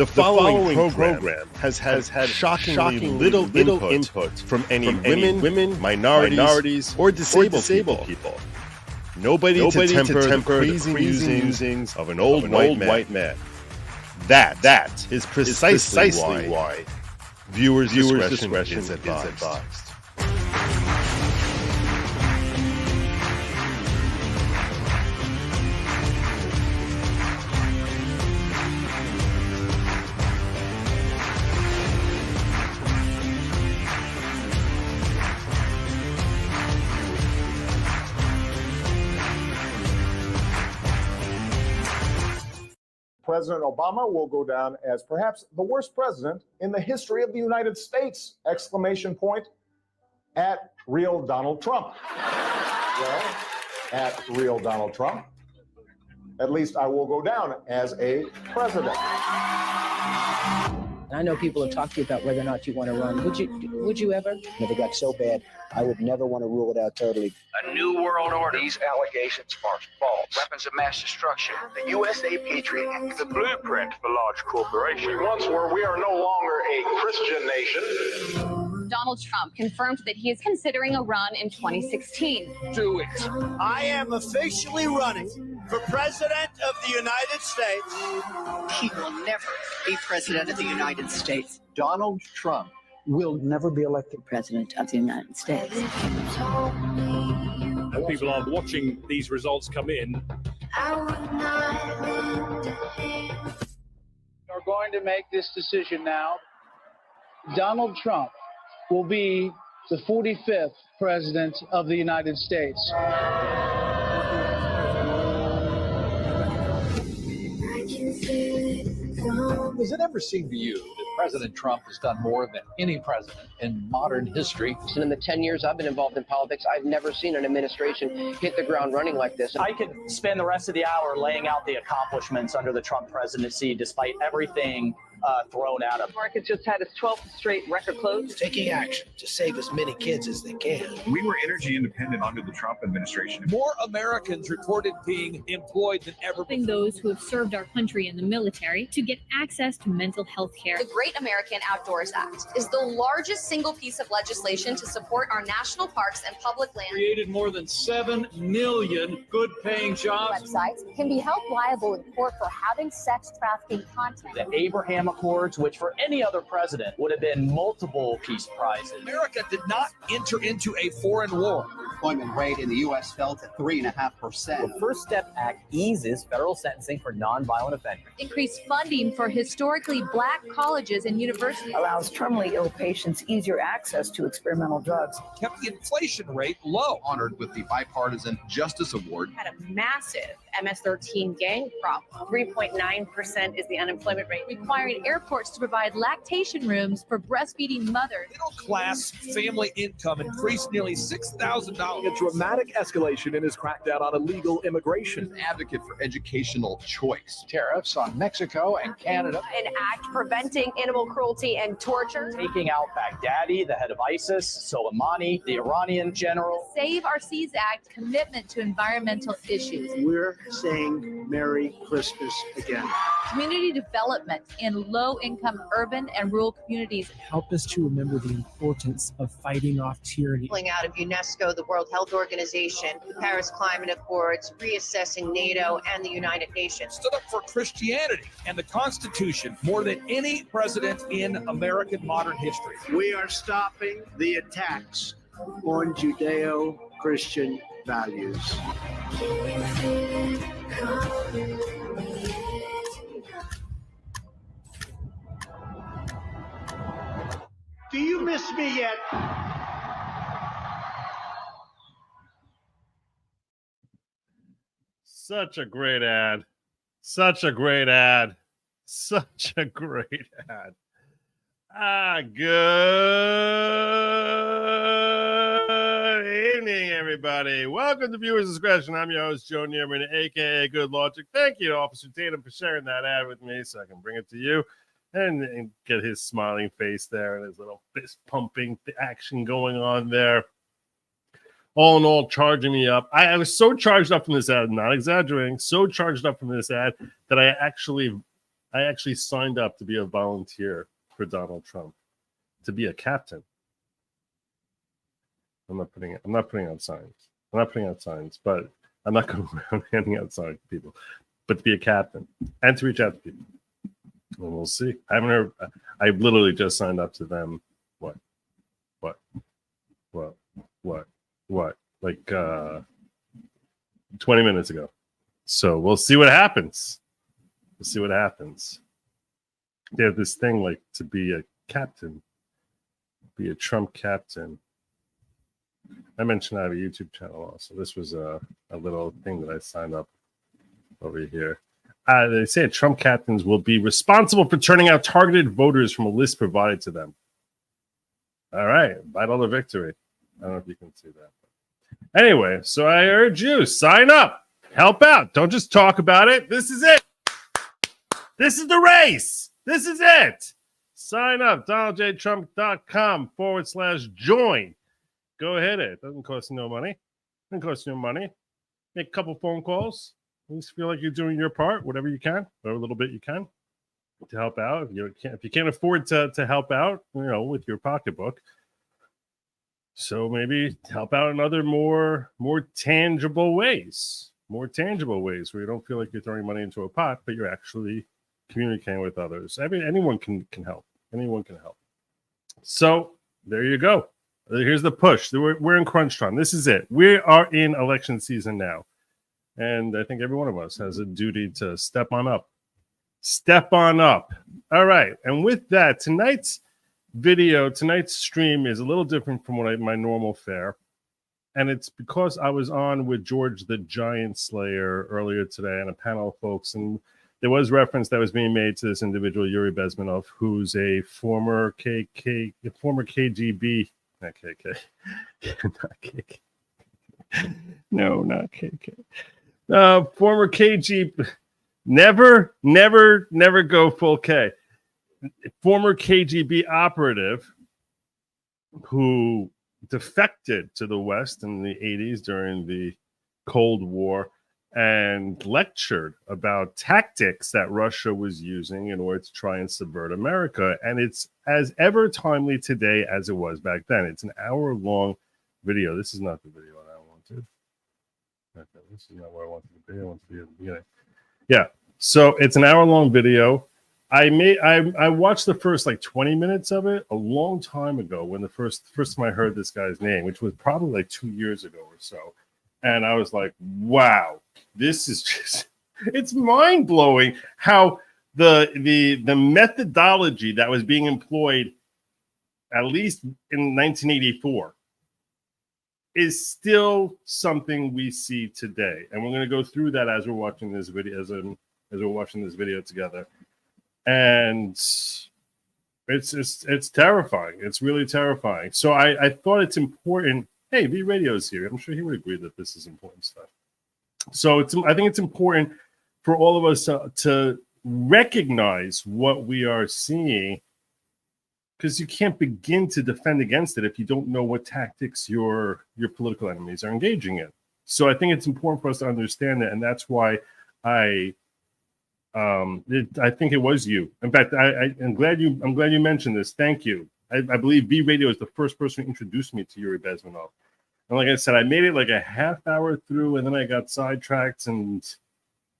The following program has had shockingly little input from any women, minorities, or disabled people. Nobody to temper the crazy musings of an old white man. That is precisely why viewers' discretion is advised. President Obama will go down as perhaps the worst president in the history of the United States! Exclamation point at real Donald Trump. Well, at real Donald Trump. At least I will go down as a president. I know people have talked to you about whether or not you want to run. Would you ever? If it got so bad, I would never want to rule it out totally. A new world order. These allegations are false. Weapons of mass destruction. The USA Patriot Act. The blueprint for large corporations. We once were, we are no longer a Christian nation. Donald Trump confirmed that he is considering a run in 2016. Do it. I am officially running for President of the United States. He will never be President of the United States. Donald Trump will never be elected President of the United States. People are watching these results come in. We're going to make this decision now. Donald Trump will be the 45th President of the United States. Does it ever seem to you that President Trump has done more than any president in modern history? In the 10 years I've been involved in politics, I've never seen an administration hit the ground running like this. I could spend the rest of the hour laying out the accomplishments under the Trump presidency, despite everything thrown at him. Market just had its 12th straight record close. taking action to save as many kids as they can. We were energy independent under the Trump administration. More Americans reported being employed than ever before. Those who have served our country in the military to get access to mental health care. The Great American Outdoors Act is the largest single piece of legislation to support our national parks and public land. Created more than 7 million good-paying jobs. Websites can be held liable in court for having sex trafficking content. The Abraham Accords, which for any other president would have been multiple peace prizes. America did not enter into a foreign war. Employment rate in the U.S. fell to 3.5%. The First Step Act eases federal sentencing for nonviolent offenders. Increased funding for historically black colleges and universities. Allows terminally ill patients easier access to experimental drugs. Kept the inflation rate low. Honored with the Bipartisan Justice Award. Had a massive MS-13 gang problem. 3.9% is the unemployment rate. Requiring airports to provide lactation rooms for breastfeeding mothers. Middle-class family income increased nearly $6,000. A dramatic escalation in his crackdown on illegal immigration. An advocate for educational choice. Tariffs on Mexico and Canada. An act preventing animal cruelty and torture. Taking out Baghdadi, the head of ISIS, Soleimani, the Iranian general. Save Our Seas Act commitment to environmental issues. We're saying Merry Christmas again. Community development in low-income urban and rural communities. Help us to remember the importance of fighting off tyranny. Pulling out of UNESCO, the World Health Organization, the Paris Climate Accords, reassessing NATO and the United Nations. Stood up for Christianity and the Constitution more than any president in American modern history. We are stopping the attacks on Judeo-Christian values. Do you miss me yet? Such a great ad. Such a great ad. Such a great ad. Good evening, everybody. Welcome to Viewers Discretion. I'm your host, Joe Nierman, a.k.a. Good Lawgic. Thank you to Officer Tatum for sharing that ad with me so I can bring it to you and get his smiling face there and his little fist pumping action going on there. All in all, charging me up. I was so charged up from this ad, not exaggerating, so charged up from this ad that I actually I actually signed up to be a volunteer for Donald Trump, to be a captain. I'm not putting out signs. I'm not putting out signs, but I'm not going around handing out signs to people. But to be a captain and to reach out to people. And we'll see. I haven't heard. I literally just signed up to them. What? Like 20 minutes ago. So we'll see what happens. We'll see what happens. They have this thing like to be a captain, be a Trump captain. I mentioned I have a YouTube channel also. This was a little thing that I signed up over here. They say Trump captains will be responsible for turning out targeted voters from a list provided to them. All right, vital to victory. I don't know if you can see that. Anyway, so I urge you, sign up, help out. Don't just talk about it. This is it. This is the race. This is it. Sign up, DonaldJTrump.com/join. Go ahead. It doesn't cost you no money. It doesn't cost you no money. Make a couple phone calls. At least feel like you're doing your part, whatever you can, whatever little bit you can to help out. If you can't afford to help out, with your pocketbook, so maybe help out in other more tangible ways. More tangible ways where you don't feel like you're throwing money into a pot, but you're actually communicating with others. I mean, anyone can help. Anyone can help. So there you go. Here's the push. We're in crunch time. This is it. We are in election season now. And I think every one of us has a duty to step on up. Step on up. All right. And with that, tonight's stream is a little different from my normal fare. And it's because I was on with George the Giant Slayer earlier today and a panel of folks. And there was reference that was being made to this individual, Yuri Bezmenov, who's a former KGB, not KK, not KK. No, not KK. Former KGB, never go full K. Former KGB operative who defected to the West in the 80s during the Cold War and lectured about tactics that Russia was using in order to try and subvert America. And it's as ever timely today as it was back then. It's an hour-long video. This is not the video I wanted. Okay, this is not where I wanted to be. I want to be at the beginning. Yeah, so it's an hour-long video. I watched the first 20 minutes of it a long time ago when the first time I heard this guy's name, which was probably 2 years ago or so. And I was like, wow, this is just, it's mind-blowing how the methodology that was being employed, at least in 1984, is still something we see today. And we're going to go through that as we're watching this video, as we're watching this video together. And it's terrifying. It's really terrifying. So I thought it's important. Hey, V Radio's here. I'm sure he would agree that this is important stuff. So I think it's important for all of us to recognize what we are seeing, because you can't begin to defend against it if you don't know what tactics your political enemies are engaging in. So I think it's important for us to understand that, and that's why I think it was you. In fact, I'm glad you mentioned this. Thank you. I believe V Radio is the first person who introduced me to Yuri Bezmenov. And like I said, I made it a half hour through, and then I got sidetracked, and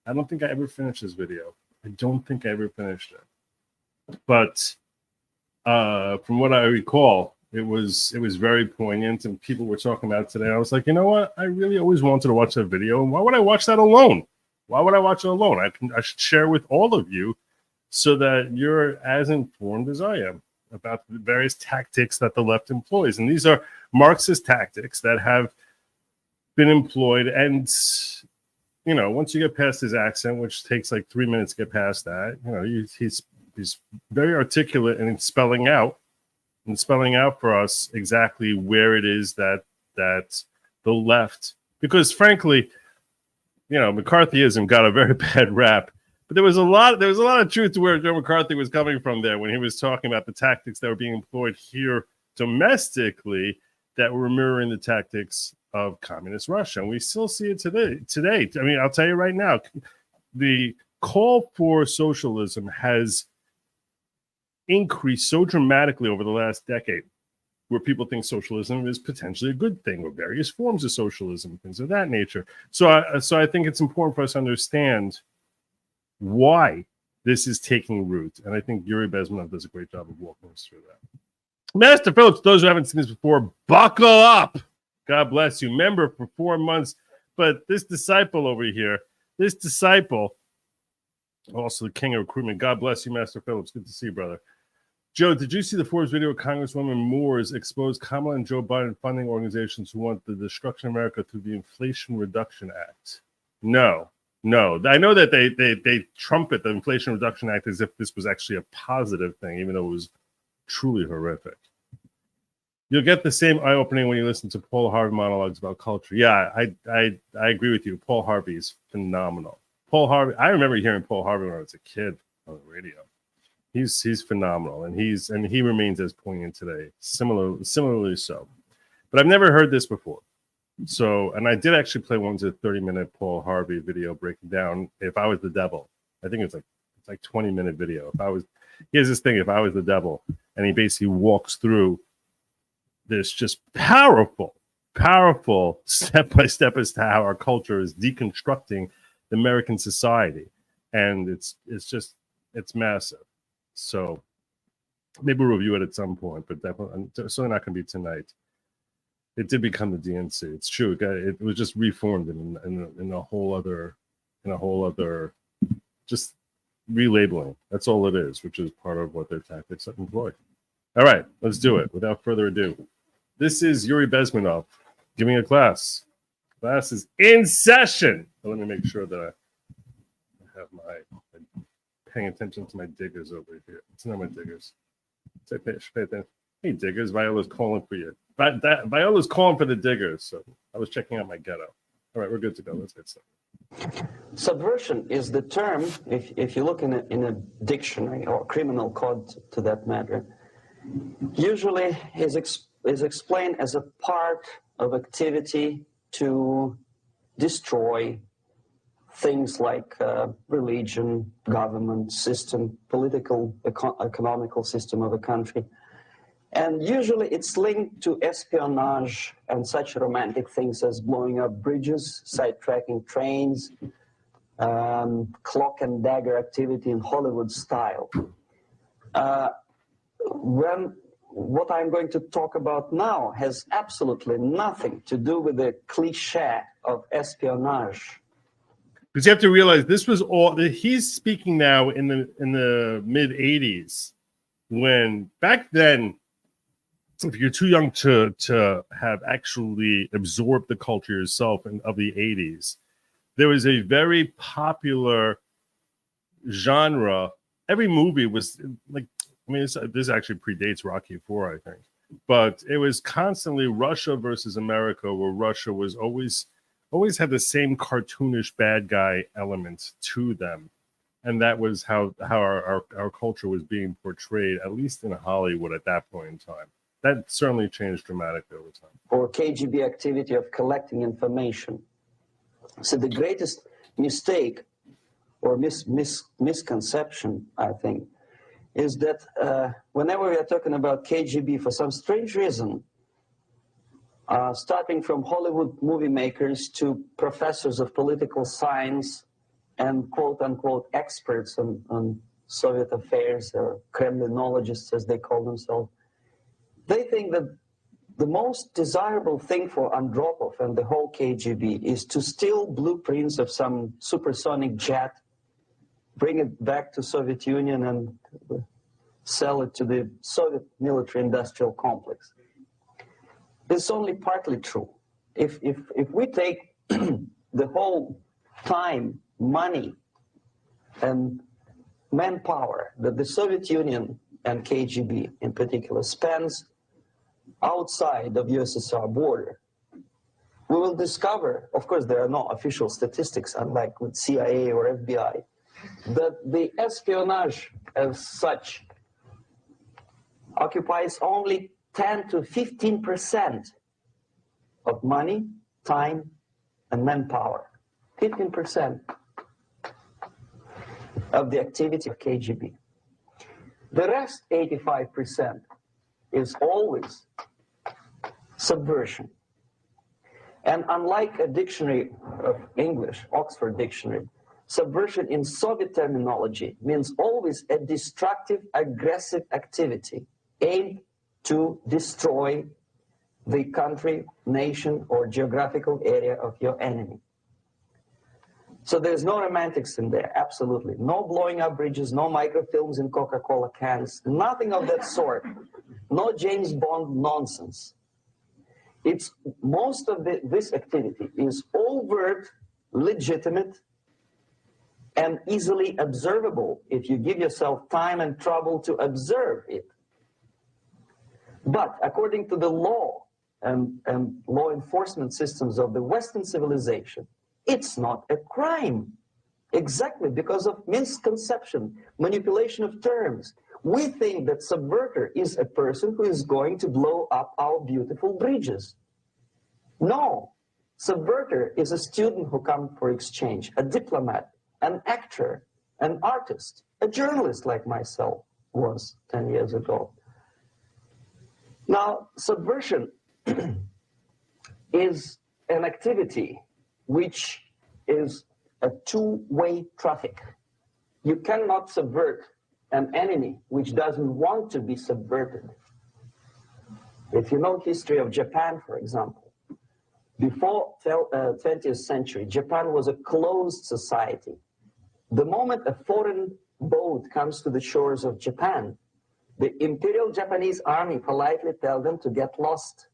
I don't think I ever finished this video. I don't think I ever finished it. But from what I recall, it was very poignant, and people were talking about it today. I was like, you know what? I really always wanted to watch that video, and why would I watch that alone? Why would I watch it alone? I should share with all of you so that you're as informed as I am about the various tactics that the left employs. And these are Marxist tactics that have been employed. And, once you get past his accent, which takes 3 minutes to get past that, he's very articulate in spelling out for us exactly where it is that the left, because frankly, McCarthyism got a very bad rap, but there was a lot of truth to where Joe McCarthy was coming from there when he was talking about the tactics that were being employed here domestically that were mirroring the tactics of communist Russia. And we still see it today. I mean, I'll tell you right now, the call for socialism has increased so dramatically over the last decade, where people think socialism is potentially a good thing, or various forms of socialism, things of that nature. So I think it's important for us to understand why this is taking root. And I think Yuri Bezmenov does a great job of walking us through that. Master Phillips, those who haven't seen this before, buckle up. God bless you. Member for 4 months. But this disciple over here, also the king of recruitment. God bless you, Master Phillips. Good to see you, brother. Joe, did you see the Forbes video of Congresswoman Moores expose Kamala and Joe Biden funding organizations who want the destruction of America through the Inflation Reduction Act? No. I know that they trumpet the Inflation Reduction Act as if this was actually a positive thing, even though it was truly horrific. You'll get the same eye-opening when you listen to Paul Harvey monologues about culture. Yeah, I agree with you. Paul Harvey is phenomenal. Paul Harvey, I remember hearing Paul Harvey when I was a kid on the radio. He's phenomenal, and he remains as poignant today. Similarly so. But I've never heard this before. So, and I did actually play one 30-minute Paul Harvey video breaking down If I Was the Devil. I think it's like 20-minute video. He has this thing, If I Was the Devil, and he basically walks through this just powerful step-by-step as to how our culture is deconstructing the American society. And it's massive. So maybe we'll review it at some point, but definitely certainly not going to be tonight. It did become the DNC. It's true. It was just reformed in a whole other just relabeling. That's all it is, which is part of what their tactics have employed. All right, let's do it. Without further ado, this is Yuri Bezmenov giving a class. Class is in session. So let me make sure that I have paying attention to my diggers over here. It's not my diggers. Pay attention. Hey, diggers, Viola's calling for you. Viola's calling for the diggers, so I was checking out my ghetto. All right, we're good to go. Let's get started. Subversion is the term, if you look in a dictionary or criminal code to that matter, usually is explained as a part of activity to destroy things like religion, government system, political, economical system of a country. And usually it's linked to espionage and such romantic things as blowing up bridges, sidetracking trains, cloak and dagger activity in Hollywood style. What I'm going to talk about now has absolutely nothing to do with the cliche of espionage. Because you have to realize this was all he's speaking now in the mid 80s, when back then, if you're too young to have actually absorbed the culture yourself of the 80s, there was a very popular genre. Every movie was like, I mean, this actually predates Rocky IV, I think, but it was constantly Russia versus America, where Russia was always had the same cartoonish bad guy element to them. And that was how our culture was being portrayed, at least in Hollywood at that point in time. That certainly changed dramatically over time. Or KGB activity of collecting information. So the greatest mistake or misconception, I think, is that whenever we are talking about KGB, for some strange reason, starting from Hollywood movie makers to professors of political science and quote-unquote experts on Soviet affairs, or Kremlinologists as they call themselves, they think that the most desirable thing for Andropov and the whole KGB is to steal blueprints of some supersonic jet, bring it back to Soviet Union and sell it to the Soviet military-industrial complex. This is only partly true. If we take the whole time, money, and manpower that the Soviet Union and KGB in particular spends outside of USSR border, we will discover, of course there are no official statistics unlike with CIA or FBI, that the espionage as such occupies only 10 to 15% of money, time, and manpower. 15%. of the activity of KGB. The rest, 85%, is always subversion. And unlike a dictionary of English, Oxford Dictionary, subversion in Soviet terminology means always a destructive, aggressive activity aimed to destroy the country, nation, or geographical area of your enemy. So there's no romantics in there, absolutely. No blowing up bridges, no microfilms in Coca-Cola cans, nothing of that sort. No James Bond nonsense. It's most of this activity is overt, legitimate, and easily observable if you give yourself time and trouble to observe it. But according to the law and law enforcement systems of the Western civilization, it's not a crime. Exactly because of misconception, manipulation of terms. We think that subverter is a person who is going to blow up our beautiful bridges. No, subverter is a student who comes for exchange, a diplomat, an actor, an artist, a journalist like myself was 10 years ago. Now, subversion is an activity which is a two-way traffic. You cannot subvert an enemy which doesn't want to be subverted. If you know history of Japan, for example, before 20th century, Japan was a closed society. The moment a foreign boat comes to the shores of Japan, the Imperial Japanese Army politely tells them to get lost.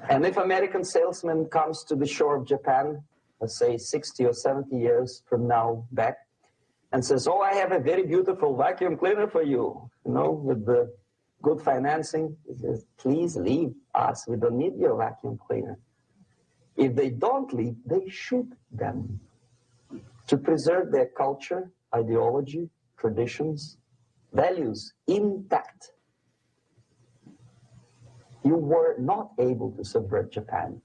And if American salesman comes to the shore of Japan, let's say 60 or 70 years from now back, and says, oh, I have a very beautiful vacuum cleaner for you, you know, with the good financing, he says, please leave us, we don't need your vacuum cleaner. If they don't leave, they shoot them to preserve their culture, ideology, traditions, values intact. You were not able to subvert Japan.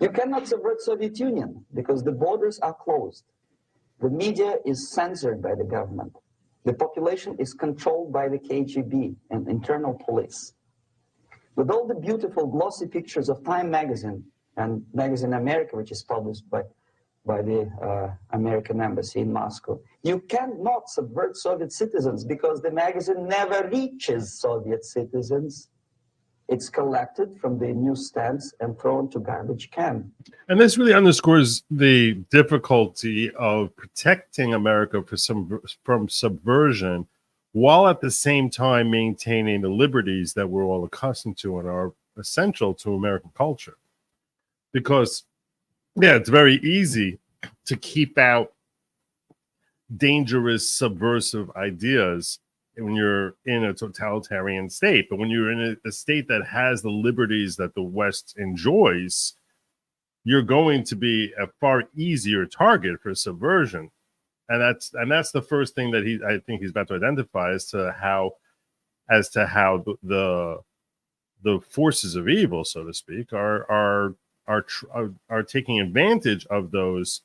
You cannot subvert Soviet Union because the borders are closed. The media is censored by the government. The population is controlled by the KGB and internal police. With all the beautiful glossy pictures of Time magazine and Magazine America, which is published by the American embassy in Moscow, you cannot subvert Soviet citizens because the magazine never reaches Soviet citizens. It's collected from the newsstands and thrown to garbage can. And this really underscores the difficulty of protecting America from subversion, while at the same time maintaining the liberties that we're all accustomed to and are essential to American culture. Because, yeah, it's very easy to keep out dangerous subversive ideas when you're in a totalitarian state. But when you're in a state that has the liberties that the West enjoys, you're going to be a far easier target for subversion. And that's the first thing that I think he's about to identify as to how the forces of evil, so to speak, are taking advantage of those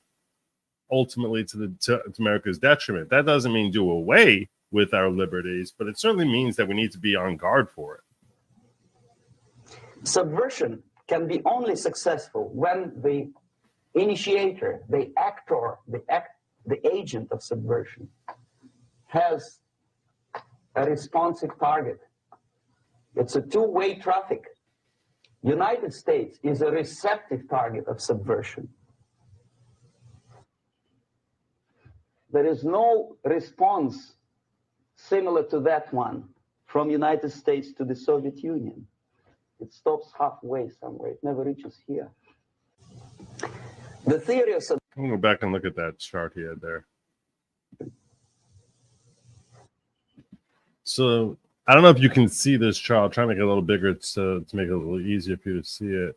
ultimately to America's detriment. That doesn't mean do away with our liberties, but it certainly means that we need to be on guard for it. Subversion can be only successful when the initiator, the actor, the agent of subversion has a responsive target. It's a two-way traffic. United States is a receptive target of subversion. There is no response similar to that one from United States to the Soviet Union. It stops halfway somewhere. It never reaches here. The theory of... I'm going to go back and look at that chart he had there. So I don't know if you can see this chart. I'll try to make it a little bigger to make it a little easier for you to see it.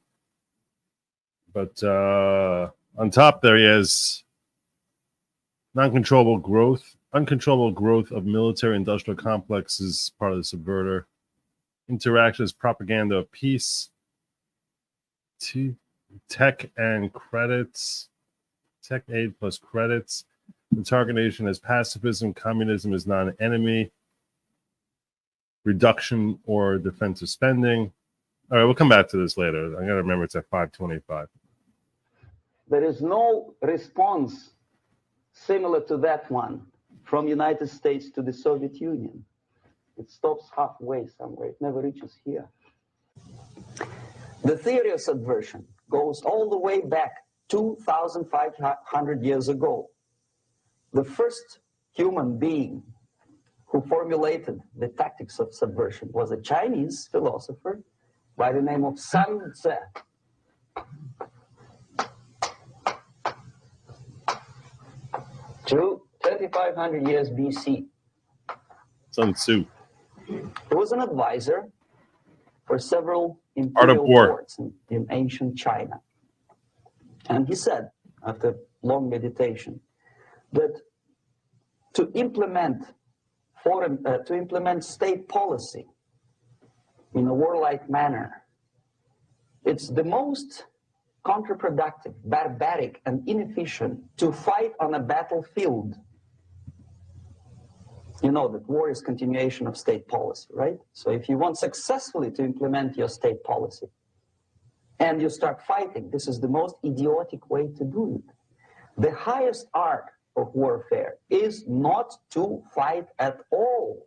But on top there he has uncontrollable growth of military industrial complexes, part of the subverter. Interactions, propaganda of peace. Tech and credits. Tech aid plus credits. The target nation as pacifism, communism is not an enemy, reduction or defensive spending. All right, we'll come back to this later. I got to remember it's at 525. There is no response similar to that one from United States to the Soviet Union. It stops halfway somewhere. It never reaches here. The theory of subversion goes all the way back 2,500 years ago. The first human being who formulated the tactics of subversion was a Chinese philosopher by the name of Sun Tzu. 2,500 years BC. Sun Tzu. He was an advisor for several imperial courts in ancient China. And he said, after long meditation, that to implement state policy in a warlike manner, it's the most counterproductive, barbaric, and inefficient to fight on a battlefield. You know that war is continuation of state policy, right? So if you want successfully to implement your state policy and you start fighting, this is the most idiotic way to do it. The highest art of warfare is not to fight at all,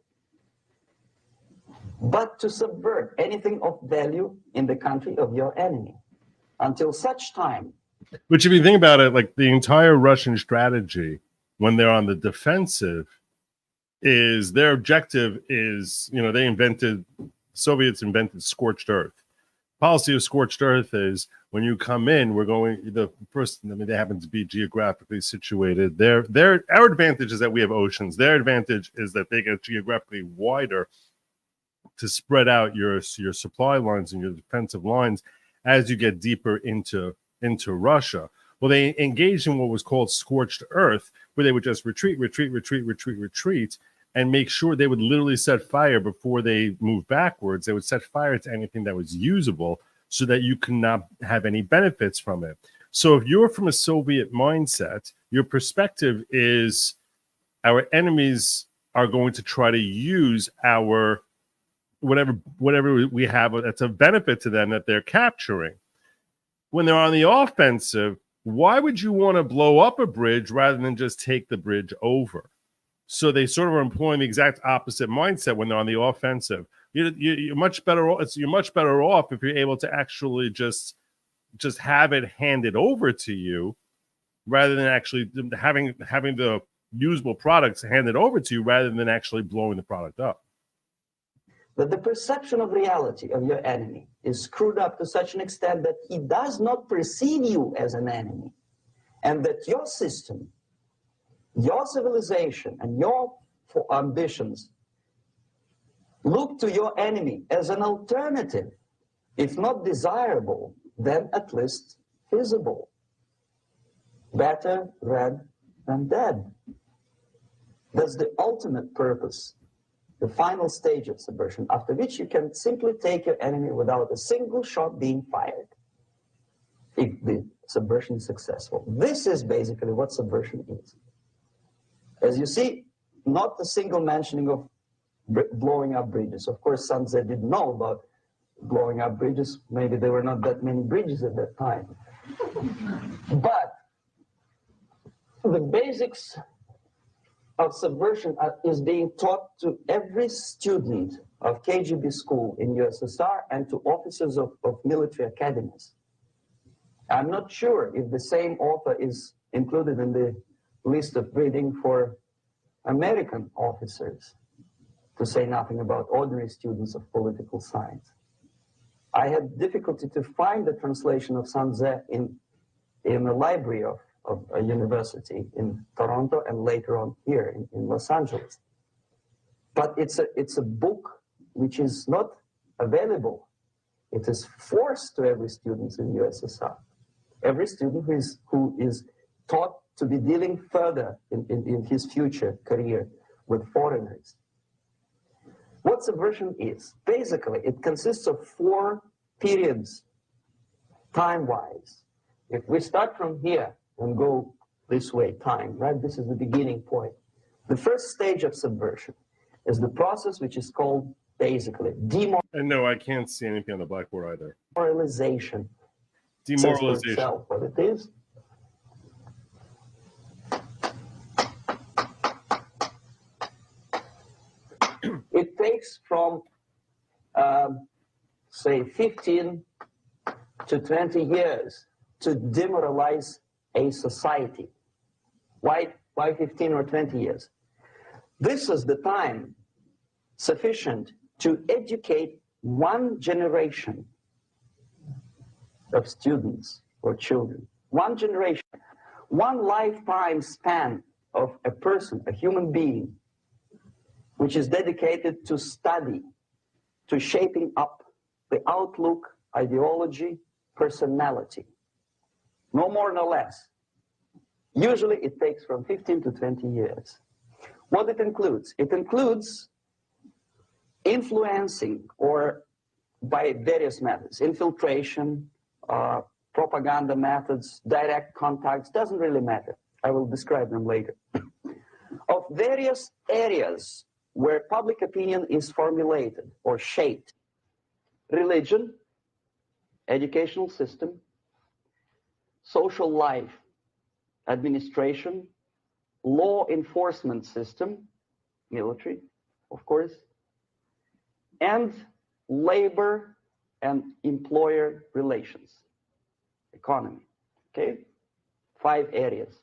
but to subvert anything of value in the country of your enemy until such time. Which, if you think about it, like the entire Russian strategy when they're on the defensive, is their objective is, you know, Soviets invented scorched earth. Policy of scorched earth is when you come in, they happen to be geographically situated. Our advantage is that we have oceans. Their advantage is that they get geographically wider to spread out your supply lines and your defensive lines as you get deeper into Russia. Well, they engaged in what was called scorched earth, where they would just retreat, and make sure they would literally set fire before they moved backwards. They would set fire to anything that was usable so that you could not have any benefits from it. So if you're from a Soviet mindset, your perspective is our enemies are going to try to use our whatever we have that's a benefit to them that they're capturing. When they're on the offensive, why would you want to blow up a bridge rather than just take the bridge over? So they sort of are employing the exact opposite mindset when they're on the offensive. You're much better off. You're much better off if you're able to actually just have it handed over to you, rather than actually having the usable products handed over to you, rather than actually blowing the product up. But the perception of reality of your enemy is screwed up to such an extent that he does not perceive you as an enemy, and that your system, your civilization, and your ambitions look to your enemy as an alternative, if not desirable, then at least feasible. Better red than dead. That's the ultimate purpose, the final stage of subversion, after which you can simply take your enemy without a single shot being fired, if the subversion is successful. This is basically what subversion is. As you see, not a single mentioning of blowing up bridges. Of course, Sun Tzu didn't know about blowing up bridges. Maybe there were not that many bridges at that time. But the basics of subversion is being taught to every student of KGB school in USSR and to officers of military academies. I'm not sure if the same author is included in the list of reading for American officers, to say nothing about ordinary students of political science. I had difficulty to find the translation of Sun Tzu in the library of a university in Toronto and later on here in Los Angeles. But it's a book which is not available. It is forced to every student in USSR. Every student who is taught to be dealing further in his future career with foreigners. What subversion is? Basically, it consists of 4 periods, time-wise. If we start from here and go this way, time, right? This is the beginning point. The first stage of subversion is the process which is called basically And no, I can't see anything on the blackboard either. demoralization. Demoralization. Says for itself what it is. It takes from, say, 15 to 20 years to demoralize a society. Why 15 or 20 years? This is the time sufficient to educate one generation of students or children. One generation, one lifetime span of a person, a human being, which is dedicated to study, to shaping up the outlook, ideology, personality. No more, no less. Usually it takes from 15 to 20 years. What it includes? It includes influencing, or by various methods, infiltration, propaganda methods, direct contacts, doesn't really matter. I will describe them later. Of various areas where public opinion is formulated or shaped: religion, educational system, social life, administration, law enforcement system, military, of course, and labor and employer relations, economy. Okay? 5 areas.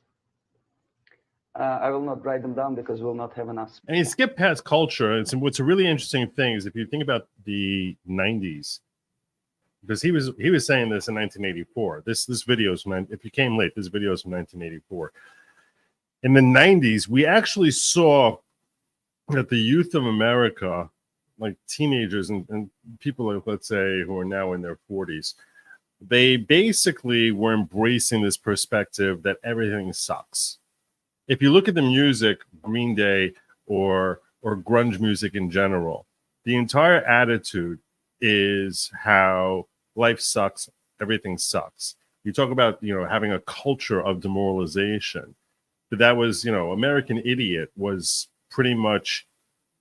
I will not write them down because we'll not have enough space. And you skip past culture. And what's a really interesting thing is if you think about the 90s, because he was saying this in 1984. This video is from, if you came late, this video is from 1984. In the 90s, we actually saw that the youth of America, like teenagers and people, like, let's say, who are now in their 40s, they basically were embracing this perspective that everything sucks. If you look at the music, Green Day or grunge music in general, the entire attitude is how life sucks, everything sucks. You talk about, having a culture of demoralization. But that was, American Idiot was pretty much,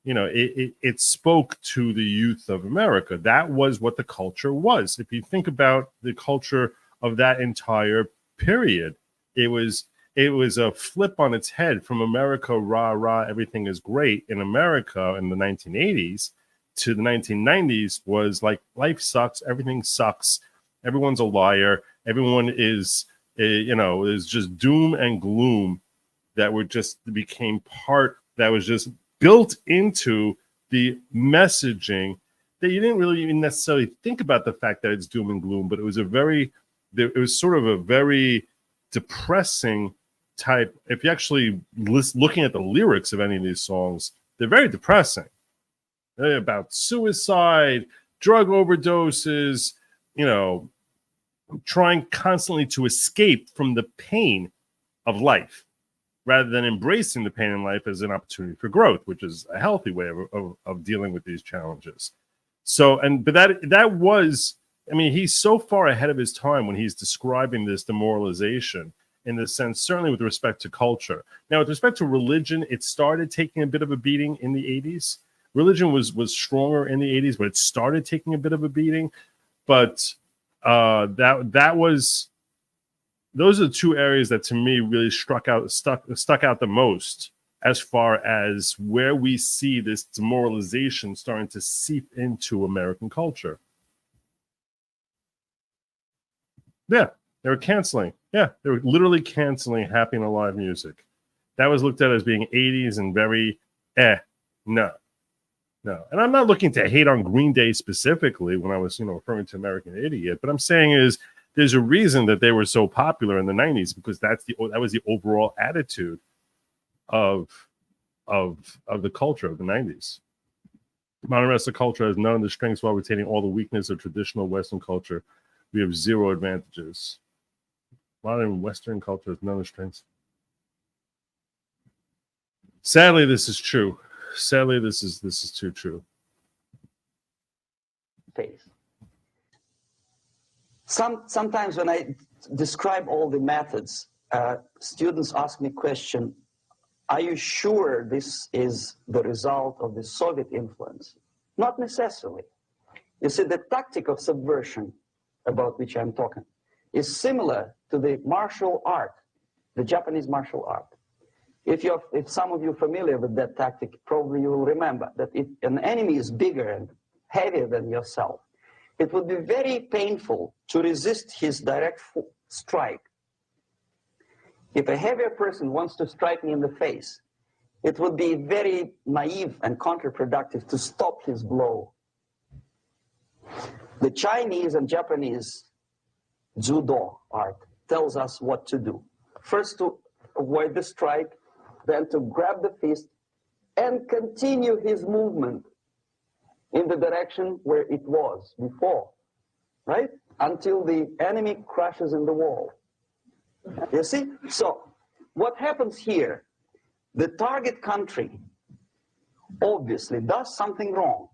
it spoke to the youth of America. That was what the culture was. If you think about the culture of that entire period, it was a flip on its head from America, rah, rah, everything is great in America in the 1980s to the 1990s was like, life sucks, everything sucks, everyone's a liar, everyone is just doom and gloom that became part, that was just built into the messaging that you didn't really even necessarily think about the fact that it's doom and gloom, but it was sort of a very depressing type. If you actually looking at the lyrics of any of these songs, they're very depressing. They're about suicide, drug overdoses, trying constantly to escape from the pain of life rather than embracing the pain in life as an opportunity for growth, which is a healthy way of dealing with these challenges. So, but that was, he's so far ahead of his time when he's describing this demoralization in the sense, certainly with respect to culture. Now, with respect to religion, it started taking a bit of a beating in the 80s. Religion was stronger in the 80s, but it started taking a bit of a beating. But those are the 2 areas that to me really stuck out the most as far as where we see this demoralization starting to seep into American culture. Yeah, they were canceling. Yeah, they were literally canceling Happy and Alive music. That was looked at as being 80s and very no. And I'm not looking to hate on Green Day specifically when I was, referring to American Idiot, but I'm saying is there's a reason that they were so popular in the 90s because that was the overall attitude of the culture of the 90s. Modern Western culture has none of the strengths while retaining all the weakness of traditional Western culture. We have 0 advantages. Modern Western culture has none of the strengths. Sadly, this is true. Sadly, this is too true. Sometimes when I describe all the methods, students ask me question, are you sure this is the result of the Soviet influence? Not necessarily. You see, the tactic of subversion, about which I'm talking, is similar to the martial art, the Japanese martial art. If some of you are familiar with that tactic, probably you will remember that if an enemy is bigger and heavier than yourself, it would be very painful to resist his direct strike. If a heavier person wants to strike me in the face, it would be very naive and counterproductive to stop his blow. The Chinese and Japanese judo art tells us what to do. First, to avoid the strike, then to grab the fist and continue his movement in the direction where it was before, right? Until the enemy crashes in the wall. You see? So, what happens here? The target country obviously does something wrong.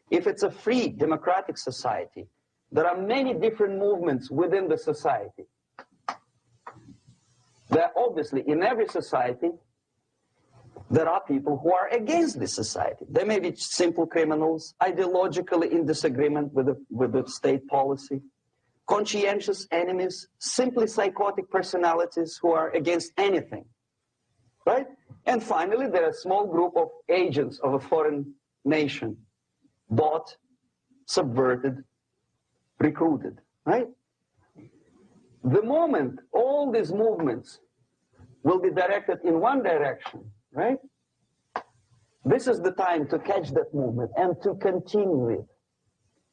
If it's a free democratic society, there are many different movements within the society. There are obviously, in every society, there are people who are against this society. They may be simple criminals, ideologically in disagreement with the state policy, conscientious enemies, simply psychotic personalities who are against anything, right? And finally, there are a small group of agents of a foreign nation, bought, subverted, recruited, right? The moment all these movements will be directed in one direction, right? This is the time to catch that movement and to continue it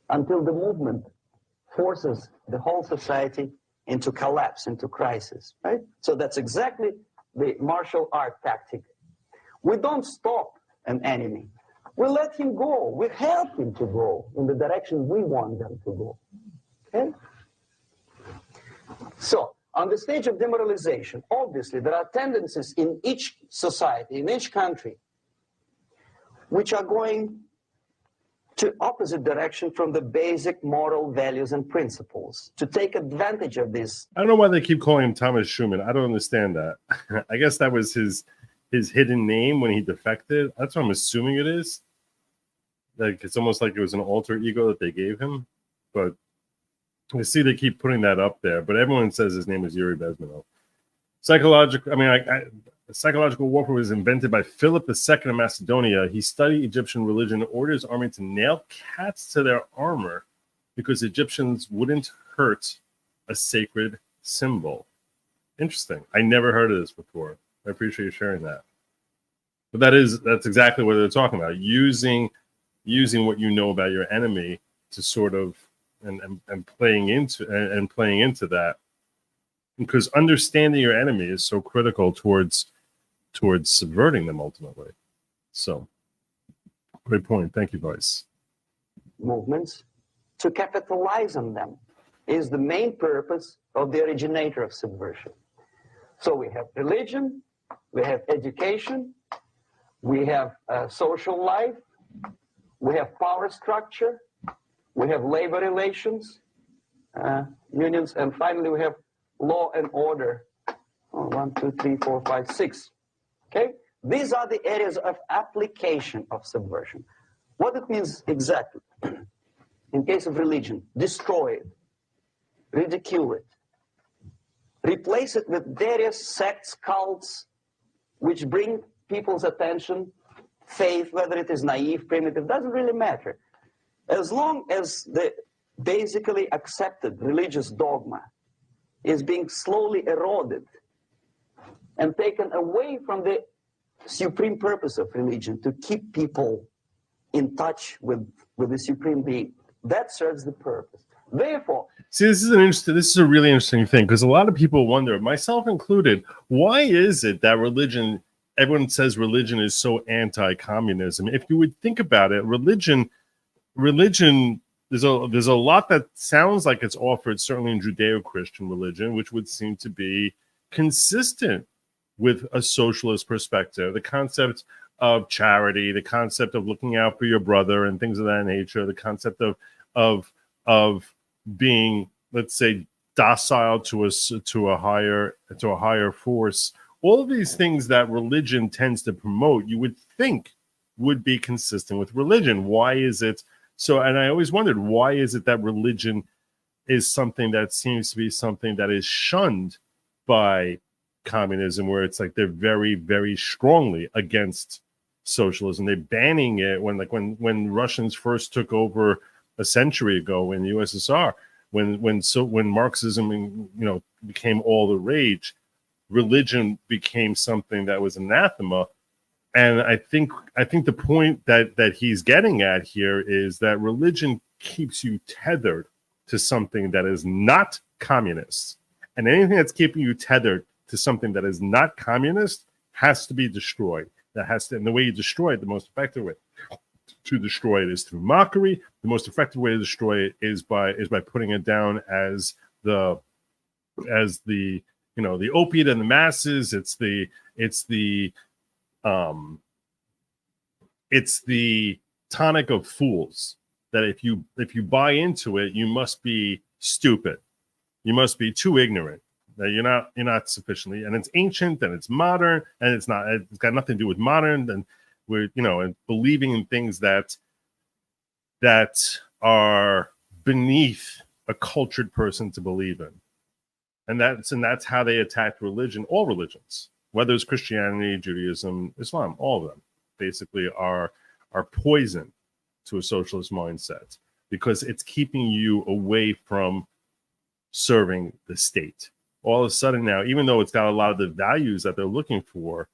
until the movement forces the whole society into collapse, into crisis, right? So that's exactly the martial art tactic. We don't stop an enemy. We let him go. We help him to go in the direction we want them to go, okay? So, on the stage of demoralization, obviously there are tendencies in each society, in each country, which are going to opposite direction from the basic moral values and principles, to take advantage of this. I don't know why they keep calling him Thomas Schumann. I don't understand that. I guess that was his hidden name when he defected. That's what I'm assuming it is. Like, it's almost like it was an alter ego that they gave him. But I see they keep putting that up there. But everyone says his name is Yuri Bezmenov. Psychological warfare was invented by Philip II of Macedonia. He studied Egyptian religion and ordered his army to nail cats to their armor because Egyptians wouldn't hurt a sacred symbol. Interesting. I never heard of this before. I appreciate you sharing that. But that's exactly what they're talking about. Using what you know about your enemy to sort of and playing into that. Because understanding your enemy is so critical towards subverting them ultimately. So, great point. Thank you, Vice. Movements to capitalize on them is the main purpose of the originator of subversion. So we have religion, we have education, we have social life, we have power structure, we have labor relations, unions, and finally we have law and order. 1, 2, 3, 4, 5, 6. Okay? These are the areas of application of subversion. What it means exactly. In case of religion, destroy it, ridicule it, replace it with various sects, cults, which bring people's attention, faith, whether it is naive, primitive, doesn't really matter. As long as the basically accepted religious dogma is being slowly eroded and taken away from the supreme purpose of religion, to keep people in touch with the supreme being. That serves the purpose. Therefore, see, this is a really interesting thing, because a lot of people wonder, myself included, why is it that religion, everyone says religion is so anti-communism? If you would think about it, religion, there's a lot that sounds like it's offered, certainly in Judeo-Christian religion, which would seem to be consistent with a socialist perspective. The concept of charity, the concept of looking out for your brother and things of that nature, the concept of being, let's say, docile to a higher force. All of these things that religion tends to promote, you would think would be consistent with religion. Why is it so? And I always wondered, why is it that religion is something that seems to be something that is shunned by communism, where it's like they're very, very strongly against socialism. They're banning it when Russians first took over a century ago in the USSR, when Marxism became all the rage, religion became something that was anathema. And I think the point that he's getting at here is that religion keeps you tethered to something that is not communist. And anything that's keeping you tethered to something that is not communist has to be destroyed. And the way you destroy it, the most effective way to destroy it is through mockery. The most effective way to destroy it is by putting it down as the opiate in the masses. It's the tonic of fools, that if you buy into it, you must be stupid. You must be too ignorant. That you're not sufficiently, and it's ancient and it's modern, and it's got nothing to do with modern, and we're and believing in things that are beneath a cultured person to believe in. And that's how they attack religion. All religions, whether it's Christianity, Judaism, Islam, all of them basically are poison to a socialist mindset, because it's keeping you away from serving the state. All of a sudden now, even though it's got a lot of the values that they're looking for,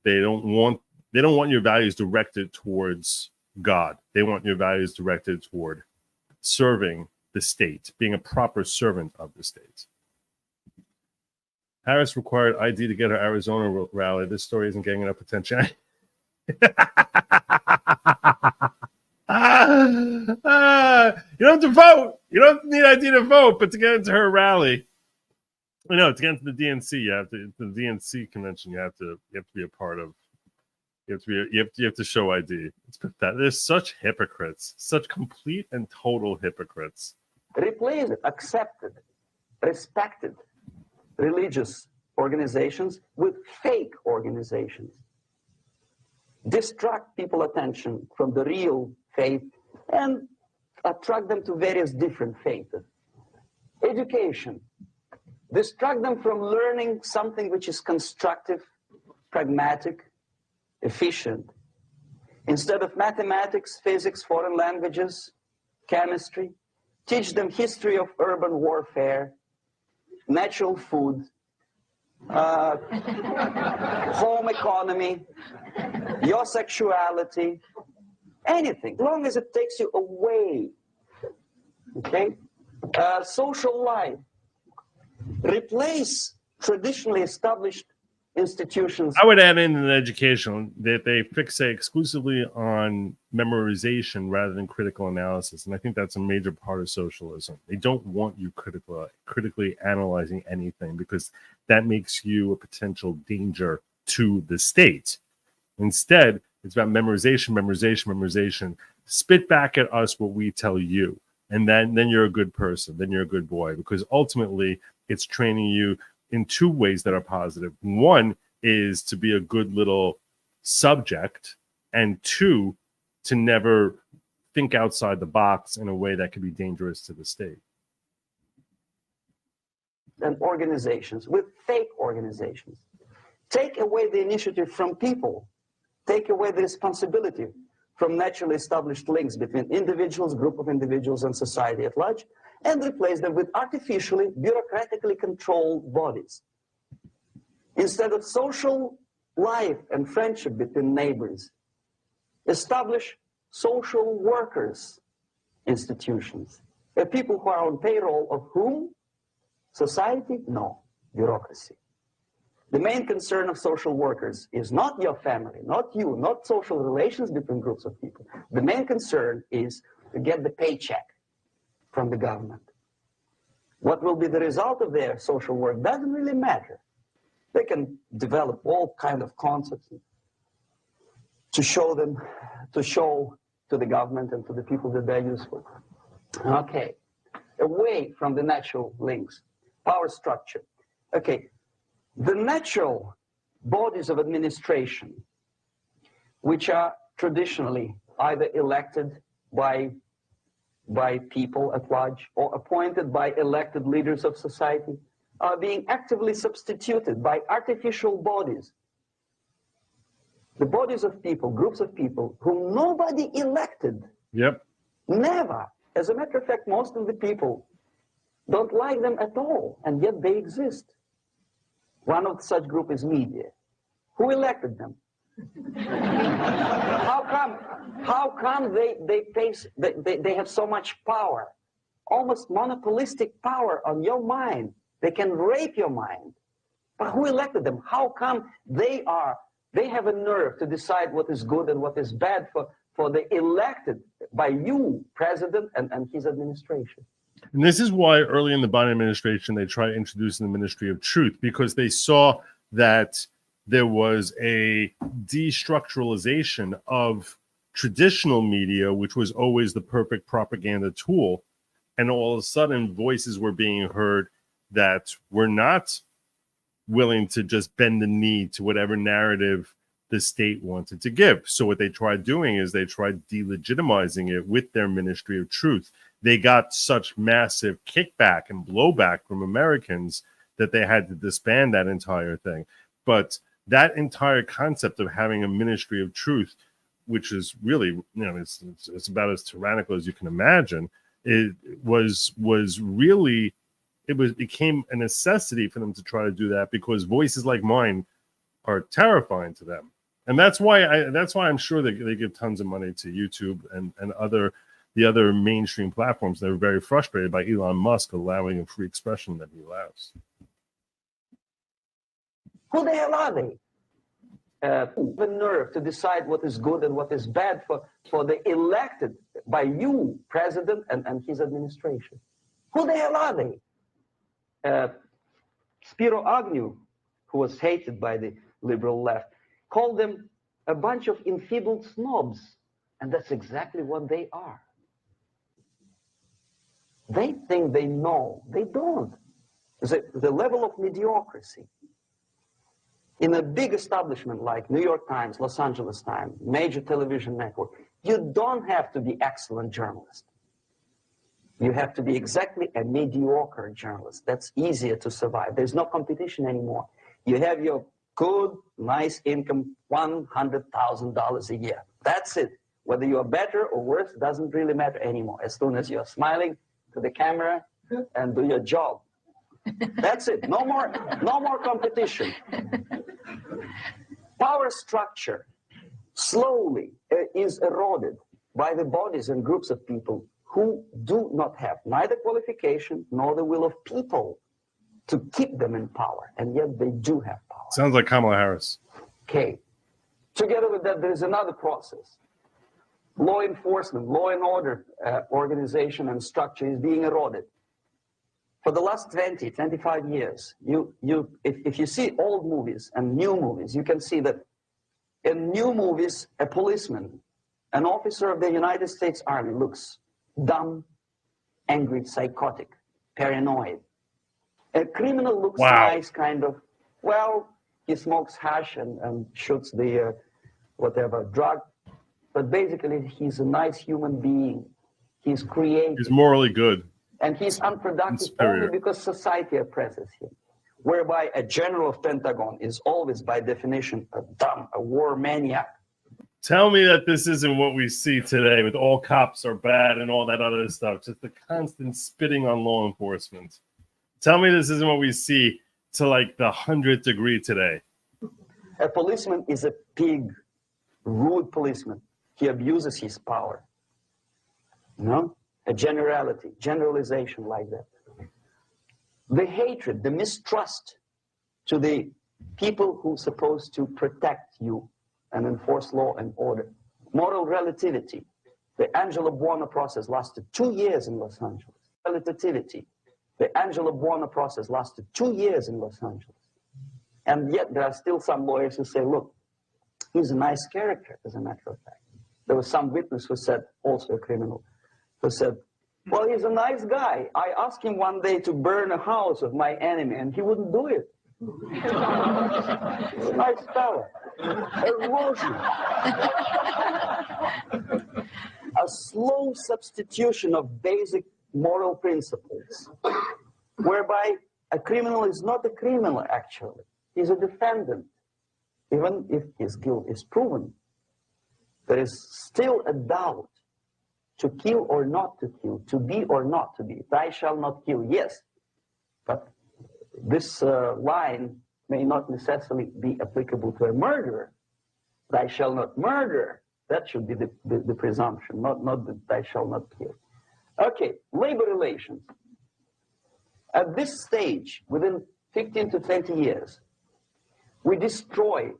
they don't want your values directed towards God. They want your values directed toward serving the state, being a proper servant of the state. Harris required ID to get her Arizona rally. This story isn't getting enough attention. You don't have to vote. You don't need ID to vote, but to get into her rally, to get into the DNC, the DNC convention, you have to be a part of. You have to show ID. It's pathetic. There's such hypocrites, such complete and total hypocrites. Replace accepted, respected religious organizations with fake organizations. Distract people's attention from the real faith and attract them to various different faiths. Education. Distract them from learning something which is constructive, pragmatic, efficient. Instead of mathematics, physics, foreign languages, chemistry, teach them history of urban warfare, natural food, home economy, your sexuality, anything, as long as it takes you away. Okay? Social life. Replace traditionally established institutions. I would add in an education that they fixate exclusively on memorization rather than critical analysis. And I think that's a major part of socialism. They don't want you critically analyzing anything, because that makes you a potential danger to the state. Instead, it's about memorization. Spit back at us what we tell you. And then you're a good person. Then you're a good boy, because ultimately it's training you in two ways that are positive. One is to be a good little subject, and two, to never think outside the box in a way that could be dangerous to the state. And organizations, with fake organizations. Take away the initiative from people. Take away the responsibility from naturally established links between individuals, group of individuals, and society at large, and replace them with artificially, bureaucratically controlled bodies. Instead of social life and friendship between neighbors, establish social workers institutions. The people who are on payroll of whom? Society? No, bureaucracy. The main concern of social workers is not your family, not you, not social relations between groups of people. The main concern is to get the paycheck from the government. What will be the result of their social work doesn't really matter. They can develop all kinds of concepts to show to the government and to the people that they're useful. Okay. away from the natural links. Power structure. Okay, the natural bodies of administration, which are traditionally either elected by people at large or appointed by elected leaders of society, are being actively substituted by artificial bodies. The bodies of people, groups of people whom nobody elected. Yep. Never. As a matter of fact, most of the people don't like them at all, and yet they exist. One of such group is media. Who elected them? How come they have so much power, almost monopolistic power on your mind? They can rape your mind. But who elected them? How come they have a nerve to decide what is good and what is bad for the elected by you, president, and his administration? And this is why early in the Biden administration, they tried introducing the Ministry of Truth, because they saw that there was a destructuralization of traditional media, which was always the perfect propaganda tool. And all of a sudden, voices were being heard that were not willing to just bend the knee to whatever narrative the state wanted to give. So what they tried doing is they tried delegitimizing it with their Ministry of Truth. They got such massive kickback and blowback from Americans that they had to disband that entire thing. But that entire concept of having a Ministry of Truth, which is really, it's about as tyrannical as you can imagine, it became a necessity for them to try to do that, because voices like mine are terrifying to them. And that's why I'm sure they give tons of money to YouTube and the other mainstream platforms. They're very frustrated by Elon Musk allowing a free expression that he allows. Who the hell are they? The nerve to decide what is good and what is bad for the elected by you, president, and his administration. Who the hell are they? Spiro Agnew, who was hated by the liberal left, called them a bunch of enfeebled snobs. And that's exactly what they are. They think they know. They don't. The level of mediocrity. In a big establishment like New York Times, Los Angeles Times, major television network, you don't have to be excellent journalist. You have to be exactly a mediocre journalist. That's easier to survive. There's no competition anymore. You have your good, nice income, $100,000 a year. That's it. Whether you're better or worse doesn't really matter anymore. As soon as you're smiling to the camera and do your job. That's it. No more competition. Power structure slowly is eroded by the bodies and groups of people who do not have neither qualification nor the will of people to keep them in power, and yet they do have power. Sounds like Kamala Harris. Okay. Together with that, there's another process. Law enforcement, law and order organization and structure is being eroded. For the last 20, 25 years, if you see old movies and new movies, you can see that in new movies, a policeman, an officer of the United States Army looks dumb, angry, psychotic, paranoid. A criminal looks nice, kind of, well, he smokes hash and shoots the whatever drug, but basically he's a nice human being. He's creative. He's morally good. And he's unproductive only because society oppresses him. Whereby a general of Pentagon is always, by definition, a dumb, a war maniac. Tell me that this isn't what we see today with all cops are bad and all that other stuff. Just the constant spitting on law enforcement. Tell me this isn't what we see to like the 100th degree today. A policeman is a pig, rude policeman. He abuses his power. No? A generalization like that. The hatred, the mistrust to the people who are supposed to protect you and enforce law and order. Moral relativity. The Angelo Buono process lasted 2 years in Los Angeles. Relativity. The Angelo Buono process lasted 2 years in Los Angeles. And yet there are still some lawyers who say, look, he's a nice character, as a matter of fact. There was some witness who said, also a criminal, who said, Well, he's a nice guy. I asked him one day to burn a house of my enemy, and he wouldn't do it. He's a nice fella. Erosion. A slow substitution of basic moral principles, whereby a criminal is not a criminal, actually. He's a defendant. Even if his guilt is proven, there is still a doubt. To kill or not to kill, to be or not to be. Thou shalt not kill, yes. But this line may not necessarily be applicable to a murderer. Thou shalt not murder. That should be the presumption, not that thou shalt not kill. Okay, labor relations. At this stage, within 15 to 20 years, we destroy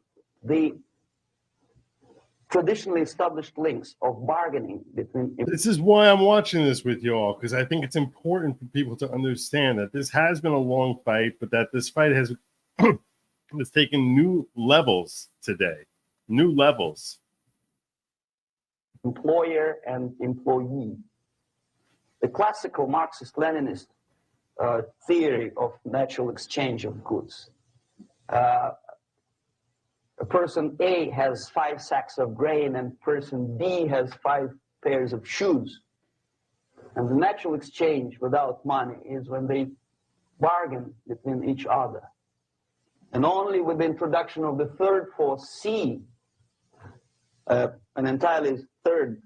the traditionally established links of bargaining between... This is why I'm watching this with you all, because I think it's important for people to understand that this has been a long fight, but that this fight has taken new levels today. New levels. Employer and employee. The classical Marxist-Leninist theory of natural exchange of goods. Person A has 5 sacks of grain and person B has 5 pairs of shoes. And the natural exchange without money is when they bargain between each other. And only with the introduction of the third force, C, an entirely third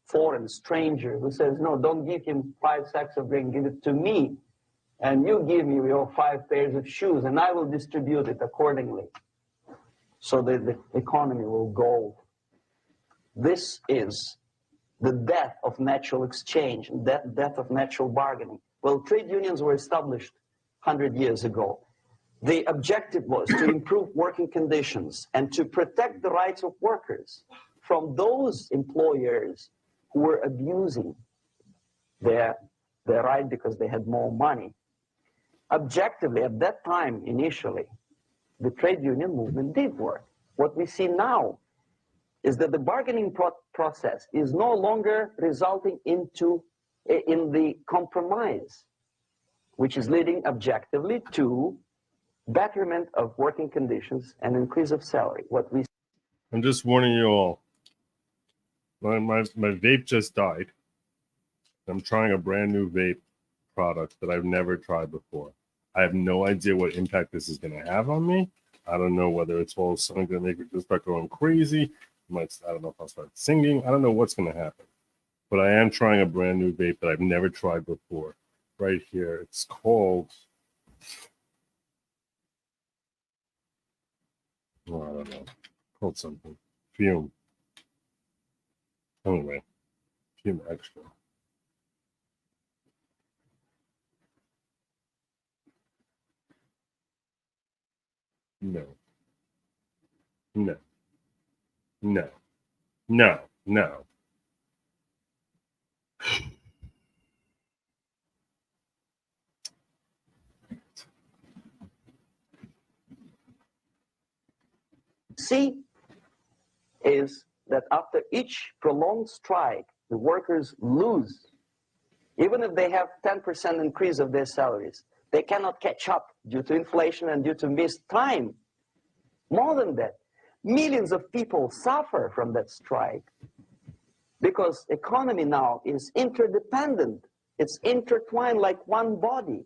foreign stranger who says, no, don't give him 5 sacks of grain, give it to me. And you give me your 5 pairs of shoes and I will distribute it accordingly. So that the economy will go. This is the death of natural exchange, death of natural bargaining. Well, trade unions were established 100 years ago. The objective was to improve working conditions and to protect the rights of workers from those employers who were abusing their right because they had more money. Objectively, at that time, initially, the trade union movement did work. What we see now is that the bargaining process is no longer resulting in the compromise, which is leading objectively to betterment of working conditions and increase of salary. What we I'm just warning you all. My vape just died. I'm trying a brand new vape product that I've never tried before. I have no idea what impact this is going to have on me. I don't know whether it's all of a sudden going to make it just start going crazy. I don't know if I'll start singing. I don't know what's going to happen. But I am trying a brand new vape that I've never tried before. Right here. It's called... Oh, I don't know. Called something. Fume. Anyway. Fume Extra. No. No. No. No. No. see is that after each prolonged strike, the workers lose. Even if they have 10% increase of their salaries, they cannot catch up due to inflation and due to missed time. More than that, millions of people suffer from that strike because economy now is interdependent. It's intertwined like one body.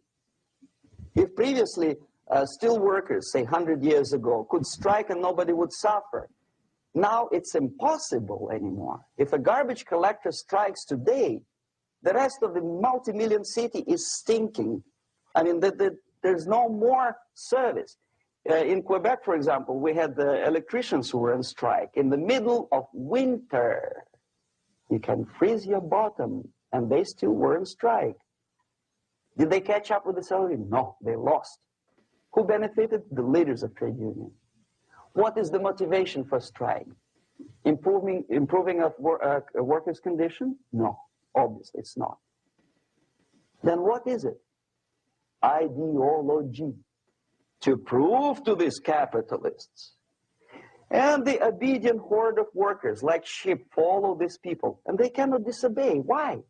If previously steel workers, say 100 years ago, could strike and nobody would suffer, now it's impossible anymore. If a garbage collector strikes today, the rest of the multi-million city is stinking. I mean, there's no more service. In Quebec, for example, we had the electricians who were on strike in the middle of winter. You can freeze your bottom, and they still were on strike. Did they catch up with the salary? No, they lost. Who benefited? The leaders of trade unions. What is the motivation for strike? Improving of workers' condition? No, obviously it's not. Then what is it? Ideology. To prove to these capitalists. And the obedient horde of workers, like sheep, follow these people, and they cannot disobey. Why?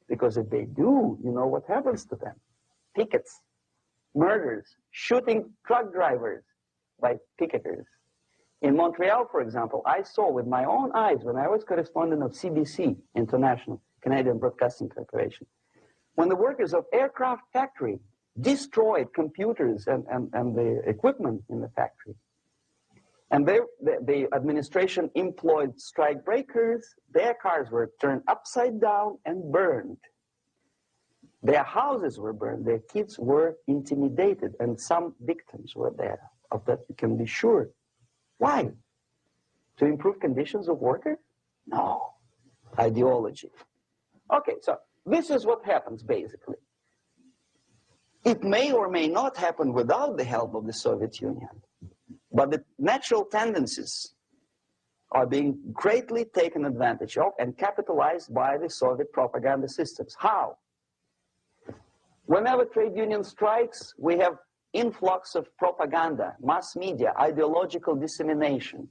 Because if they do, you know what happens to them? Pickets, murders, shooting truck drivers by picketers. In Montreal, for example, I saw with my own eyes when I was correspondent of CBC International, Canadian Broadcasting Corporation, when the workers of aircraft factory destroyed computers and the equipment in the factory. And the administration employed strike breakers. Their cars were turned upside down and burned. Their houses were burned. Their kids were intimidated. And some victims were there. Of that you can be sure. Why? To improve conditions of workers? No. Ideology. Okay, so this is what happens basically. It may or may not happen without the help of the Soviet Union. But the natural tendencies are being greatly taken advantage of and capitalized by the Soviet propaganda systems. How? Whenever trade union strikes, we have influx of propaganda, mass media, ideological dissemination.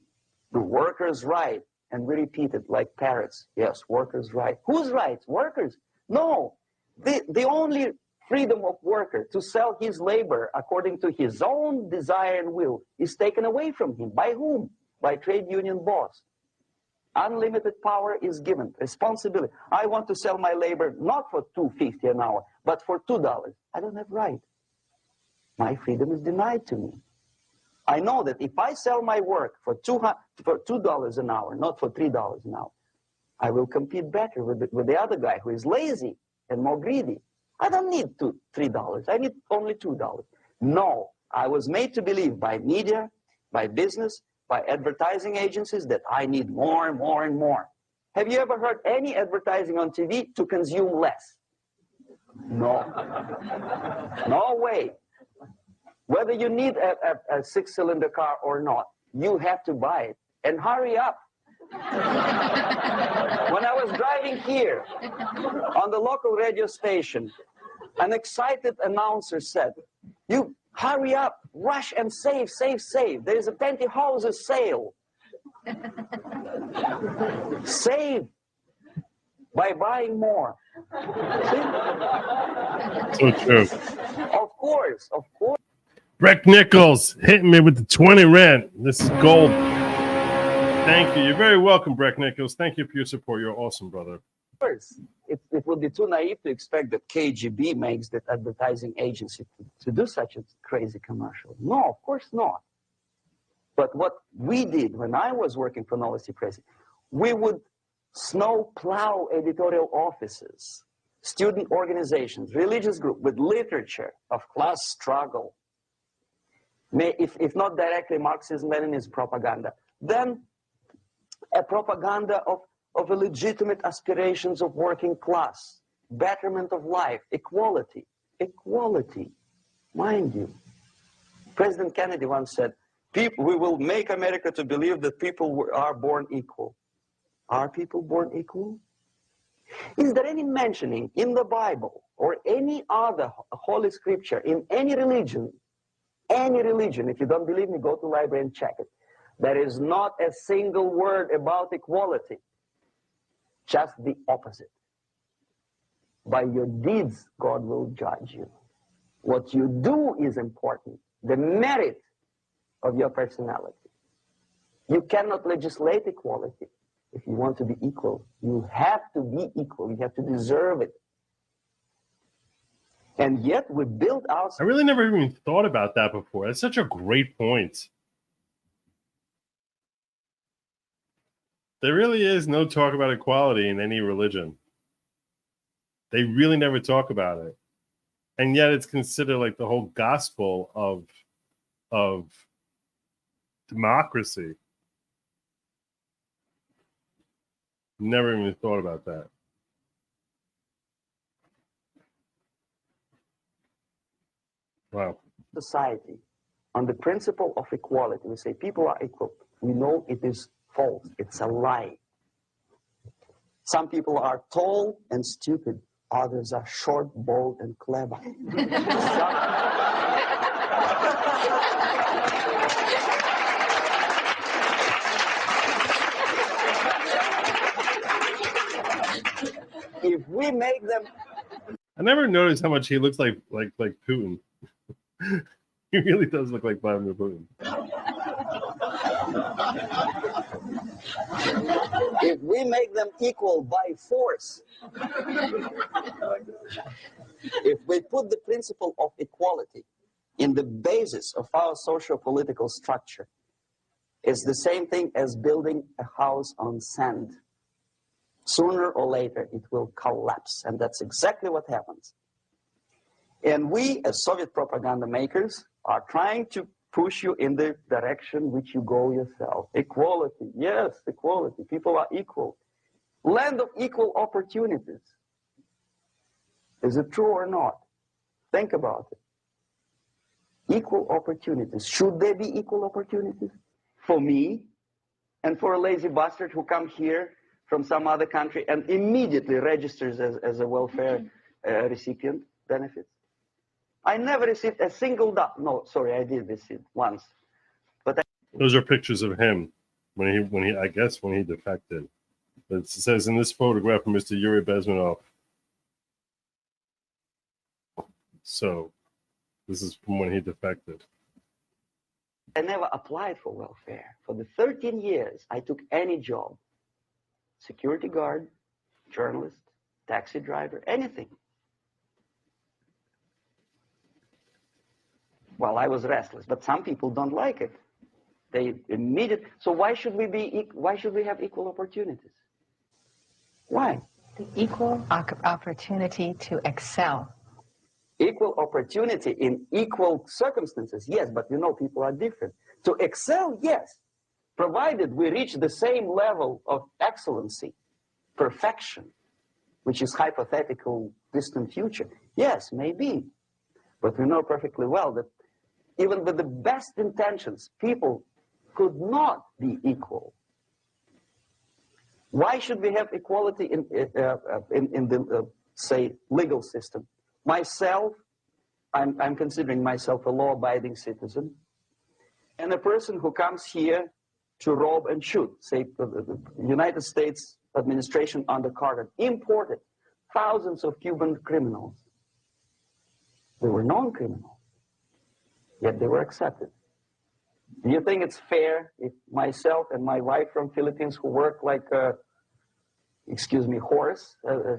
The workers' right, and we repeat it like parrots. Yes, workers' right. Whose rights? Workers? No. The only freedom of worker to sell his labor according to his own desire and will is taken away from him. By whom? By trade union boss. Unlimited power is given. Responsibility. I want to sell my labor not for $2.50 an hour, but for $2. I don't have right. My freedom is denied to me. I know that if I sell my work for $2 an hour, not for $3 an hour, I will compete better with the other guy who is lazy and more greedy. I don't need $3. I need only $2. No, I was made to believe by media, by business, by advertising agencies that I need more and more and more. Have you ever heard any advertising on TV to consume less? No. No way. Whether you need a six-cylinder car or not, you have to buy it. And hurry up. When I was driving here on the local radio station, an excited announcer said, "You hurry up, rush and save, save, save. There is a pantyhose sale." Save by buying more. So true. Of course, of course. Breck Nichols hitting me with the 20 rent. This is gold. Thank you. You're very welcome, Breck Nichols. Thank you for your support. You're awesome, brother. It would be too naive to expect that KGB makes that advertising agency to do such a crazy commercial. No, of course not. But what we did when I was working for Novosti Press, we would snow plow editorial offices, student organizations, religious groups with literature of class struggle. If not directly Marxism-Leninism propaganda, then a propaganda of the legitimate aspirations of working class, betterment of life, equality. Equality, mind you. President Kennedy once said, we will make America to believe that people are born equal. Are people born equal? Is there any mentioning in the Bible or any other holy scripture in any religion, if you don't believe me, go to the library and check it. There is not a single word about equality. Just the opposite. By your deeds, God will judge you. What you do is important. The merit of your personality. You cannot legislate equality. If you want to be equal, you have to be equal. You have to deserve it. And yet we built our... I really never even thought about that before. That's such a great point. There really is no talk about equality in any religion. They really never talk about it. And yet it's considered like the whole gospel of democracy. Never even thought about that. Wow. Society, on the principle of equality, we say people are equal. We know it is false. It's a lie. Some people are tall and stupid. Others are short, bold, and clever. If we make them, I never noticed how much he looks like Putin. He really does look like Vladimir Putin. if we make them equal by force, if we put the principle of equality in the basis of our socio-political structure, it's the same thing as building a house on sand. Sooner or later, it will collapse, and that's exactly what happens. And we, as Soviet propaganda makers, are trying to push you in the direction which you go yourself. Equality, yes, equality. People are equal. Land of equal opportunities. Is it true or not? Think about it. Equal opportunities. Should there be equal opportunities? For me and for a lazy bastard who comes here from some other country and immediately registers as a welfare recipient benefits. I never received a single dollar. No, sorry, I did receive once. But those are pictures of him when he I guess when he defected. It says in this photograph from Mr. Yuri Bezmenov. So this is from when he defected. I never applied for welfare. For the 13 years, I took any job. Security guard, journalist, taxi driver, anything. Well, I was restless, but some people don't like it. They immediately. So why should we have equal opportunities? Why? The equal opportunity to excel. Equal opportunity in equal circumstances, yes, but you know people are different. To excel, yes, provided we reach the same level of excellency, perfection, which is hypothetical, distant future. Yes, maybe, but we know perfectly well that even with the best intentions, people could not be equal. Why should we have equality in the, say, legal system? Myself, I'm considering myself a law-abiding citizen, and a person who comes here to rob and shoot, say, the United States administration under Carter imported thousands of Cuban criminals. They were non-criminals, yet they were accepted. Do you think it's fair if myself and my wife from Philippines, who work like a, excuse me, horse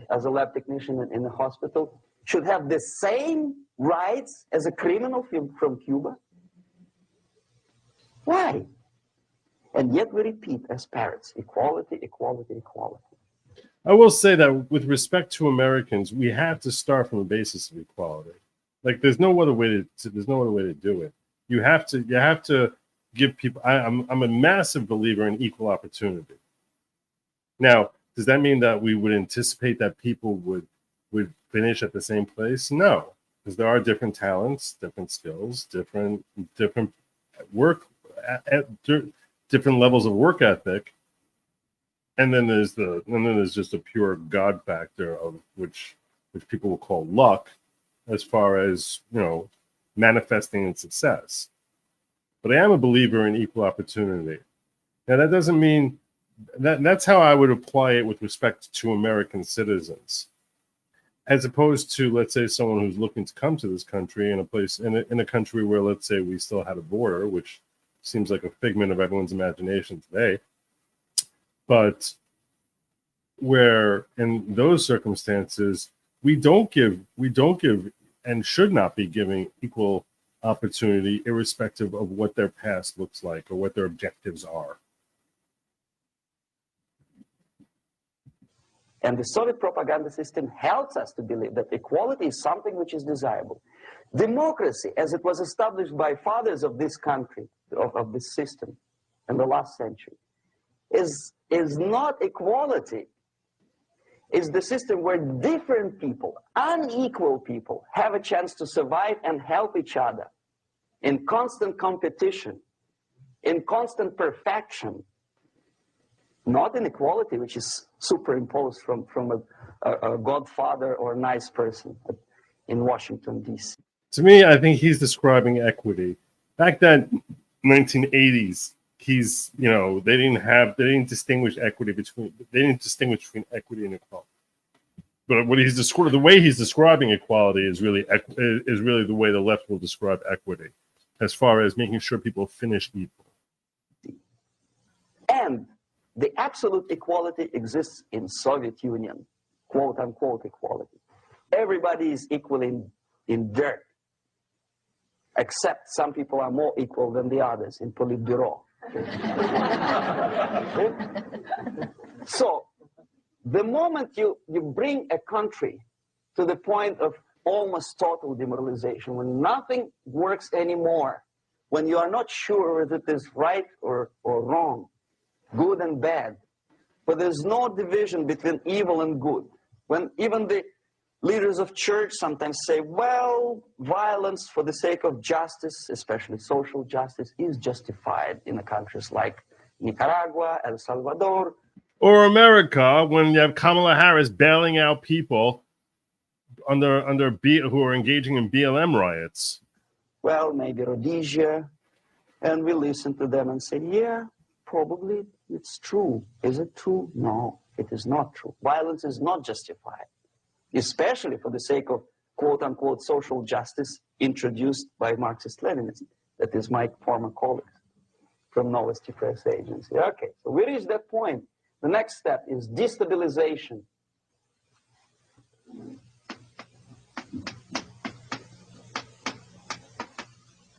as a lab technician in the hospital, should have the same rights as a criminal from Cuba? Why? And yet we repeat as parrots, equality, equality, equality. I will say that with respect to Americans, we have to start from a basis of equality. Like there's no other way to do it. You have to give people. I'm a massive believer in equal opportunity. Now, does that mean that we would anticipate that people would finish at the same place? No, because there are different talents, different skills, different work, different levels of work ethic, and then there's just a pure God factor of which people will call luck, as far as manifesting in success. But I am a believer in equal opportunity. Now that doesn't mean that's how I would apply it with respect to American citizens, as opposed to, let's say, someone who's looking to come to this country in a country where, let's say, we still had a border, which seems like a figment of everyone's imagination today, but where in those circumstances we don't give and should not be giving equal opportunity, irrespective of what their past looks like or what their objectives are. And the Soviet propaganda system helps us to believe that equality is something which is desirable. Democracy, as it was established by fathers of this country, of this system in the last century, is not equality. It's the system where different people, unequal people, have a chance to survive and help each other in constant competition, in constant perfection. Not inequality, which is superimposed from a godfather or a nice person in Washington, D.C. To me, I think he's describing equity. Back then, 1980s, they didn't distinguish between equity and equality. But what he's describing, the way he's describing equality is really the way the left will describe equity, as far as making sure people finish equal. And the absolute equality exists in Soviet Union, quote unquote equality. Everybody is equal in dirt, except some people are more equal than the others in Politburo. So the moment you bring a country to the point of almost total demoralization, when nothing works anymore, when you are not sure whether it is right or wrong, good and bad, but there's no division between evil and good, when even the leaders of church sometimes say, well, violence for the sake of justice, especially social justice, is justified in the countries like Nicaragua, El Salvador. Or America, when you have Kamala Harris bailing out people who are engaging in BLM riots. Well, maybe Rhodesia, and we listen to them and say, yeah, probably it's true. Is it true? No, it is not true. Violence is not justified, especially for the sake of quote-unquote social justice introduced by Marxist-Leninism. That is my former colleagues from Novosti Press Agency. Okay, so we reached that point. The next step is destabilization.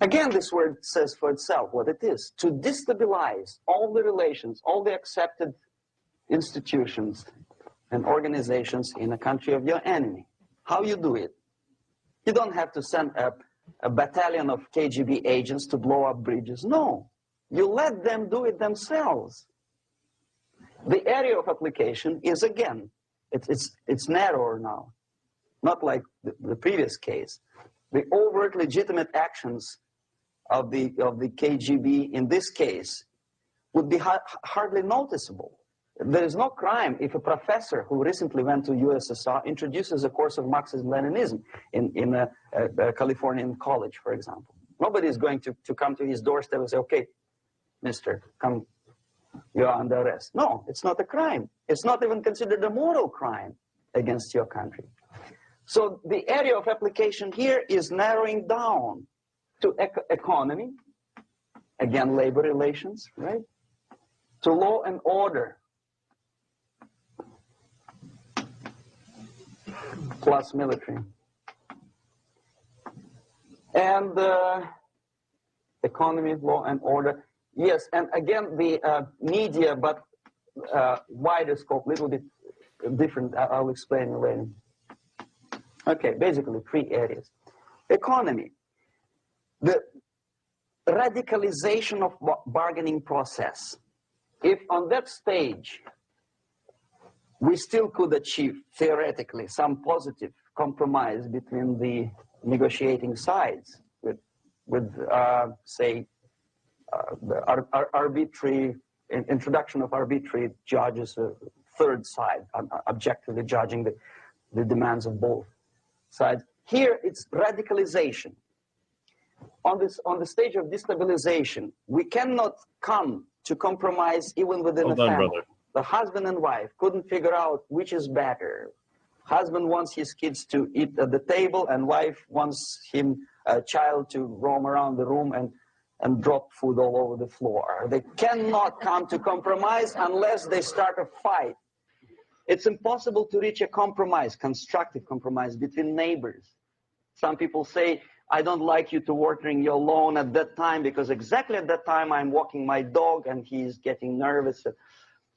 Again, this word says for itself what it is. To destabilize all the relations, all the accepted institutions and organizations in a country of your enemy. How you do it? You don't have to send a battalion of KGB agents to blow up bridges. No, you let them do it themselves. The area of application is, again, it's narrower now, not like the previous case. The overt legitimate actions of the KGB in this case would be hardly noticeable. There is no crime if a professor who recently went to USSR introduces a course of Marxism-Leninism in a Californian college, for example. Nobody is going to come to his doorstep and say, okay, mister, come, you are under arrest. No, it's not a crime. It's not even considered a moral crime against your country. So the area of application here is narrowing down to economy, again, labor relations, right? To law and order, plus military. And economy, law and order. Yes, and again, the media, but wider scope, a little bit different. I'll explain later. Okay, basically 3 areas. Economy. The radicalization of bargaining process. If on that stage we still could achieve, theoretically, some positive compromise between the negotiating sides with say, the arbitrary introduction of arbitrary judges, a third side, objectively judging the demands of both sides. Here, it's radicalization. On the stage of destabilization, we cannot come to compromise even within a family. Brother. The husband and wife couldn't figure out which is better. Husband wants his kids to eat at the table, and wife wants a child to roam around the room and drop food all over the floor. They cannot come to compromise unless they start a fight. It's impossible to reach a compromise, constructive compromise between neighbors. Some people say, I don't like you to watering your lawn at that time because exactly at that time I'm walking my dog and he's getting nervous.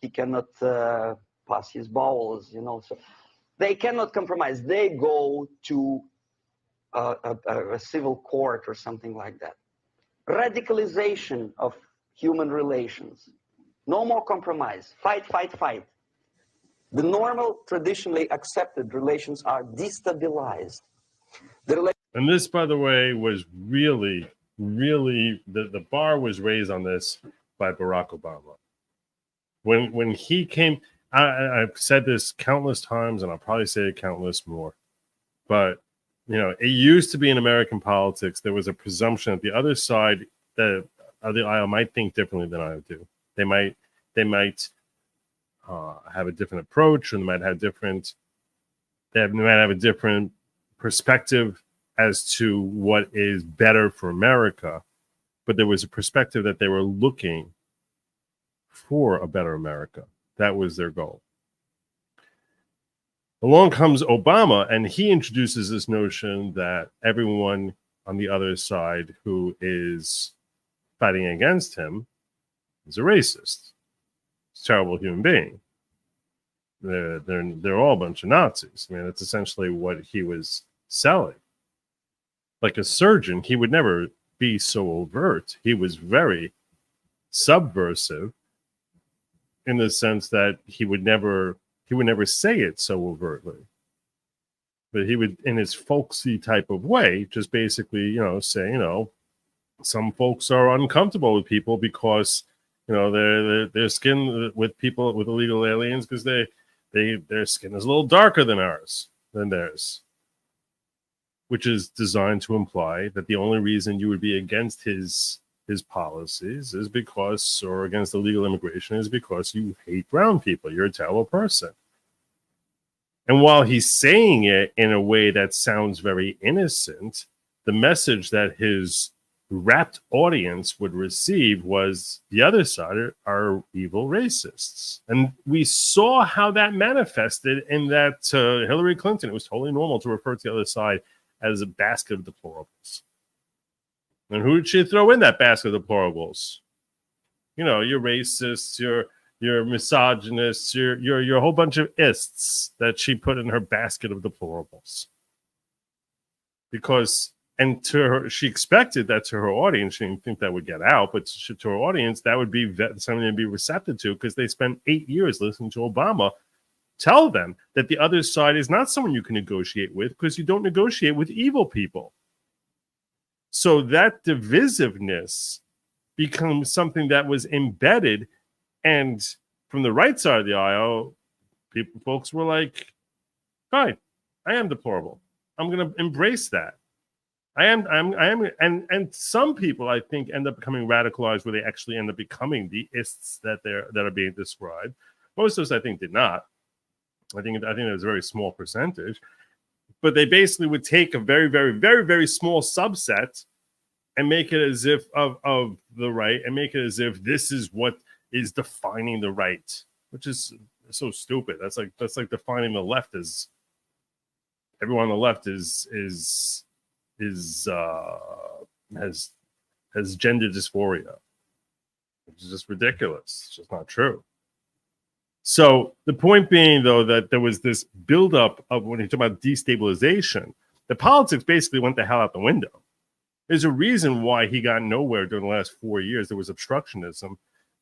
He cannot pass his bowels, you know. So they cannot compromise. They go to a civil court or something like that. Radicalization of human relations. No more compromise. Fight, fight, fight. The normal, traditionally accepted relations are destabilized. And this, by the way, was really, the bar was raised on this by Barack Obama. When he came, I've said this countless times, and I'll probably say it countless more. But, you know, it used to be in American politics, there was a presumption that the other side of the aisle might think differently than I do. They might have a different approach, or they might have different They might have a different perspective as to what is better for America, but there was a perspective that they were looking for a better America. That was their goal. Along comes Obama, and he introduces this notion that everyone on the other side who is fighting against him is a racist. It's a terrible human being. They're all a bunch of Nazis. I mean, that's essentially what he was selling. Like a surgeon, he would never be so overt. He was very subversive in the sense that he would never say it so overtly. But he would, in his folksy type of way, just basically, say, some folks are uncomfortable with people because, their skin with people, with illegal aliens, because their skin is a little darker than theirs, which is designed to imply that the only reason you would be against his policies is because, or against illegal immigration, is because you hate brown people. You're a terrible person. And while he's saying it in a way that sounds very innocent, the message that his rapt audience would receive was the other side are evil racists. And we saw how that manifested in that Hillary Clinton, it was totally normal to refer to the other side as a basket of deplorables. And who did she throw in that basket of deplorables? You're racists, you're misogynists, you're a whole bunch of ists that she put in her basket of deplorables. Because, and to her, she expected that to her audience. She didn't think that would get out, but to her audience, that would be something to be receptive to, because they spent 8 years listening to Obama tell them that the other side is not someone you can negotiate with, because you don't negotiate with evil people. So that divisiveness becomes something that was embedded, and from the right side of the aisle, folks were like, fine, I am deplorable. I'm going to embrace that. I am, and some people, I think, end up becoming radicalized, where they actually end up becoming the ists that are being described. Most of us, I think, did not. I think it was a very small percentage, but they basically would take a very, very, very, very small subset and make it as if of the right, and make it as if this is what is defining the right, which is so stupid. That's like defining the left as everyone on the left has gender dysphoria, which is just ridiculous. It's just not true. So the point being, though, that there was this buildup of, when you talk about destabilization, the politics basically went the hell out the window. There's a reason why he got nowhere during the last 4 years. There was obstructionism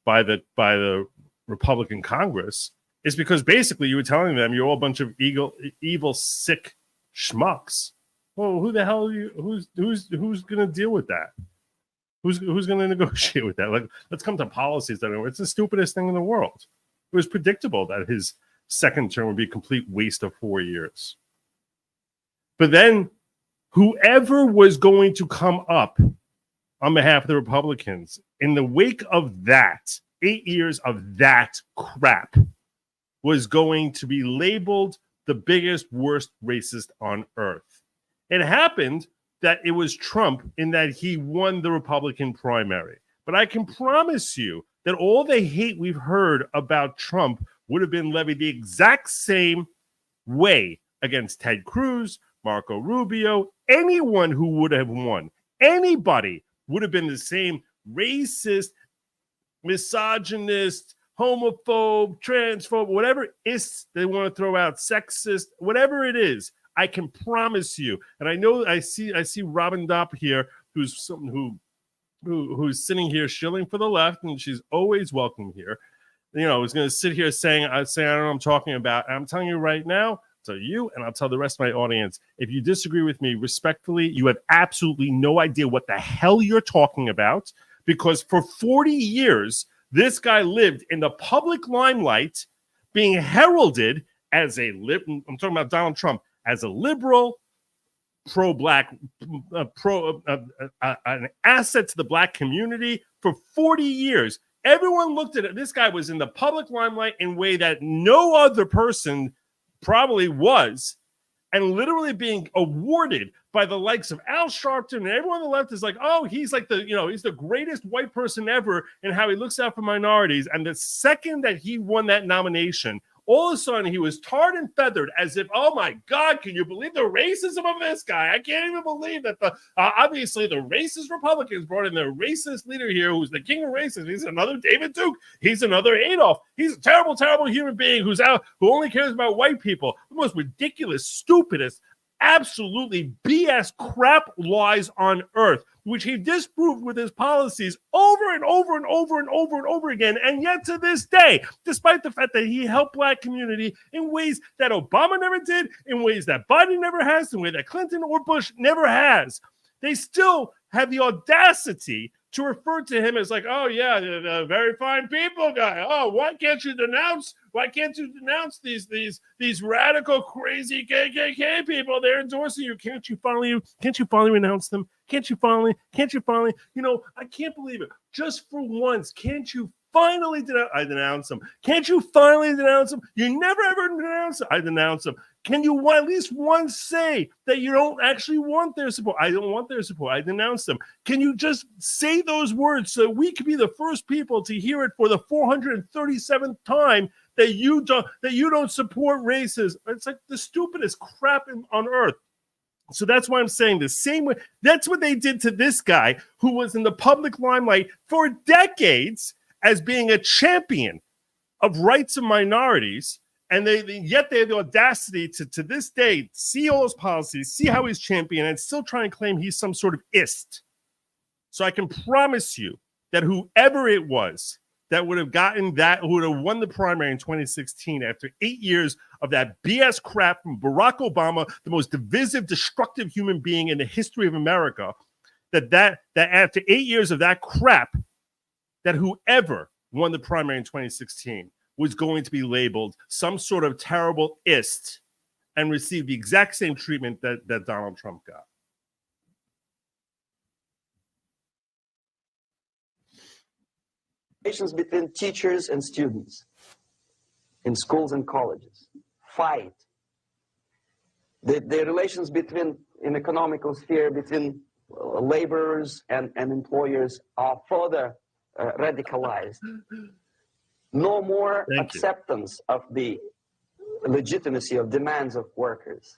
by the Republican Congress. It's because basically you were telling them you're all a bunch of evil, sick schmucks. Well, who the hell are you? Who's going to deal with that? Who's going to negotiate with that? Like, let's come to policies that it's the stupidest thing in the world. It was predictable that his second term would be a complete waste of 4 years. But then whoever was going to come up on behalf of the Republicans in the wake of that, 8 years of that crap, was going to be labeled the biggest, worst racist on earth. It happened that it was Trump, in that he won the Republican primary. But I can promise you that all the hate we've heard about Trump would have been levied the exact same way against Ted Cruz, Marco Rubio, anyone who would have won. Anybody would have been the same racist, misogynist, homophobe, transphobe, whatever is they want to throw out, sexist, whatever it is. I can promise you. And I know I see Robin Dopp here, who's someone who's sitting here shilling for the left, and she's always welcome here. Who's going to sit here saying I don't know what I'm talking about. And I'm telling you right now, tell you, and I'll tell the rest of my audience, if you disagree with me respectfully, you have absolutely no idea what the hell you're talking about, because for 40 years, this guy lived in the public limelight, being heralded as I'm talking about Donald Trump, as a liberal, pro-black, an asset to the black community for 40 years. Everyone looked at it. This guy was in the public limelight in a way that no other person probably was. and literally being awarded by the likes of Al Sharpton and everyone on the left is like, oh, he's like the, he's the greatest white person ever and how he looks out for minorities. And the second that he won that nomination, all of a sudden he was tarred and feathered as if, oh my God, can you believe the racism of this guy? I can't even believe that obviously the racist Republicans brought in their racist leader here who's the king of racists. He's another David Duke. He's another Adolf. He's a terrible, terrible human being who only cares about white people. The most ridiculous, stupidest, absolutely BS crap lies on earth, which he disproved with his policies over and over and over and over and over again. And yet to this day, despite the fact that he helped black community in ways that Obama never did, in ways that Biden never has, in ways that Clinton or Bush never has, they still have the audacity to refer to him as like, oh yeah, the very fine people guy. Oh, why can't you denounce these radical, crazy KKK people? They're endorsing you. Can't you finally renounce them? Can't you finally? I can't believe it. Just for once, can't you finally denounce them? Can't you finally denounce them? You never ever denounce them. I denounce them. Can you at least once say that you don't actually want their support? I don't want their support. I denounce them. Can you just say those words so we can be the first people to hear it for the 437th time that you don't support racism? It's like the stupidest crap on earth. So that's why I'm saying the same way. That's what they did to this guy who was in the public limelight for decades as being a champion of rights of minorities. And yet they have the audacity to this day see all those policies, see how he's champion, and still try and claim he's some sort of ist. So I can promise you that whoever it was that would have who would have won the primary in 2016 after 8 years of that BS crap from Barack Obama, the most divisive, destructive human being in the history of America, that after 8 years of that crap, that whoever won the primary in 2016 was going to be labeled some sort of terrible ist and receive the exact same treatment that Donald Trump got. Relations between teachers and students in schools and colleges fight. The relations in economical sphere between laborers and employers are further radicalized. No more acceptance of the legitimacy of demands of workers.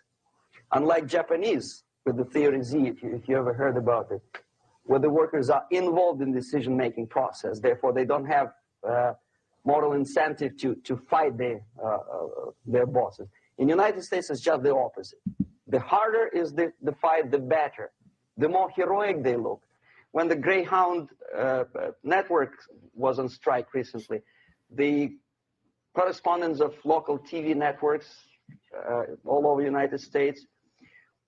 Unlike Japanese with the theory Z, if you ever heard about it, where the workers are involved in the decision-making process, therefore they don't have moral incentive to fight their bosses. In the United States, it's just the opposite. The harder is the fight, the better. The more heroic they look. When the Greyhound network was on strike recently, the correspondents of local TV networks all over the United States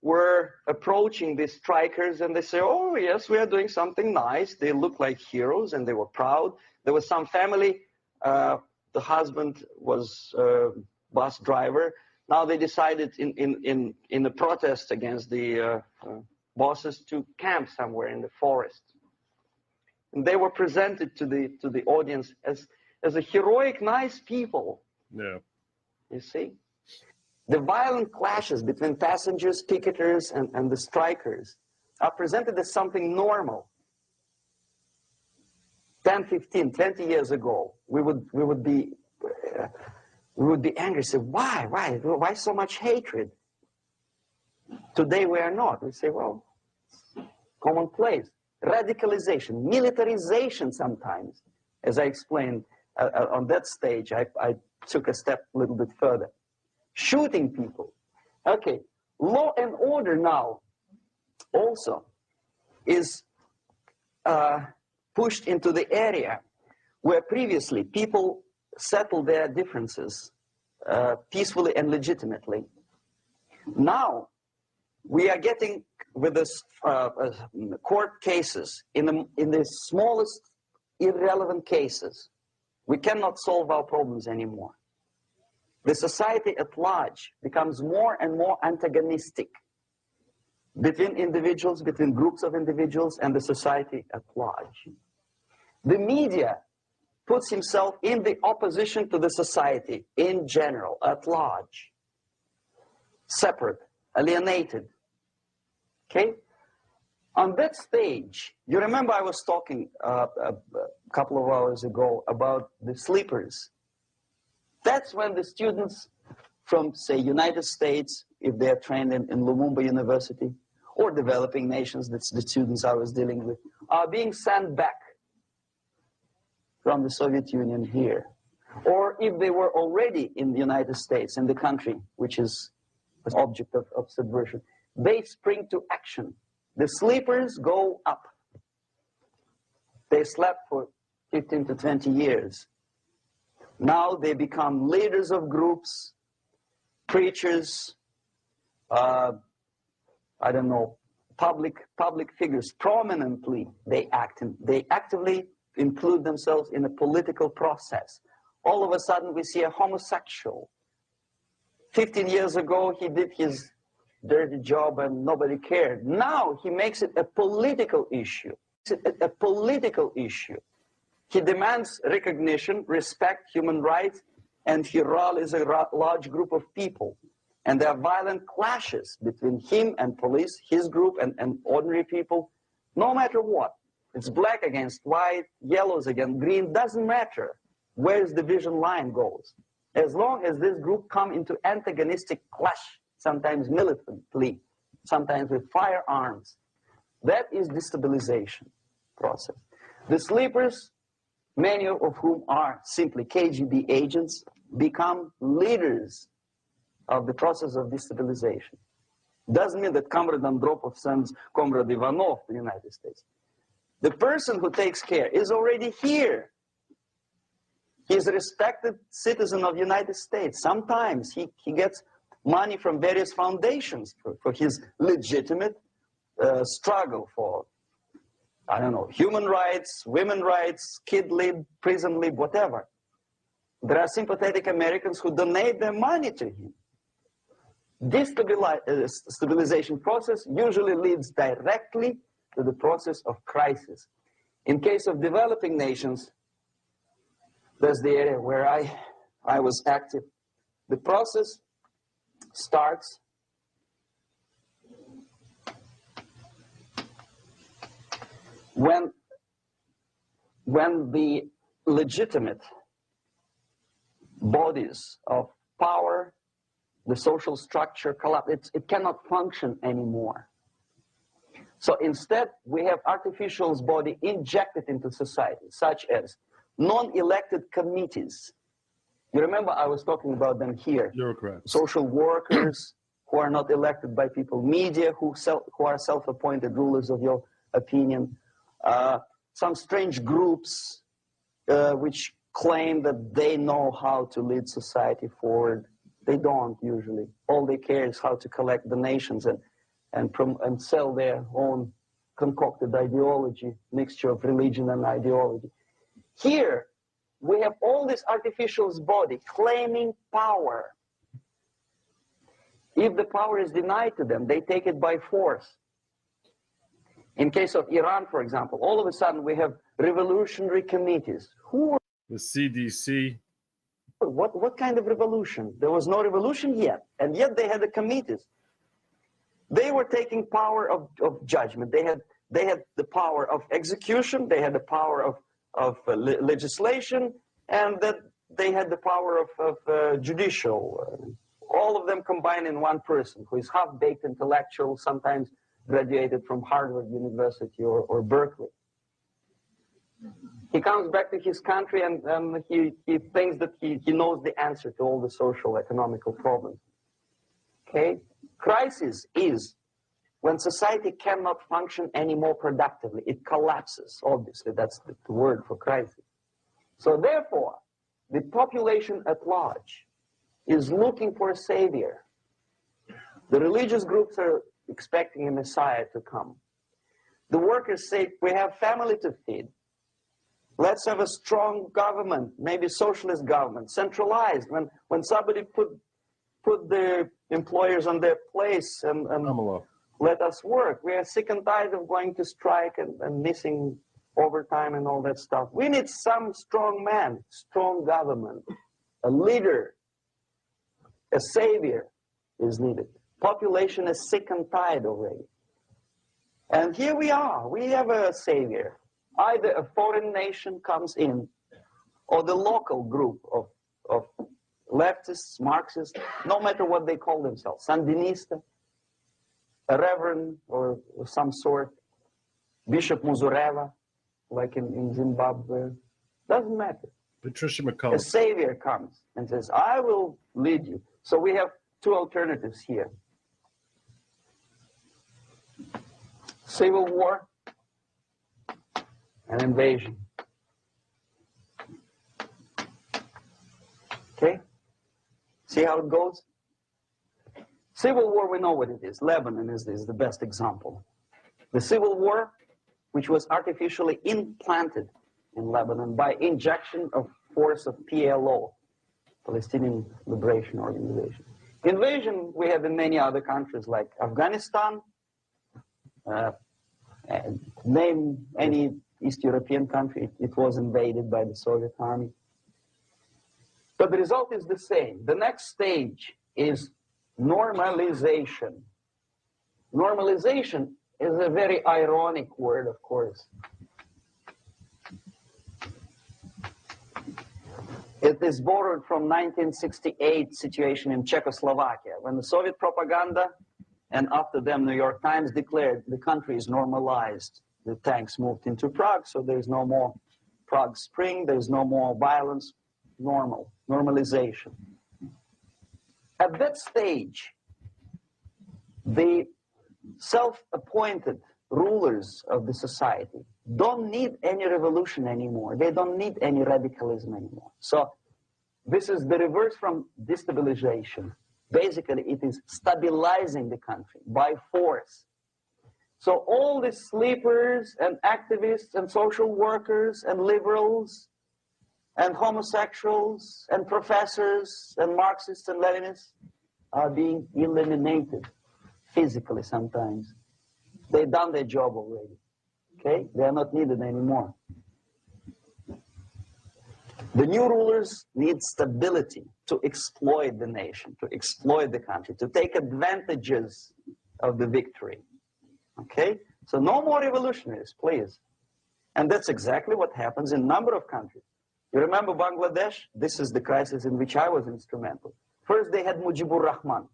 were approaching the strikers and they say, oh yes, we are doing something nice. They look like heroes and they were proud. There was some family, the husband was a bus driver. Now they decided in a protest against the bosses to camp somewhere in the forest. And they were presented to the audience as a heroic, nice people. Yeah. You see? The violent clashes between passengers, picketers, and the strikers are presented as something normal. 10, 15, 20 years ago, we would be angry, say, why so much hatred? Today we are not. We say, well, commonplace. Radicalization, militarization sometimes. As I explained on that stage, I took a step a little bit further. Shooting people. Okay, law and order now also is pushed into the area where previously people settled their differences peacefully and legitimately. Now we are getting with this court cases in the smallest irrelevant cases. We cannot solve our problems anymore. The society at large becomes more and more antagonistic between individuals, between groups of individuals, and the society at large. The media puts himself in the opposition to the society in general, at large, separate alienated. Okay? On that stage, you remember I was talking a couple of hours ago about the sleepers. That's when the students from, say, United States, if they are trained in Lumumba University, or developing nations, that's the students I was dealing with, are being sent back from the Soviet Union here. Or if they were already in the United States, in the country, which is the object of subversion, they spring to action. The sleepers go up. They slept for 15 to 20 years. Now they become leaders of groups, preachers, I don't know, public figures. Prominently they actively include themselves in a political process. All of a sudden we see a homosexual. 15 years ago he did his dirty job and nobody cared. Now he makes it a political issue. A political issue. He demands recognition, respect, human rights, and he rallies a large group of people. And there are violent clashes between him and police, his group and ordinary people, no matter what. It's black against white, yellows against green, doesn't matter where the division line goes. As long as this group come into antagonistic clash, sometimes militantly, sometimes with firearms, that is destabilization process. The sleepers, many of whom are simply KGB agents, become leaders of the process of destabilization. Doesn't mean that Comrade Andropov sends Comrade Ivanov to the United States. The person who takes care is already here. He's a respected citizen of the United States. Sometimes he gets money from various foundations for his legitimate struggle for, I don't know, human rights, women's rights, kid lib, prison lib, whatever. There are sympathetic Americans who donate their money to him. This stabilization process usually leads directly to the process of crisis. In case of developing nations, that's the area where I was active. The process starts when the legitimate bodies of power, the social structure collapse. It cannot function anymore. So instead, we have artificial body injected into society, such as non-elected committees. You remember I was talking about them here. You're correct. Social workers who are not elected by people, media who are self-appointed rulers of your opinion, some strange groups which claim that they know how to lead society forward. They don't usually. All they care is how to collect donations and sell their own concocted ideology, mixture of religion and ideology. Here, we have all this artificial body claiming power. If the power is denied to them, they take it by force. In case of Iran, for example, all of a sudden we have revolutionary committees. Who are the CDC? What kind of revolution? There was no revolution yet, and yet they had the committees. They were taking power of judgment. They had the power of execution. They had the power of legislation, and that they had the power of judicial. All of them combined in one person who is half-baked intellectual, sometimes graduated from Harvard University or Berkeley. He comes back to his country and he thinks that he knows the answer to all the social, economical problems. Okay? Crisis is when society cannot function any more productively. It collapses, obviously. That's the word for crisis. So therefore, the population at large is looking for a savior. The religious groups are expecting a messiah to come. The workers say, we have family to feed. Let's have a strong government, maybe socialist government, centralized. When somebody put the employers on their place and let us work. We are sick and tired of going to strike and missing overtime and all that stuff. We need some strong man, strong government, a leader, a savior is needed. Population is sick and tired already. And here we are. We have a savior. Either a foreign nation comes in, or the local group of leftists, Marxists, no matter what they call themselves, Sandinista, a reverend or some sort, Bishop Muzureva, like in Zimbabwe, doesn't matter. Patricia McCullough. A savior comes and says, I will lead you. So we have two alternatives here. Civil war and invasion. Okay? See how it goes? Civil war, we know what it is. Lebanon is the best example. The civil war, which was artificially implanted in Lebanon by injection of force of PLO, Palestinian Liberation Organization. Invasion we have in many other countries like Afghanistan, name any East European country, it was invaded by the Soviet army. But the result is the same. The next stage is normalization. Normalization is a very ironic word, of course. It is borrowed from 1968 situation in Czechoslovakia, when the Soviet propaganda and after them New York Times declared the country is normalized. The tanks moved into Prague, so there's no more Prague Spring, there's no more violence, normalization. At that stage, the self-appointed rulers of the society don't need any revolution anymore. They don't need any radicalism anymore. So this is the reverse from destabilization. Basically, it is stabilizing the country by force. So all the sleepers and activists and social workers and liberals and homosexuals and professors and Marxists and Leninists are being eliminated physically sometimes. They've done their job already. Okay? They are not needed anymore. The new rulers need stability to exploit the nation, to exploit the country, to take advantages of the victory. Okay? So no more revolutionaries, please. And that's exactly what happens in a number of countries. You remember Bangladesh? This is the crisis in which I was instrumental. First, they had Mujibur Rahman.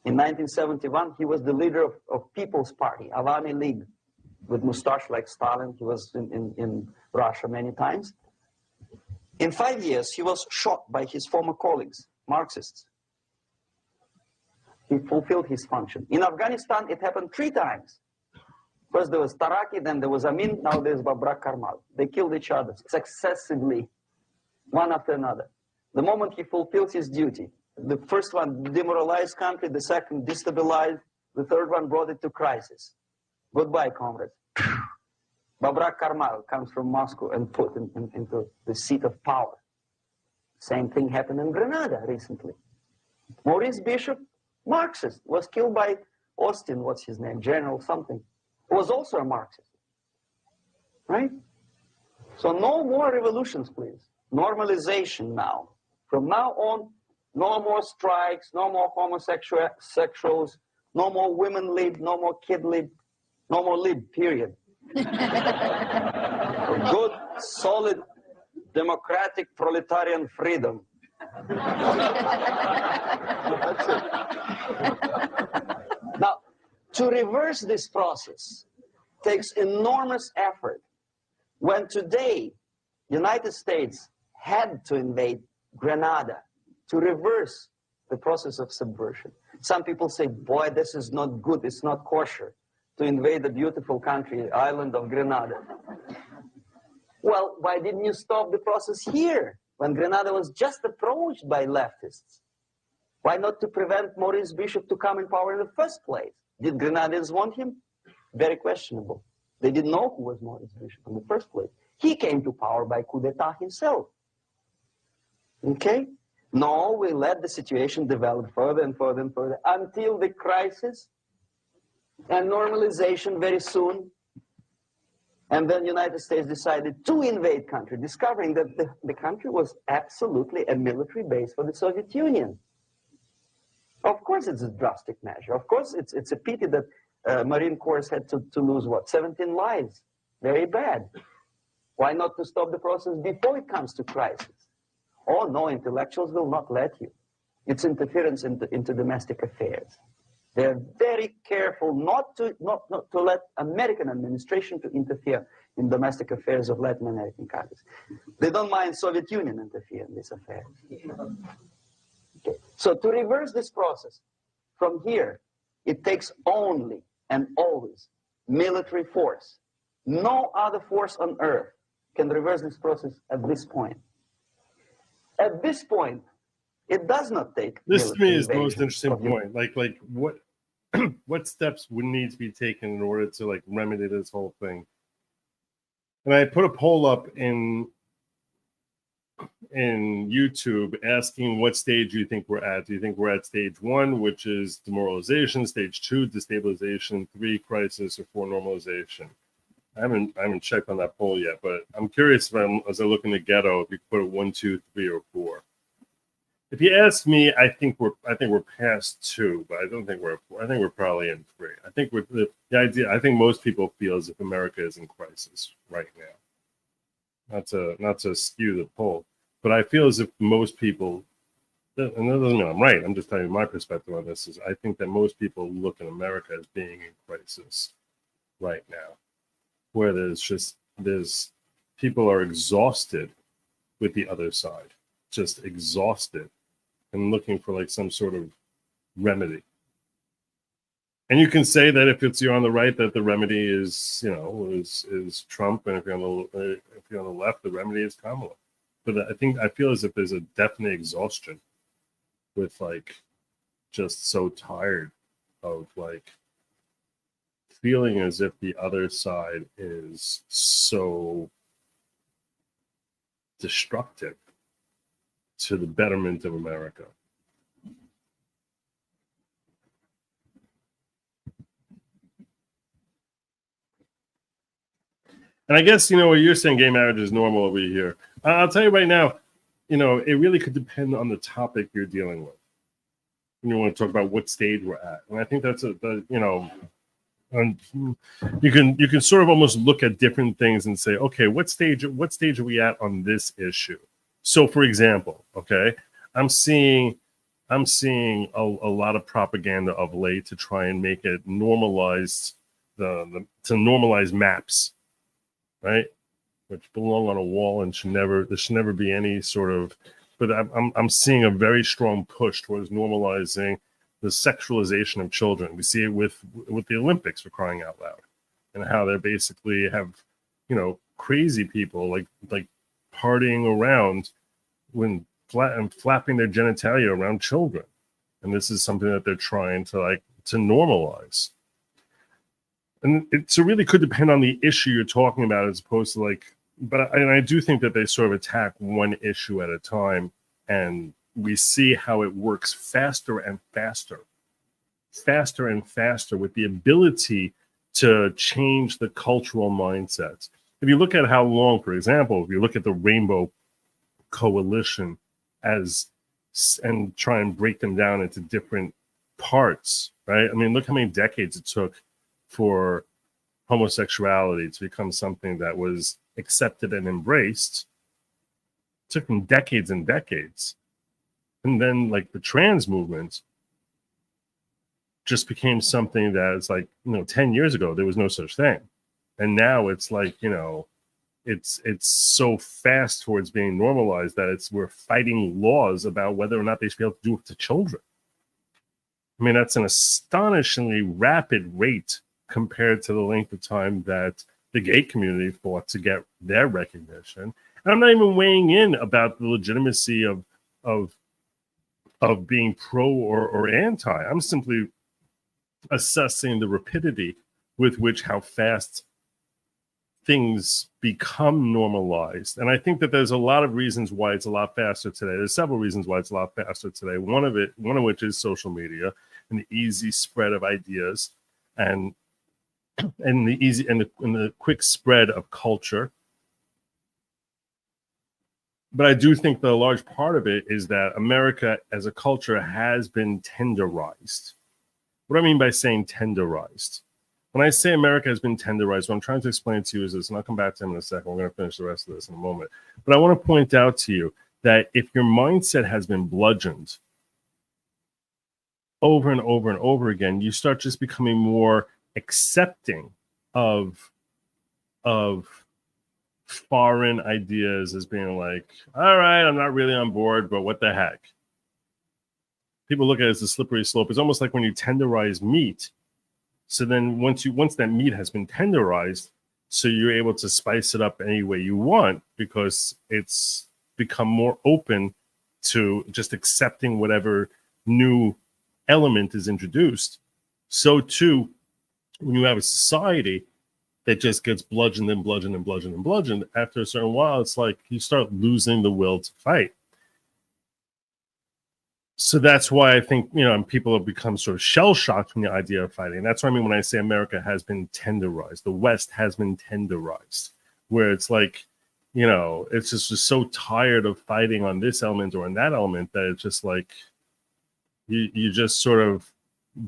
In 1971, he was the leader of People's Party, Awami League, with mustache like Stalin. He was in Russia many times. In 5 years, he was shot by his former colleagues, Marxists. He fulfilled his function. In Afghanistan, it happened 3 times. First there was Taraki, then there was Amin, now there's Babrak Karmal. They killed each other successively, one after another. The moment he fulfills his duty, the first one demoralized country, the second destabilized, the third one brought it to crisis. Goodbye, comrades. Babrak Karmal comes from Moscow and put into the seat of power. Same thing happened in Grenada recently. Maurice Bishop, Marxist, was killed by Austin, what's his name, General something, who was also a Marxist. Right? So no more revolutions, please. Normalization now. From now on, no more strikes, no more homosexuals, no more women lib, no more kid lib, no more lib, period. Good, solid, democratic, proletarian freedom. That's it. Now, to reverse this process takes enormous effort. When today, United States had to invade Grenada to reverse the process of subversion. Some people say, boy, this is not good, it's not kosher to invade the beautiful country, island of Grenada. Well, why didn't you stop the process here, when Grenada was just approached by leftists? Why not to prevent Maurice Bishop to come in power in the first place? Did Grenadians want him? Very questionable. They didn't know who was Maurice Bishop in the first place. He came to power by coup d'etat himself. Okay? No, we let the situation develop further and further and further until the crisis and normalization very soon. And then the United States decided to invade country, discovering that the country was absolutely a military base for the Soviet Union. Of course, it's a drastic measure. Of course, it's a pity that Marine Corps had to lose, what, 17 lives? Very bad. Why not to stop the process before it comes to crisis? Oh, no, intellectuals will not let you. It's interference into domestic affairs. They're very careful not to let American administration to interfere in domestic affairs of Latin American countries. They don't mind Soviet Union interfere in this affair. Okay. So to reverse this process from here, it takes only and always military force. No other force on earth can reverse this process at this point. At this point, it does not take. This to me is the most interesting point. Like what what steps would need to be taken in order to like remedy this whole thing? And I put a poll up in YouTube asking what stage you think we're at. Do you think we're at stage 1, which is demoralization, stage 2, destabilization, 3, crisis, or 4, normalization? I haven't checked on that poll yet, but I'm curious if as I look in the ghetto, if you put it 1, 2, 3, or 4. If you ask me, I think we're past 2, but I don't think we're. I think we're probably in 3. I think we're the idea. I think most people feel as if America is in crisis right now. Not to skew the poll, but I feel as if most people, and that doesn't mean I'm right. I'm just telling you my perspective on this. Is I think that most people look at America as being in crisis right now, where there's people are exhausted with the other side, just exhausted, and looking for like some sort of remedy. And you can say that if you're on the right, that the remedy is is Trump, and if you're on the left, the remedy is Kamala. But I feel as if there's a definite exhaustion with like just so tired of like feeling as if the other side is so destructive to the betterment of America. And I guess, what you're saying, gay marriage is normal over here. I'll tell you right now, it really could depend on the topic you're dealing with. You want to talk about what stage we're at. And I think that's and you can sort of almost look at different things and say, okay, what stage are we at on this issue? So, for example, okay, I'm seeing a lot of propaganda of late to try and make it normalized, to normalize maps, right? Which belong on a wall and there should never be any sort of. But I'm seeing a very strong push towards normalizing the sexualization of children. We see it with the Olympics, for crying out loud, and how they basically have, crazy people like partying around when flapping their genitalia around children, and this is something that they're trying to normalize. And it really could depend on the issue you're talking about, as opposed to but I do think that they sort of attack one issue at a time, and we see how it works faster and faster with the ability to change the cultural mindsets. If you look at how long, for example, if you look at the Rainbow Coalition and try and break them down into different parts, right? I mean, look how many decades it took for homosexuality to become something that was accepted and embraced. It took them decades and decades. And then the trans movement just became something that it's 10 years ago, there was no such thing. And now it's it's so fast towards being normalized that we're fighting laws about whether or not they should be able to do it to children. I mean, that's an astonishingly rapid rate compared to the length of time that the gay community fought to get their recognition. And I'm not even weighing in about the legitimacy of being pro or anti. I'm simply assessing the rapidity with which how fast things become normalized. And I think that there's a lot of reasons why it's a lot faster today. There's several reasons why it's a lot faster today. One of which is social media and the easy spread of ideas and the quick spread of culture. But I do think the large part of it is that America as a culture has been tenderized. What do I mean by saying tenderized? When I say America has been tenderized, what I'm trying to explain to you is this, and I'll come back to him in a second. We're going to finish the rest of this in a moment. But I want to point out to you that if your mindset has been bludgeoned over and over and over again, you start just becoming more accepting of foreign ideas as being like, all right, I'm not really on board, but what the heck? People look at it as a slippery slope. It's almost like when you tenderize meat. So then once that meat has been tenderized, so you're able to spice it up any way you want because it's become more open to just accepting whatever new element is introduced. So too, when you have a society that just gets bludgeoned and bludgeoned and bludgeoned and bludgeoned, after a certain while, it's like you start losing the will to fight. So that's why I think, and people have become sort of shell-shocked from the idea of fighting. That's what I mean when I say America has been tenderized. The West has been tenderized, where it's like, it's just so tired of fighting on this element or on that element that it's just like you just sort of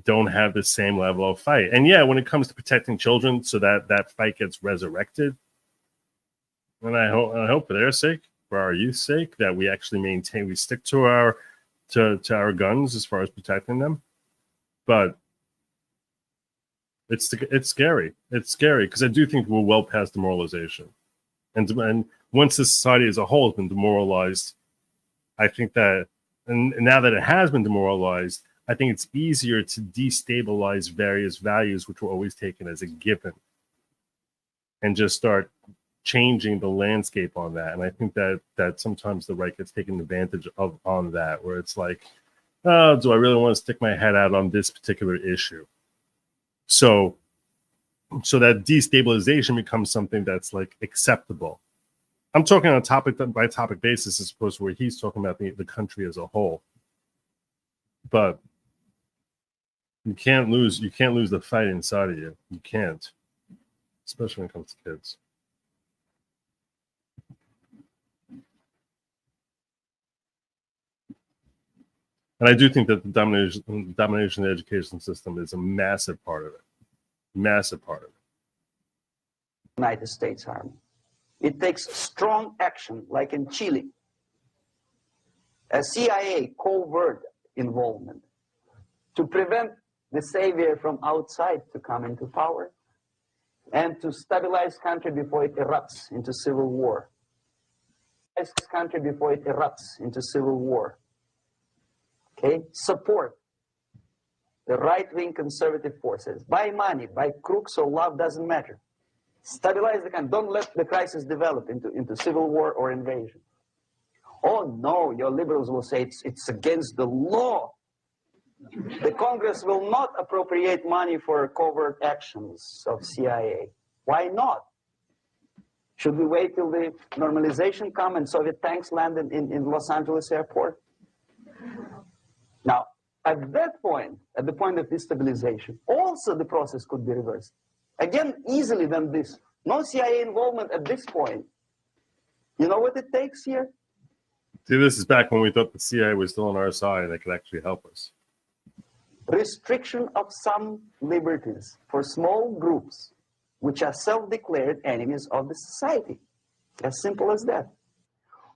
don't have the same level of fight. And yeah, when it comes to protecting children, so that fight gets resurrected. And I hope for their sake, for our youth's sake, that we actually we stick to our guns as far as protecting them. But it's scary. It's scary because I do think we're well past demoralization. And once the society as a whole has been demoralized, I think that, and now that it has been demoralized, I think it's easier to destabilize various values which were always taken as a given and just start changing the landscape on that. And I think that sometimes the right gets taken advantage of on that, where it's like, oh, do I really want to stick my head out on this particular issue? So that destabilization becomes something that's like acceptable. I'm talking on a topic by topic basis as opposed to where he's talking about the country as a whole. But you can't lose the fight inside of you. You can't, especially when it comes to kids. And I do think that the domination of the education system is a massive part of it. Massive part of it. United States Army. It takes strong action, like in Chile. A CIA covert involvement to prevent the savior from outside to come into power and to stabilize country before it erupts into civil war. Country before it erupts into civil war. Okay, support the right-wing conservative forces by money, by crooks or love, doesn't matter. Stabilize the country. Don't let the crisis develop into civil war or invasion. Oh no, your liberals will say it's against the law. The Congress will not appropriate money for covert actions of CIA. Why not? Should we wait till the normalization come and Soviet tanks land in Los Angeles airport? Now, at that point, at the point of destabilization, also the process could be reversed. Again, easily than this. No CIA involvement at this point. You know what it takes here? See, this is back when we thought the CIA was still on our side and they could actually help us. Restriction of some liberties for small groups which are self-declared enemies of the society. As simple as that.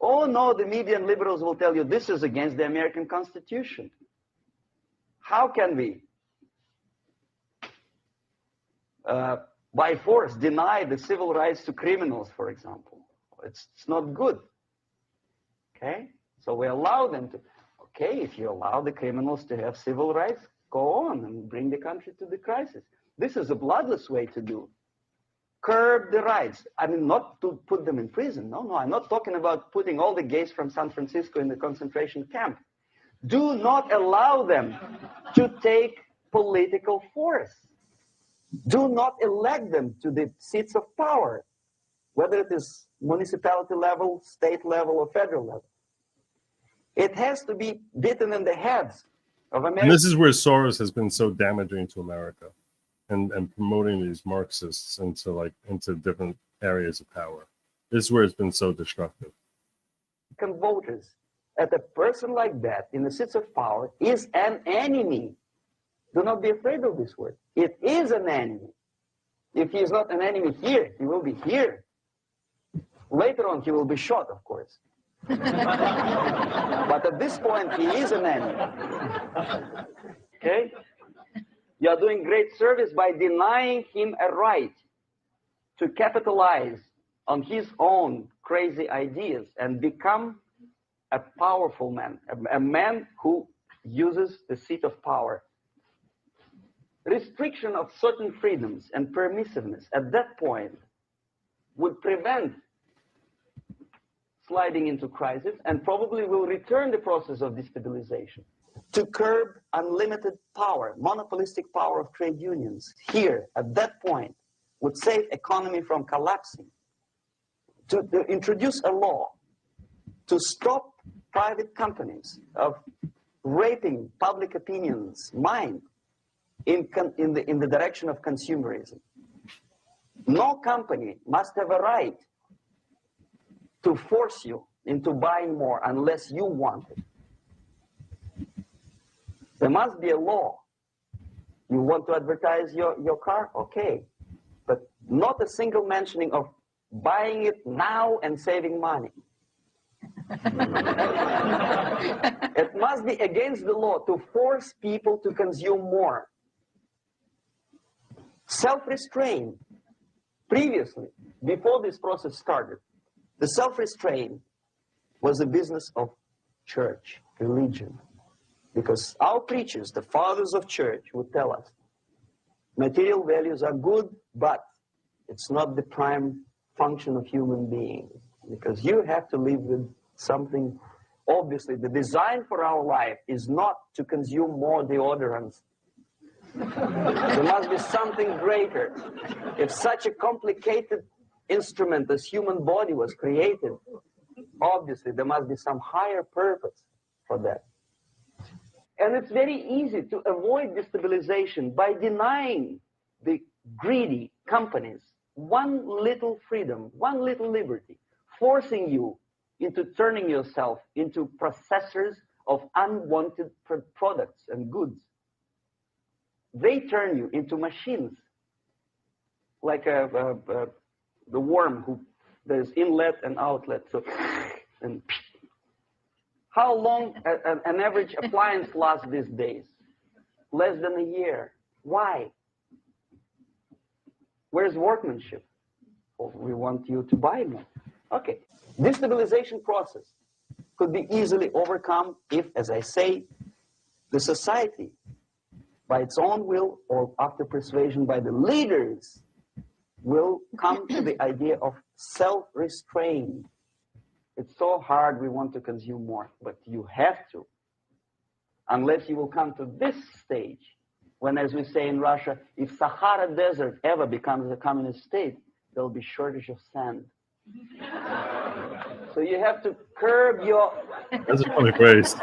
Oh no, the media and liberals will tell you this is against the American Constitution. How can we, by force, deny the civil rights to criminals, for example? It's not good. Okay? So we allow them to, okay, if you allow the criminals to have civil rights, go on and bring the country to the crisis. This is a bloodless way to do. Curb the rights. I mean, not to put them in prison. No, I'm not talking about putting all the gays from San Francisco in the concentration camp. Do not allow them to take political force. Do not elect them to the seats of power, whether it is municipality level, state level, or federal level. It has to be beaten in the heads of America. And this is where Soros has been so damaging to America and promoting these Marxists into different areas of power. This is where it's been so destructive. Republican voters that a person like that in the seats of power is an enemy. Do not be afraid of this word. It is an enemy. If he is not an enemy here, he will be here. Later on, he will be shot, of course. But at this point, he is an enemy. Okay? You are doing great service by denying him a right to capitalize on his own crazy ideas and become a powerful man, a man who uses the seat of power. Restriction of certain freedoms and permissiveness at that point would prevent sliding into crisis and probably will return the process of destabilization. To curb unlimited power, monopolistic power of trade unions here at that point would save economy from collapsing. To introduce a law to stop private companies of raping public opinion's mind in the direction of consumerism. No company must have a right to force you into buying more unless you want it. There must be a law. You want to advertise your car? Okay. But not a single mentioning of buying it now and saving money. It must be against the law to force people to consume more. Self-restraint. Previously, before this process started, the self-restraint was a business of church, religion. Because our preachers, the fathers of church, would tell us, material values are good, but it's not the prime function of human beings. Because you have to live with something. Obviously, the design for our life is not to consume more deodorants. There must be something greater. If such a complicated instrument as human body was created, obviously there must be some higher purpose for that. And it's very easy to avoid destabilization by denying the greedy companies one little freedom, one little liberty, forcing you into turning yourself into processors of unwanted products and goods. They turn you into machines, like the worm who there's inlet and outlet. So, and how long an average appliance lasts these days? Less than a year. Why? Where's workmanship? Well, we want you to buy more. Okay. Destabilization process could be easily overcome if, as I say, the society, by its own will or after persuasion by the leaders, will come to the idea of self-restraint. It's so hard, we want to consume more, but you have to. Unless you will come to this stage, when, as we say in Russia, if Sahara Desert ever becomes a communist state, there will be shortage of sand. So you have to curb your... That's a funny phrase.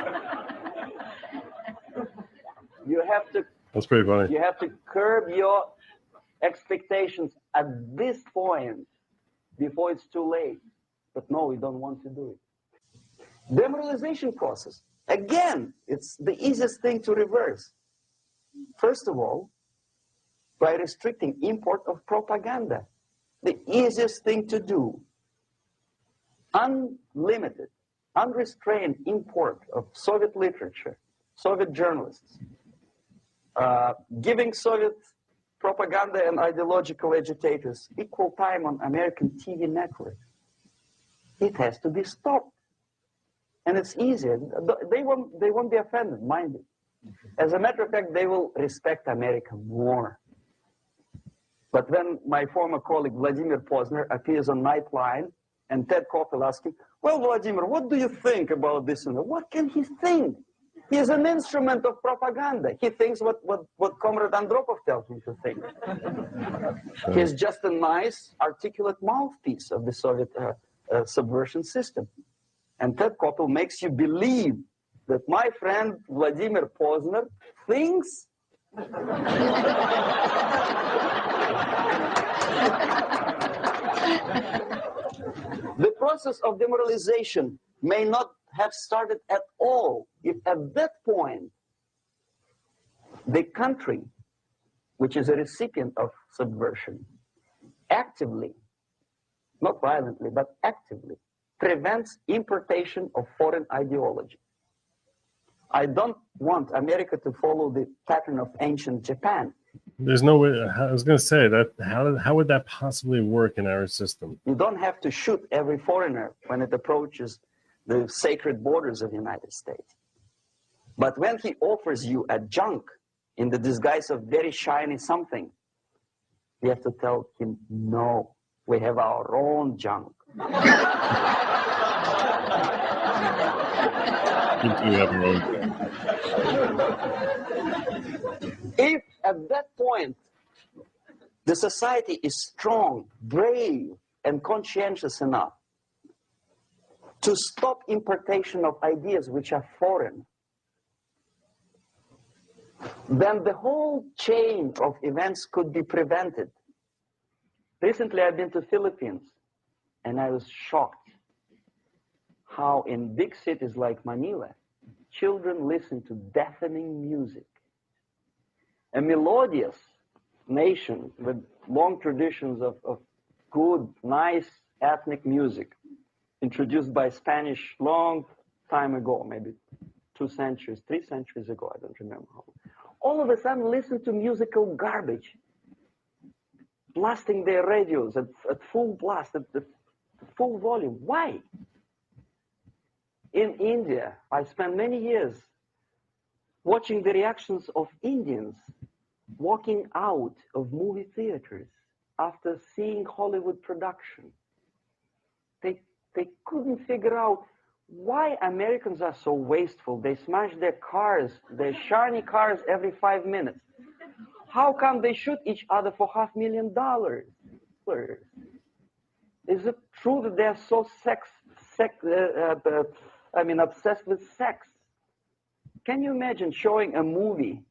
You have to... That's pretty funny. You have to curb your expectations at this point before it's too late. But no, we don't want to do it. Demoralization process. Again, it's the easiest thing to reverse. First of all, by restricting import of propaganda. The easiest thing to do. Unlimited, unrestrained import of Soviet literature, Soviet journalists, giving Soviet propaganda and ideological agitators equal time on American TV networks. It has to be stopped. And it's easier. They won't be offended, mind you. As a matter of fact, they will respect America more. But when my former colleague Vladimir Posner appears on Nightline and Ted Koppel asking, well, Vladimir, what do you think about this? And what can he think? He is an instrument of propaganda. He thinks what Comrade Andropov tells him to think. He's just a nice, articulate mouthpiece of the Soviet subversion system. And Ted Koppel makes you believe that my friend Vladimir Posner thinks the process of demoralization may not have started at all if at that point the country, which is a recipient of subversion, actively, not violently, but actively, prevents importation of foreign ideology. I don't want America to follow the pattern of ancient Japan. There's no way. I was going to say that. How would that possibly work in our system? You don't have to shoot every foreigner when it approaches the sacred borders of the United States. But when he offers you a junk in the disguise of very shiny something, you have to tell him, no, we have our own junk. We do have our own junk. If at that point the society is strong, brave, and conscientious enough to stop importation of ideas which are foreign, then the whole chain of events could be prevented. Recently, I've been to the Philippines, and I was shocked how in big cities like Manila, children listen to deafening music. A melodious nation with long traditions of good, nice ethnic music, introduced by Spanish long time ago, maybe 2 centuries, 3 centuries ago, I don't remember how. All of a sudden listen to musical garbage, blasting their radios at full blast, at full volume. Why? In India, I spent many years watching the reactions of Indians walking out of movie theaters after seeing Hollywood production. They couldn't figure out why Americans are so wasteful. They smash their cars, their shiny cars, every 5 minutes. How come they shoot each other for $500,000? Is it true that they're so obsessed with sex? Can you imagine showing a movie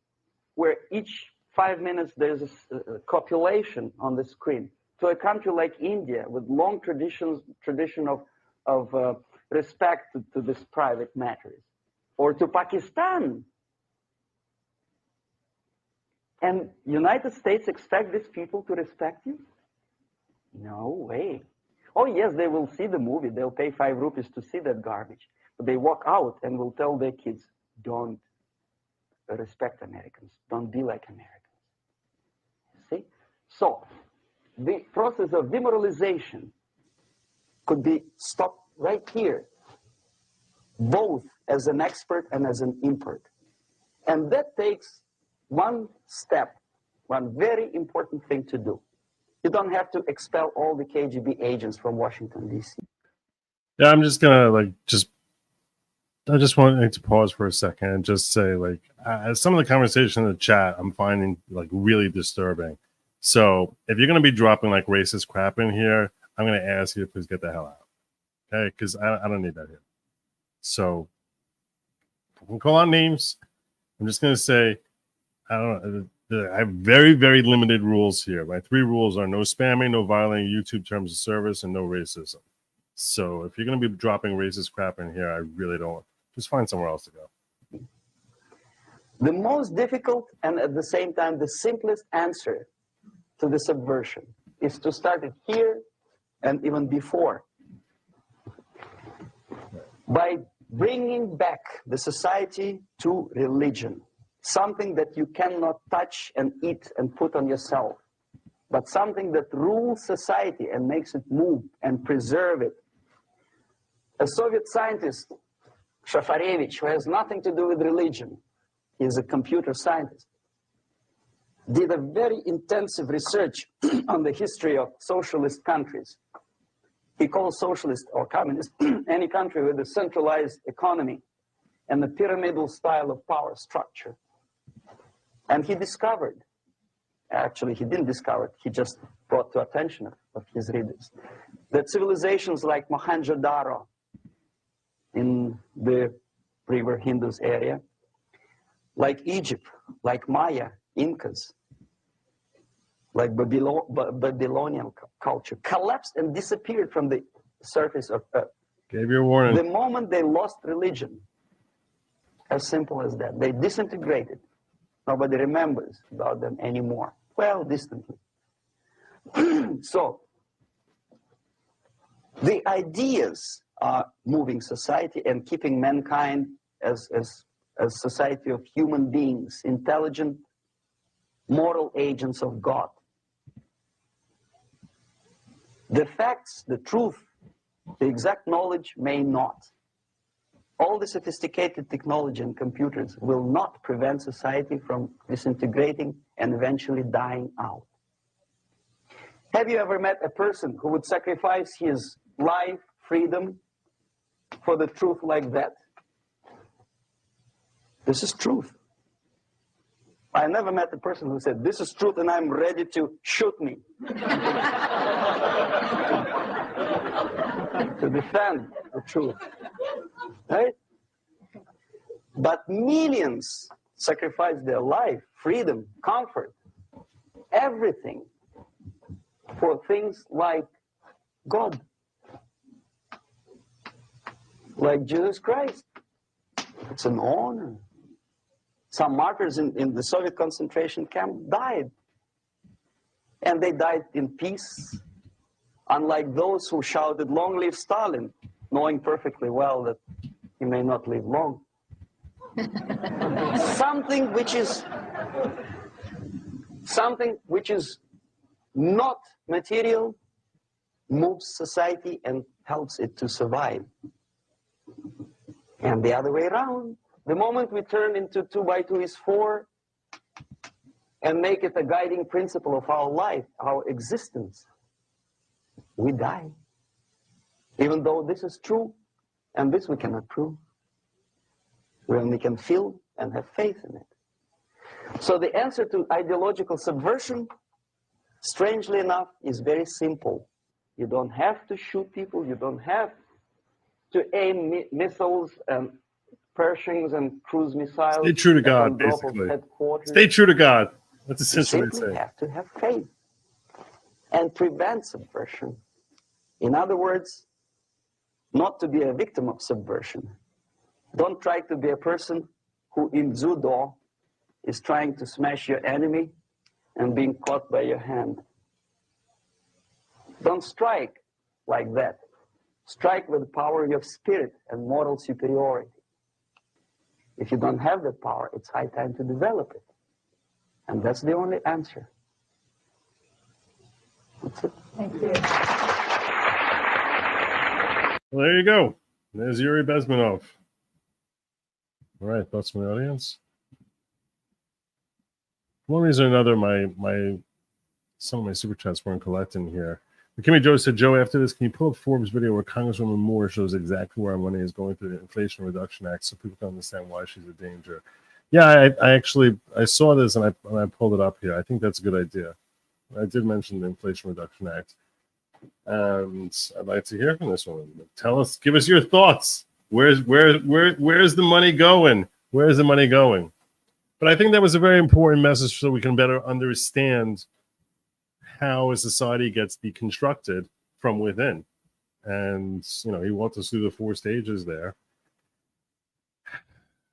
where each 5 minutes there's a copulation on the screen to a country like India with long tradition of respect to this private matters, or to Pakistan? And United States expect these people to respect you? No way. Oh yes, they will see the movie. They'll pay 5 rupees to see that garbage. But they walk out and will tell their kids, don't respect Americans. Don't be like Americans. See? So, the process of demoralization could be stopped right here, both as an expert and as an import. And that takes one step, one very important thing to do. You don't have to expel all the KGB agents from Washington, D.C. Yeah, I'm just gonna I just wanted to pause for a second and just say, some of the conversation in the chat I'm finding really disturbing. So if you're gonna be dropping racist crap in here, I'm gonna ask you to please get the hell out, okay? Because I don't need that here. So I can call out names. I'm just gonna say, I don't know. I have very, very limited rules here. My 3 rules are no spamming, no violating YouTube terms of service, and no racism. So if you're going to be dropping racist crap in here, I really don't. Just find somewhere else to go. The most difficult and at the same time the simplest answer to the subversion is to start it here and even before. By bringing back the society to religion. Something that you cannot touch and eat and put on yourself, but something that rules society and makes it move and preserve it. A Soviet scientist, Shafarevich, who has nothing to do with religion, he's a computer scientist, did a very intensive research on the history of socialist countries. He calls socialist or communist any country with a centralized economy and a pyramidal style of power structure. And he discovered, actually he didn't discover it, he just brought to attention of his readers, that civilizations like Mohenjo-Daro in the river Indus area, like Egypt, like Maya, Incas, like Babylonian culture, collapsed and disappeared from the surface of Earth Gave you a warning. The moment they lost religion, as simple as that, they disintegrated. Nobody remembers about them anymore. Well, distantly. So, the ideas are moving society and keeping mankind as a society of human beings, intelligent, moral agents of God. The facts, the truth, the exact knowledge may not. All the sophisticated technology and computers will not prevent society from disintegrating and eventually dying out. Have you ever met a person who would sacrifice his life, freedom, for the truth like that? This is truth. I never met a person who said, this is truth and I'm ready to shoot me. To defend the truth. Right? But millions sacrifice their life, freedom, comfort, everything for things like God, like Jesus Christ. It's an honor. Some martyrs in the Soviet concentration camp died. And they died in peace, unlike those who shouted, "Long live Stalin," knowing perfectly well that he may not live long. Something which is not material moves society and helps it to survive. And the other way around, the moment we turn into 2 by 2 is 4 and make it a guiding principle of our life, our existence, we die. Even though this is true, and this we cannot prove. We only can feel and have faith in it. So the answer to ideological subversion, strangely enough, is very simple. You don't have to shoot people. You don't have to aim missiles and Pershings and cruise missiles. Stay true to God, basically. Stay true to God. That's essentially what you simply have to have faith and prevent subversion. In other words, not to be a victim of subversion. Don't try to be a person who in judo is trying to smash your enemy and being caught by your hand. Don't strike like that. Strike with the power of your spirit and moral superiority. If you don't have that power, it's high time to develop it. And that's the only answer. That's it. Thank you. Well, there you go. There's Yuri Bezmenov. All right, thoughts from the audience? One reason or another, some of my super chats weren't collecting here. Kimmy Joe said, Joe, after this, can you pull up Forbes video where Congresswoman Moore shows exactly where our money is going through the Inflation Reduction Act so people can understand why she's a danger? Yeah, I saw this and I pulled it up here. I think that's a good idea. I did mention the Inflation Reduction Act. And I'd like to hear from this woman. Tell us, give us your thoughts. Where's the money going? Where is the money going? But I think that was a very important message so we can better understand how a society gets deconstructed from within. And, he walked us through the 4 stages there.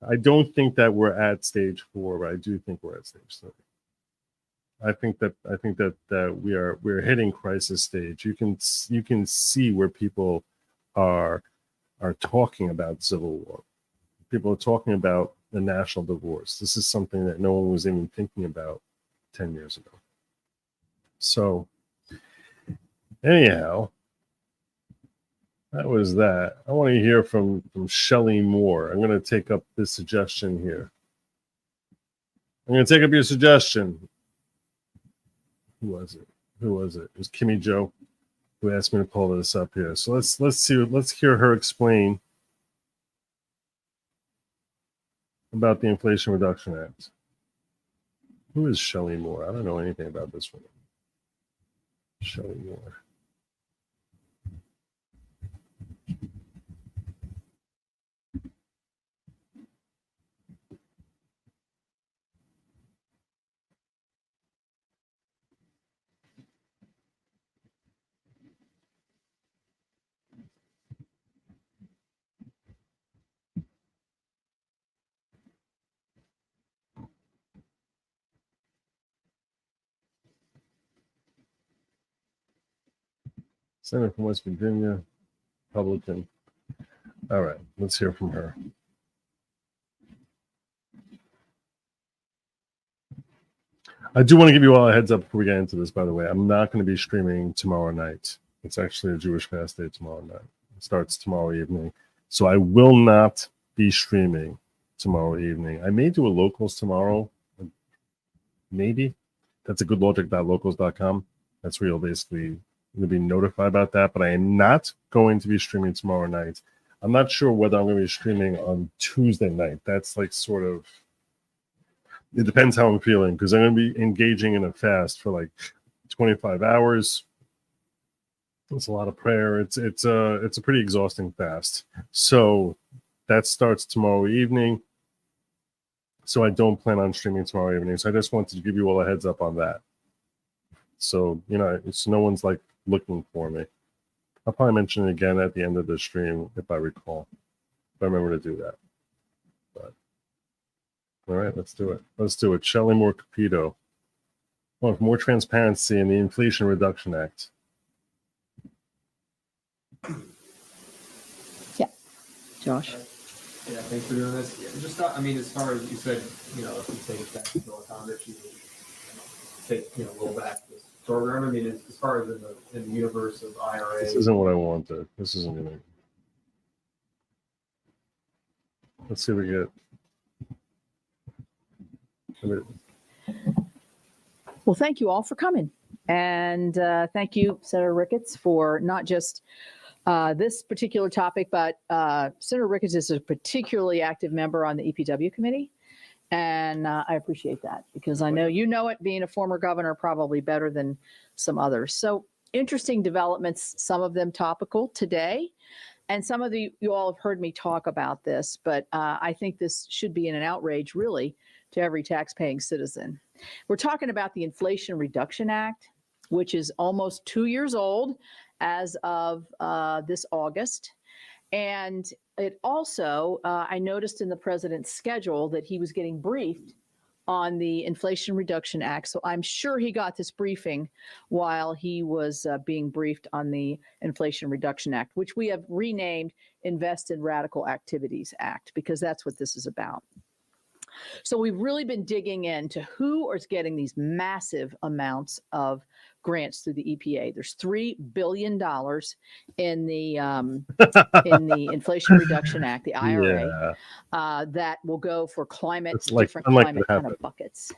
I don't think that we're at stage 4, but I do think we're at stage 3. I think that we're hitting crisis stage. You can see where people are talking about civil war. People are talking about the national divorce. This is something that no one was even thinking about 10 years ago. So, anyhow, that was that. I want to hear from Shelley Moore. I'm going to take up this suggestion here. I'm going to take up your suggestion. Who was it? It was Kimmy Joe who asked me to pull this up here. So let's hear her explain about the Inflation Reduction Act. Who is Shelley Moore? I don't know anything about this woman. Shelley Moore. Senator from West Virginia, Republican. All right, let's hear from her. I do want to give you all a heads up before we get into this, by the way. I'm not going to be streaming tomorrow night. It's actually a Jewish fast day tomorrow night. It starts tomorrow evening. So I will not be streaming tomorrow evening. I may do a locals tomorrow. Maybe. That's a goodlogic.locals.com. That's where you'll basically be notified about that. But I am not going to be streaming tomorrow night. I'm not sure whether I'm going to be streaming on Tuesday night. That's like sort of, it depends how I'm feeling, because I'm going to be engaging in a fast for like 25 hours. It's a lot of prayer. It's a pretty exhausting fast. So that starts tomorrow evening. So I don't plan on streaming tomorrow evening. So I just wanted to give you all a heads up on that. So, you know, it's no one's like looking for me. I'll probably mention it again at the end of the stream if I recall. If I remember to do that. But all right, let's do it. Let's do it. Shelley Moore Capito. Well, more transparency in the Inflation Reduction Act. Yeah. Josh. Yeah, thanks for doing this. Yeah, just thought, I mean, as far as you said, you know, if you take back the bill of Congress, you take, you know, roll back this program. I mean, as far as in the universe of IRA. This isn't what I wanted. This isn't going to. Let's see what we get. Well, thank you all for coming. And thank you, Senator Ricketts, for not just this particular topic, but Senator Ricketts is a particularly active member on the EPW committee. And I appreciate that, because I know you know it, being a former governor, probably better than some others. So interesting developments, some of them topical today. And some of you all have heard me talk about this, but I think this should be an outrage, really, to every tax-paying citizen. We're talking about the Inflation Reduction Act, which is almost 2 years old as of this August. And it also, I noticed in the president's schedule that he was getting briefed on the Inflation Reduction Act. So I'm sure he got this briefing while he was being briefed on the Inflation Reduction Act, which we have renamed Invest in Radical Activities Act, because that's what this is about. So we've really been digging into who is getting these massive amounts of grants through the EPA. There's $3 billion in the Inflation Reduction Act, the IRA, that will go for climate, different climate kind of buckets.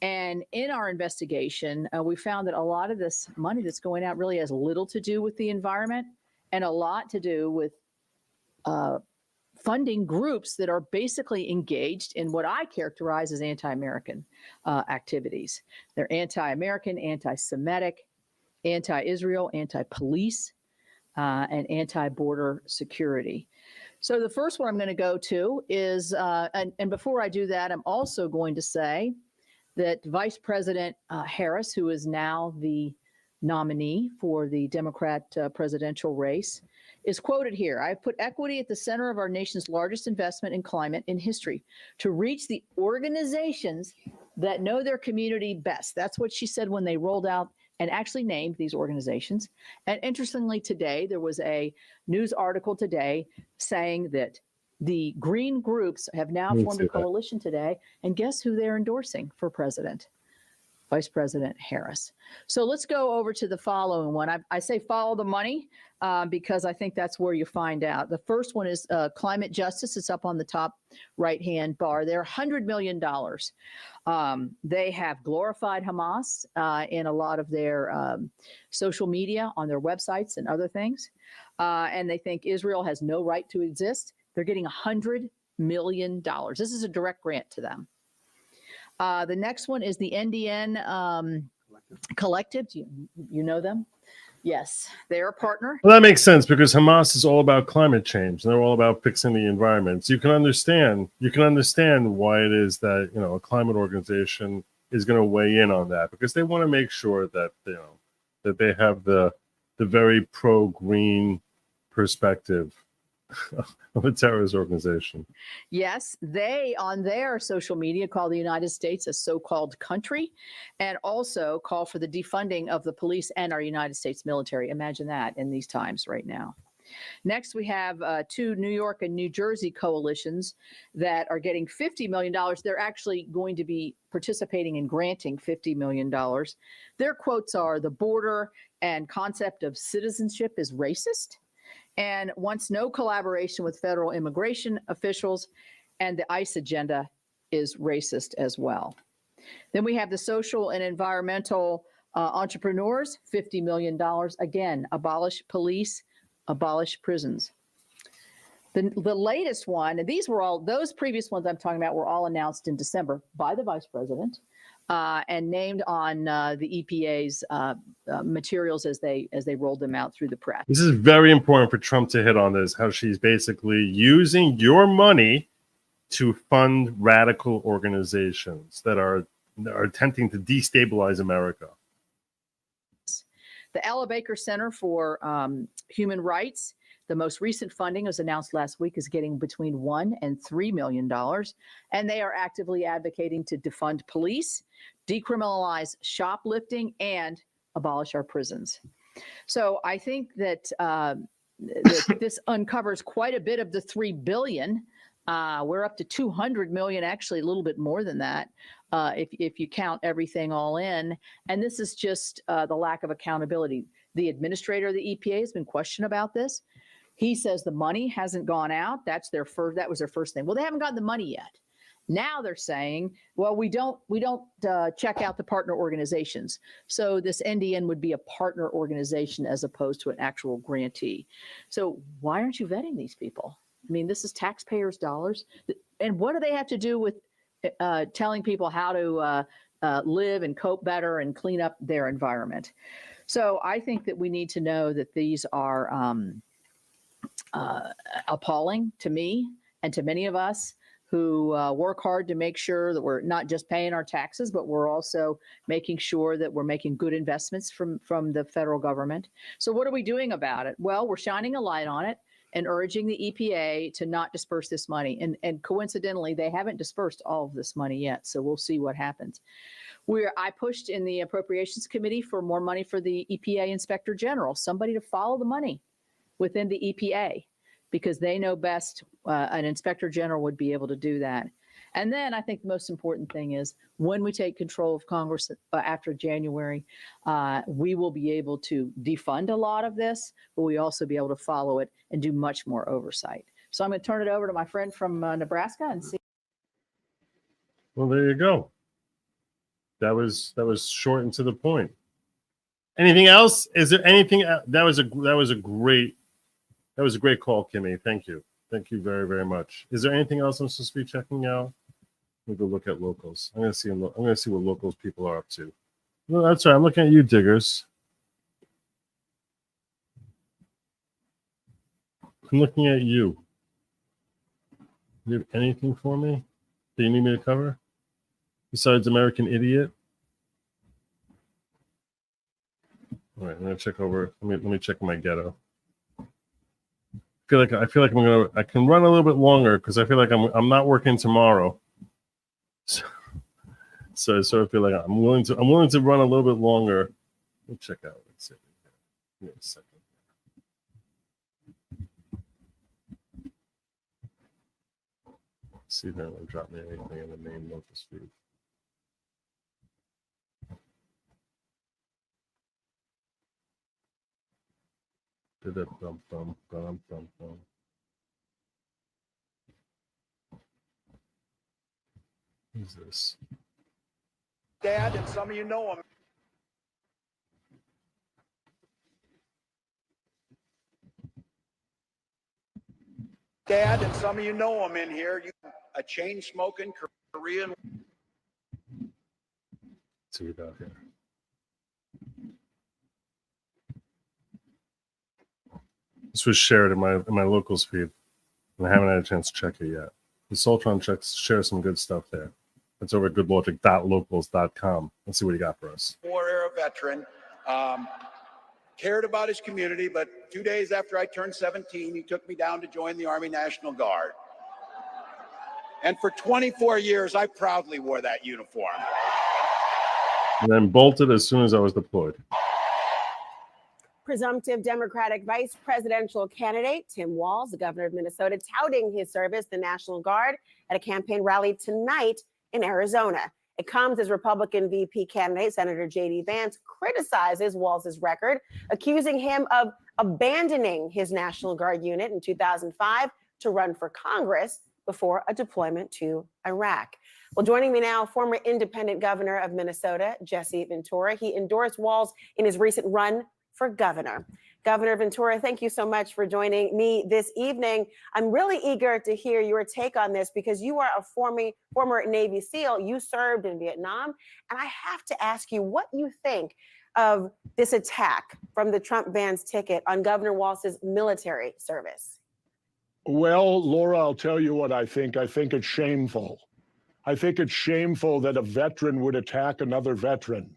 And in our investigation, we found that a lot of this money that's going out really has little to do with the environment and a lot to do with funding groups that are basically engaged in what I characterize as anti-American activities. They're anti-American, anti-Semitic, anti-Israel, anti-police, and anti-border security. So the first one I'm going to go to is, and before I do that, I'm also going to say that Vice President Harris, who is now the nominee for the Democrat presidential race, is quoted here. "I've put equity at the center of our nation's largest investment in climate in history to reach the organizations that know their community best." That's what she said when they rolled out and actually named these organizations. And interestingly, today, there was a news article today saying that the green groups have now formed a coalition today. And guess who they're endorsing for president? Vice President Harris. So let's go over to the following one. I say follow the money because I think that's where you find out. The first one is climate justice. It's up on the top right-hand bar. They're $100 million. They have glorified Hamas in a lot of their social media, on their websites and other things. And they think Israel has no right to exist. They're getting $100 million. This is a direct grant to them. The next one is the NDN Collective. Do you know them? Yes, they're a partner. Well, that makes sense, because Hamas is all about climate change. They're all about fixing the environment. So you can understand why it is that, you know, a climate organization is going to weigh in on that, because they want to make sure that, you know, that they have the very pro-green perspective of a terrorist organization. Yes, they on their social media call the United States a so-called country and also call for the defunding of the police and our United States military. Imagine that in these times right now. Next, we have two New York and New Jersey coalitions that are getting $50 million. They're actually going to be participating in granting $50 million. Their quotes are, "The border and concept of citizenship is racist and wants no collaboration with federal immigration officials, and the ICE agenda is racist as well." Then we have the social and environmental entrepreneurs, $50 million. Again, abolish police, abolish prisons. The latest one, and these were all, those previous ones I'm talking about were all announced in December by the vice president and named on the EPA's materials as they rolled them out through the press. This is very important for Trump to hit on this, how she's basically using your money to fund radical organizations that are attempting to destabilize America. The Ella Baker Center for Human Rights, the most recent funding was announced last week, is getting between $1 and $3 million. And they are actively advocating to defund police, decriminalize shoplifting, and abolish our prisons. So I think that, this uncovers quite a bit of the $3 billion. We're up to 200 million, actually a little bit more than that, if you count everything all in. And this is just the lack of accountability. The administrator of the EPA has been questioned about this. He says the money hasn't gone out. That was their first thing. Well, they haven't gotten the money yet. Now they're saying, well, we don't check out the partner organizations. So this NDN would be a partner organization as opposed to an actual grantee. So why aren't you vetting these people? I mean, this is taxpayers' dollars. And what do they have to do with telling people how to live and cope better and clean up their environment? So I think that we need to know that these are appalling to me and to many of us who work hard to make sure that we're not just paying our taxes, but we're also making sure that we're making good investments from the federal government. So what are we doing about it? Well, we're shining a light on it and urging the EPA to not disperse this money. And coincidentally, they haven't dispersed all of this money yet. So we'll see what happens. I pushed in the Appropriations Committee for more money for the EPA Inspector General, somebody to follow the money within the EPA, because they know best. An Inspector General would be able to do that. And then I think the most important thing is when we take control of Congress after January, we will be able to defund a lot of this, but we also be able to follow it and do much more oversight. So I'm going to turn it over to my friend from Nebraska and see. Well, there you go. That was short and to the point. Anything else? Is there anything? That was a great call, Kimmy. Thank you. Thank you very, very much. Is there anything else I'm supposed to be checking out? Let me go look at locals. I'm gonna see what locals people are up to. No, that's right. I'm looking at you, Diggers. I'm looking at you. Do you have anything for me that you need me to cover besides American Idiot? All right, I'm gonna check over. Let me check my ghetto. I feel like I can run a little bit longer because I feel like I'm not working tomorrow. So I sort of feel like I'm willing to run a little bit longer. Let me check out. Let's see. Give me a second. Let's see if they're going to drop me anything in the main locus feed. Who's this? Dad, and some of you know him. Dad, and some of you know him in here. A chain-smoking Korean. Let's see what we got here. This was shared in my locals feed, and I haven't had a chance to check it yet. The Soltron shares some good stuff there. That's over at goodlogic.locals.com. Let's see what you got for us. War era veteran. cared about his community, but 2 days after I turned 17, he took me down to join the Army National Guard. And for 24 years, I proudly wore that uniform. And then bolted as soon as I was deployed. Presumptive Democratic vice presidential candidate Tim Walz, the governor of Minnesota, touting his service, the National Guard, at a campaign rally tonight in Arizona. It comes as Republican VP candidate Senator J.D. Vance criticizes Walz's record, accusing him of abandoning his National Guard unit in 2005 to run for Congress before a deployment to Iraq. Well, joining me now, former independent governor of Minnesota, Jesse Ventura. He endorsed Walz in his recent run for governor. Governor Ventura, thank you so much for joining me this evening. I'm really eager to hear your take on this because you are a former Navy SEAL. You served in Vietnam. And I have to ask you what you think of this attack from the Trump Vans ticket on Governor Walz's military service. Well, Laura, I'll tell you what I think. I think it's shameful. I think it's shameful that a veteran would attack another veteran.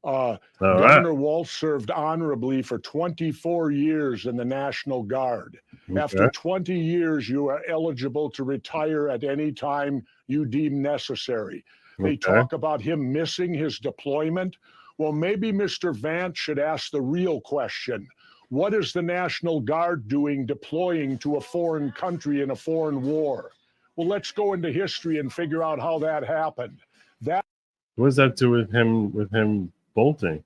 Governor Walz served honorably for 24 years in the National Guard. Okay. After 20 years, you are eligible to retire at any time you deem necessary. Okay. They talk about him missing his deployment. Well, maybe Mr. Vance should ask the real question. What is the National Guard doing deploying to a foreign country in a foreign war? Well, let's go into history and figure out how that happened. What does that do with him bolting?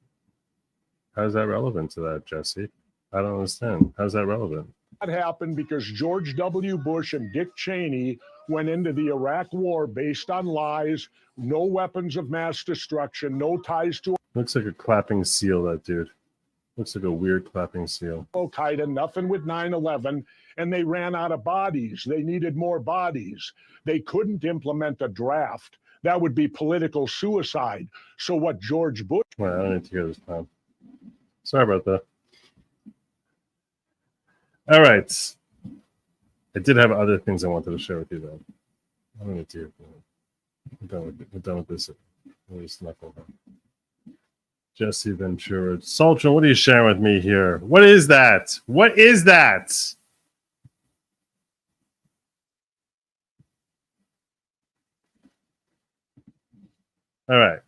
How is that relevant to that, Jesse? I don't understand. How's that relevant? That happened because George W. Bush and Dick Cheney went into the Iraq war based on lies, no weapons of mass destruction, no ties to Looks like a clapping seal, that dude. Looks like a weird clapping seal. Al-Qaeda, nothing with 9/11, and they ran out of bodies. They needed more bodies. They couldn't implement a draft. That would be political suicide. So what George Bush... Well, I don't need to hear this time. Sorry about that. All right. I did have other things I wanted to share with you, though. I don't need to hear from it. We're done with this. We'll just knuckle down. Jesse Ventura. Sultran, what are you sharing with me here? What is that? What is that? All right.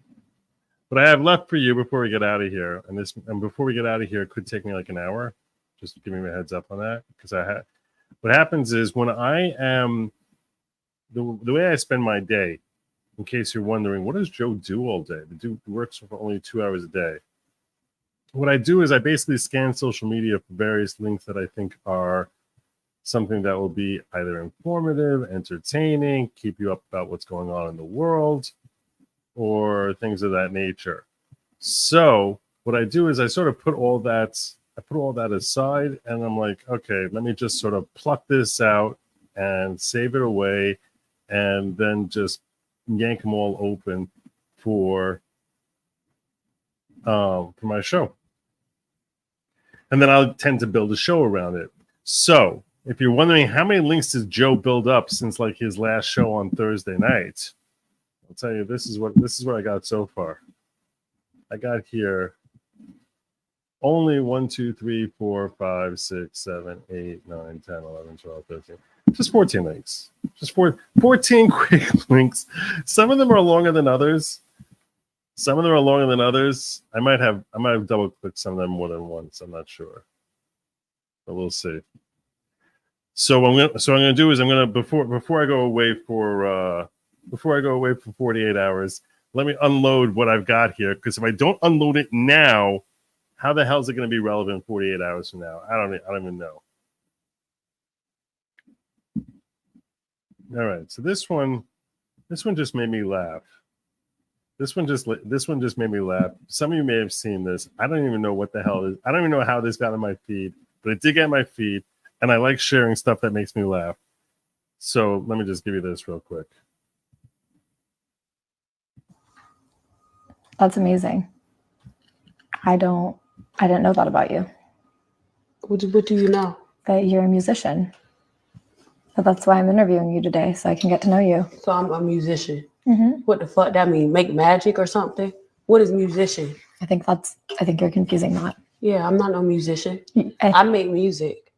What I have left for you before we get out of here, and before we get out of here, it could take me like an hour. Just give me a heads up on that, because what happens is when I am the way I spend my day. In case you're wondering, what does Joe do all day? The dude works for only 2 hours a day. What I do is I basically scan social media for various links that I think are something that will be either informative, entertaining, keep you up about what's going on in the world, or things of that nature. So what I do is I sort of put all that aside, and I'm like, okay, let me just sort of pluck this out and save it away, and then just yank them all open for my show. And then I'll tend to build a show around it. So if you're wondering how many links does Joe build up since like his last show on Thursday night, I'll tell you, this is what I got so far. I got here only 1, 2, 3, 4, 5, 6, 7, 8, 9, 10, 11, 12, 13. Just 14 links. Just 14 quick links. Some of them are longer than others. I might have double clicked some of them more than once. I'm not sure, but we'll see. So what I'm gonna do is before I go away for 48 hours, let me unload what I've got here, because if I don't unload it now, how the hell is it going to be relevant 48 hours from now? I don't even know. All right, so this one just made me laugh. This one just made me laugh. Some of you may have seen this. I don't even know what the hell it is. I don't even know how this got in my feed, but it did get in my feed, and I like sharing stuff that makes me laugh. So let me just give you this real quick. That's amazing. I didn't know that about you. What do you know? That you're a musician. But that's why I'm interviewing you today, so I can get to know you. So I'm a musician. Mm-hmm. What the fuck that mean? Make magic or something? What is musician? I think you're confusing that. Yeah, I'm not no musician. I I make music.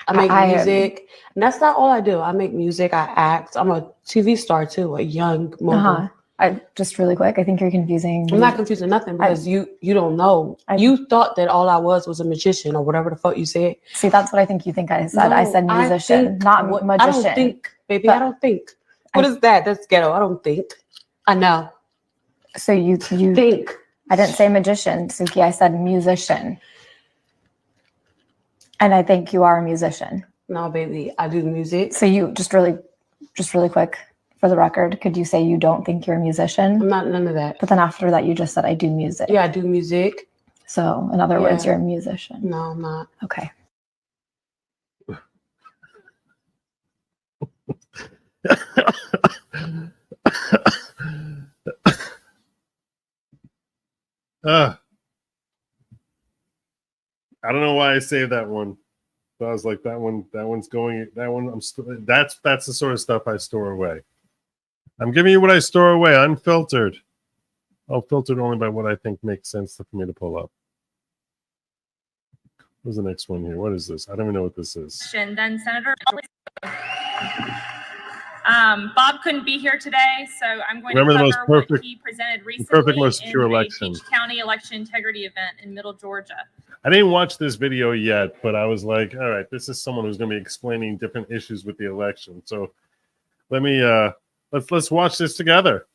I make music. And that's not all I do. I make music. I act. I'm a TV star too, a young mogul. Just really quick, I think you're confusing. I'm not confusing nothing because you don't know. You thought that all I was a magician or whatever the fuck you said. See, that's what I think you think I said. I said musician, not magician. I don't think, baby. I don't think. What is that? That's ghetto. I don't think. I know. So you think. I didn't say magician, Suki. I said musician. And I think you are a musician. No, baby, I do music. So you just really quick for the record, could you say you don't think you're a musician? I'm not none of that. But then after that, you just said I do music. Yeah, I do music. So in other words, you're a musician. No, I'm not. Okay. I don't know why I saved that one. But I was like, that's the sort of stuff I store away. I'm giving you what I store away, unfiltered. I'll filter it only by what I think makes sense for me to pull up. What's the next one here? What is this? I don't even know what this is. Then Senator Bob couldn't be here today, so I'm going to cover what he presented recently most secure in election. a Peach County election integrity event in Middle Georgia. I didn't watch this video yet, but I was like, all right, this is someone who's going to be explaining different issues with the election. So let me let's watch this together.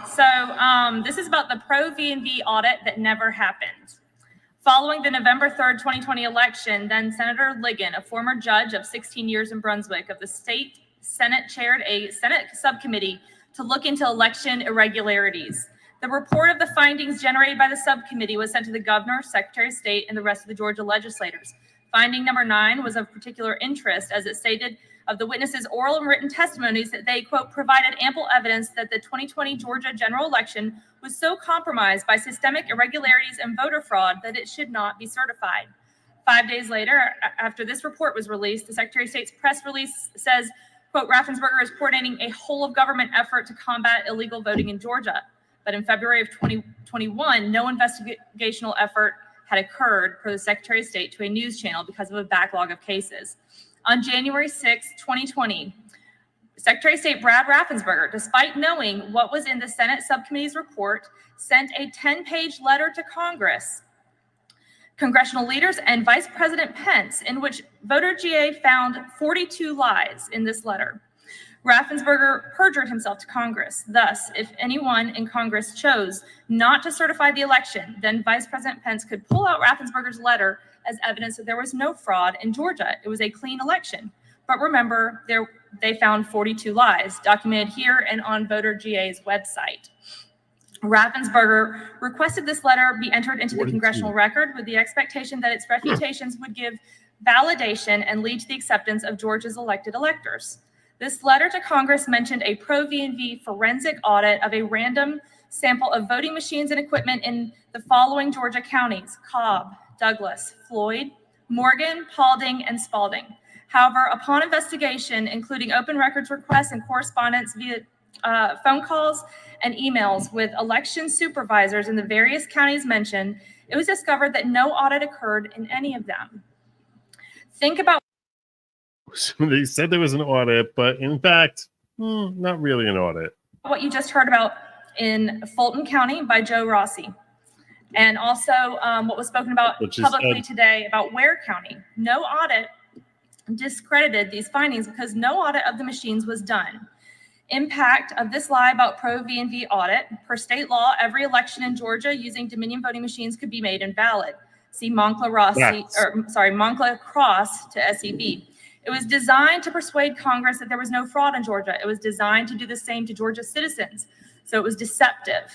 So this is about the pro V&V audit that never happened. Following the November 3rd, 2020 election, then Senator Ligon, a former judge of 16 years in Brunswick of the state Senate, chaired a Senate subcommittee to look into election irregularities. The report of the findings generated by the subcommittee was sent to the governor, secretary of state, and the rest of the Georgia legislators. Finding number 9 was of particular interest as it stated of the witnesses' oral and written testimonies that they, quote, provided ample evidence that the 2020 Georgia general election was so compromised by systemic irregularities and voter fraud that it should not be certified. 5 days later, after this report was released, the Secretary of State's press release says, quote, Raffensperger is coordinating a whole of government effort to combat illegal voting in Georgia. But in February of 2021, no investigational effort had occurred per the Secretary of State to a news channel because of a backlog of cases. On January 6, 2020, Secretary of State Brad Raffensperger, despite knowing what was in the Senate subcommittee's report, sent a 10-page letter to Congress, congressional leaders, and Vice President Pence, in which voter GA found 42 lies in this letter. Raffensperger perjured himself to Congress. Thus, if anyone in Congress chose not to certify the election, then Vice President Pence could pull out Raffensperger's letter as evidence that there was no fraud in Georgia. It was a clean election. But remember, they found 42 lies, documented here and on voter GA's website. Raffensperger requested this letter be entered into the congressional record with the expectation that its refutations would give validation and lead to the acceptance of Georgia's elected electors. This letter to Congress mentioned a pro-V&V forensic audit of a random sample of voting machines and equipment in the following Georgia counties: Cobb, Douglas, Floyd, Morgan, Paulding, and Spalding. However, upon investigation, including open records requests and correspondence via phone calls and emails with election supervisors in the various counties mentioned, it was discovered that no audit occurred in any of them. Think about They said there was an audit, but in fact, not really an audit. what you just heard about in Fulton County by Joe Rossi. And also what was spoken about publicly today about Ware County. No audit discredited these findings because no audit of the machines was done. Impact of this lie about pro-V&V audit. Per state law, every election in Georgia using Dominion voting machines could be made invalid. See Moncla Cross to SEB. It was designed to persuade Congress that there was no fraud in Georgia. It was designed to do the same to Georgia citizens. So it was deceptive.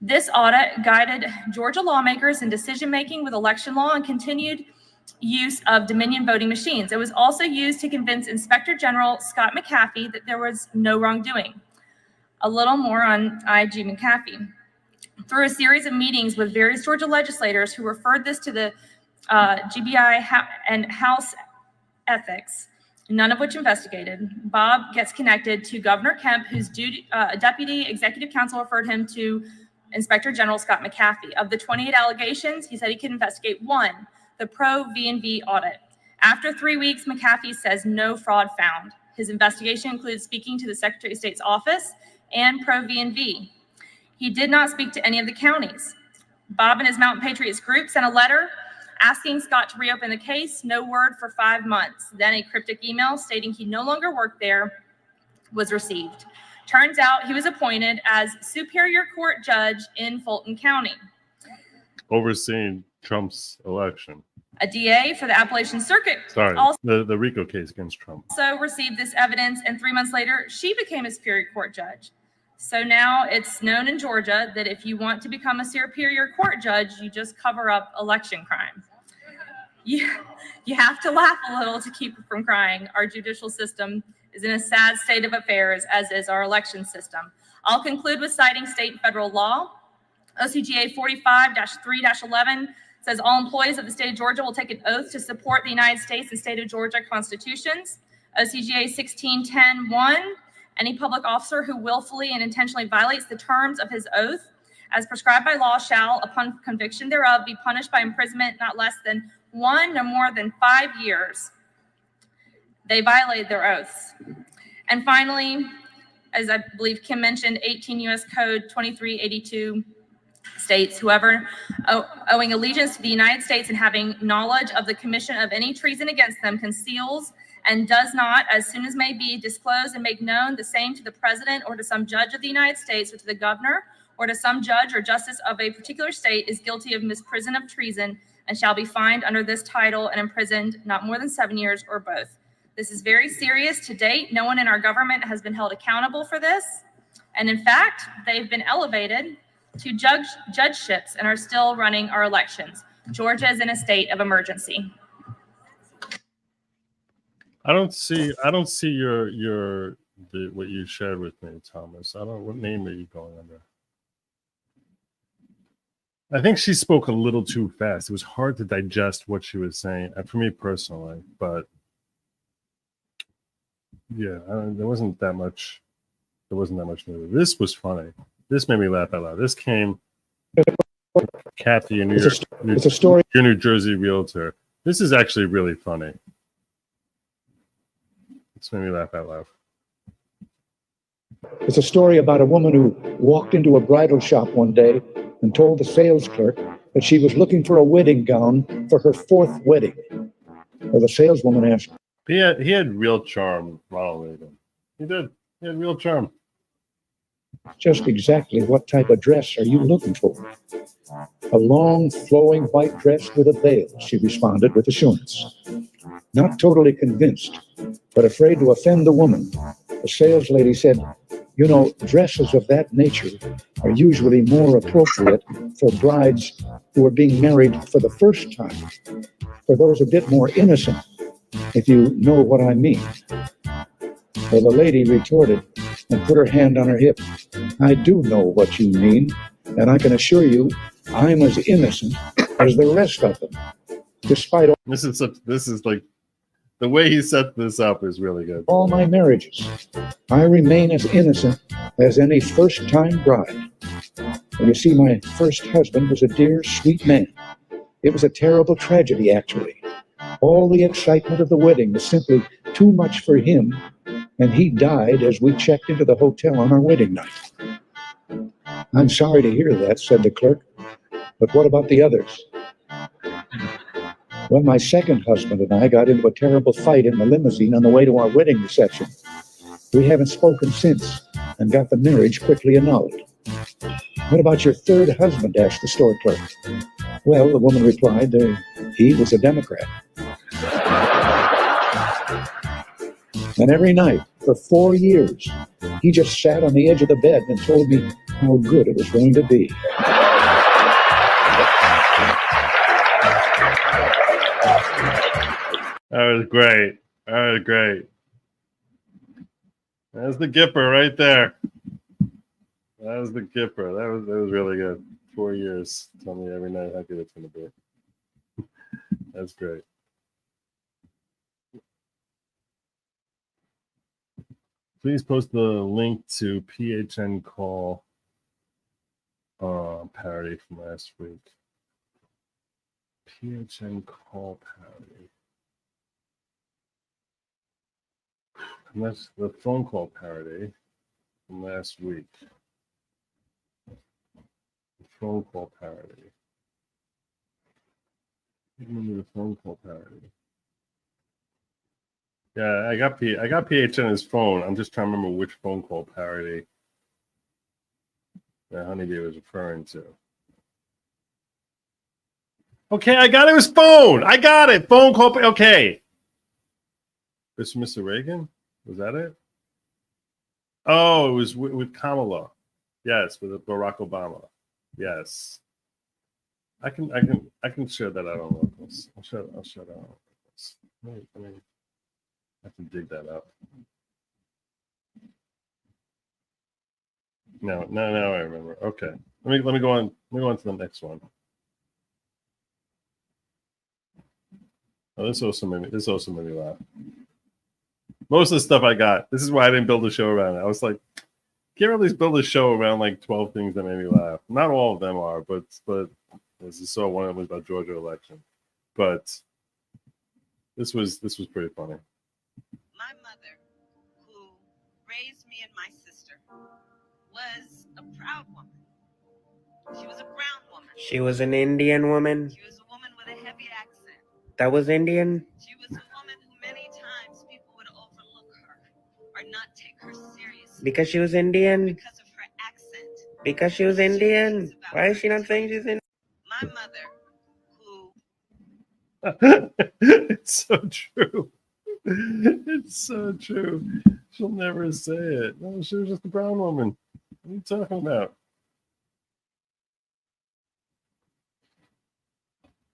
This audit guided Georgia lawmakers in decision-making with election law and continued use of Dominion voting machines. It was also used to convince Inspector General Scott McAfee that there was no wrongdoing. A little more on I.G. McAfee. Through a series of meetings with various Georgia legislators who referred this to the GBI and House ethics, none of which investigated, Bob gets connected to Governor Kemp, whose deputy executive counsel referred him to Inspector General Scott McAfee. Of the 28 allegations, he said he could investigate one, the Pro V&V audit. After 3 weeks, McAfee says no fraud found. His investigation includes speaking to the Secretary of State's office and Pro V&V. He did not speak to any of the counties. Bob and his Mountain Patriots group sent a letter asking Scott to reopen the case. No word for 5 months. Then a cryptic email stating he no longer worked there was received. Turns out he was appointed as Superior Court judge in Fulton County, overseeing Trump's election. A DA for the Appalachian Circuit Sorry, also the RICO case against Trump. received this evidence, and 3 months later, she became a Superior Court judge. So now it's known in Georgia that if you want to become a Superior Court judge, you just cover up election crime. You have to laugh a little to keep from crying. Our judicial system is in a sad state of affairs, as is our election system. I'll conclude with citing state and federal law. OCGA 45-3-11 says all employees of the state of Georgia will take an oath to support the United States and state of Georgia constitutions. OCGA 1610-1, any public officer who willfully and intentionally violates the terms of his oath as prescribed by law shall, upon conviction thereof, be punished by imprisonment not less than 1 no more than 5 years. They violated their oaths. And finally, as I believe Kim mentioned, 18 U.S. Code 2382 states, whoever owing allegiance to the United States and having knowledge of the commission of any treason against them conceals and does not, as soon as may be, disclose and make known the same to the president or to some judge of the United States or to the governor or to some judge or justice of a particular state is guilty of misprision of treason and shall be fined under this title and imprisoned not more than 7 years or both. This is very serious. To date, no one in our government has been held accountable for this. And in fact, they've been elevated to judgeships and are still running our elections. Georgia is in a state of emergency. I don't see what you shared with me, Thomas. I don't know what name are you going under. I think she spoke a little too fast. It was hard to digest what she was saying, for me personally. But yeah, there wasn't that much. There wasn't that much new. This was funny. This made me laugh out loud. This came Kathy, your It's a story. Your New Jersey realtor. This is actually really funny. It's made me laugh out loud. It's a story about a woman who walked into a bridal shop one day and told the sales clerk that she was looking for a wedding gown for her 4th wedding. Well, the saleswoman asked. He had real charm, Ronald Reagan. He did. He had real charm. Just exactly what type of dress are you looking for? A long, flowing white dress with a veil, she responded with assurance. Not totally convinced, but afraid to offend the woman, the sales lady said, you know, dresses of that nature are usually more appropriate for brides who are being married for the first time, for those a bit more innocent, if you know what I mean. Well, the lady retorted and put her hand on her hip. I do know what you mean, and I can assure you I'm as innocent as the rest of them. Despite all this is like the way he set this up is really good. All my marriages, I remain as innocent as any first-time bride. Well, you see, my first husband was a dear, sweet man. It was a terrible tragedy, actually. All the excitement of the wedding was simply too much for him, and he died as we checked into the hotel on our wedding night. I'm sorry to hear that, said the clerk, but what about the others? Well, my second husband and I got into a terrible fight in the limousine on the way to our wedding reception. We haven't spoken since and got the marriage quickly annulled. What about your third husband? Asked the store clerk. Well, the woman replied, he was a Democrat. And every night for 4 years, he just sat on the edge of the bed and told me how good it was going to be. That was great. That was great. That's the Gipper right there. That was the Gipper. That was really good. 4 years. Tell me every night how good it's going to be. That's great. Please post the link to PHN call parody from last week. PHN call parody. And that's the phone call parody from last week. The phone call parody. I remember the phone call parody. Yeah, I got PHN's phone. I'm just trying to remember which phone call parody that Honeybee was referring to. Okay, I got his phone. I got it. Phone call. Okay. This Mr. Reagan? Was that it? Oh, it was with Kamala. Yes, with Barack Obama. Yes. I can share that out on Locals. I'll share that out on Locals. Wait, I have to dig that up. No, I remember. Okay. Let me go on. Let me go on to the next one. Oh, this also made me laugh. Most of the stuff I got. This is why I didn't build a show around it. I was like, can't really build a show around like 12 things that made me laugh. Not all of them are, but as you saw, one of them was about Georgia election. But this was pretty funny. My mother, who raised me and my sister, was a proud woman. She was a brown woman. She was an Indian woman. She was a woman with a heavy accent. That was Indian? She was a woman who many times people would overlook her or not take her seriously. Because she was Indian? Because of her accent. Because she was Indian? Why is she not saying she's Indian? My mother, who It's so true. It's so true. She'll never say it. No, she was just a brown woman. What are you talking about?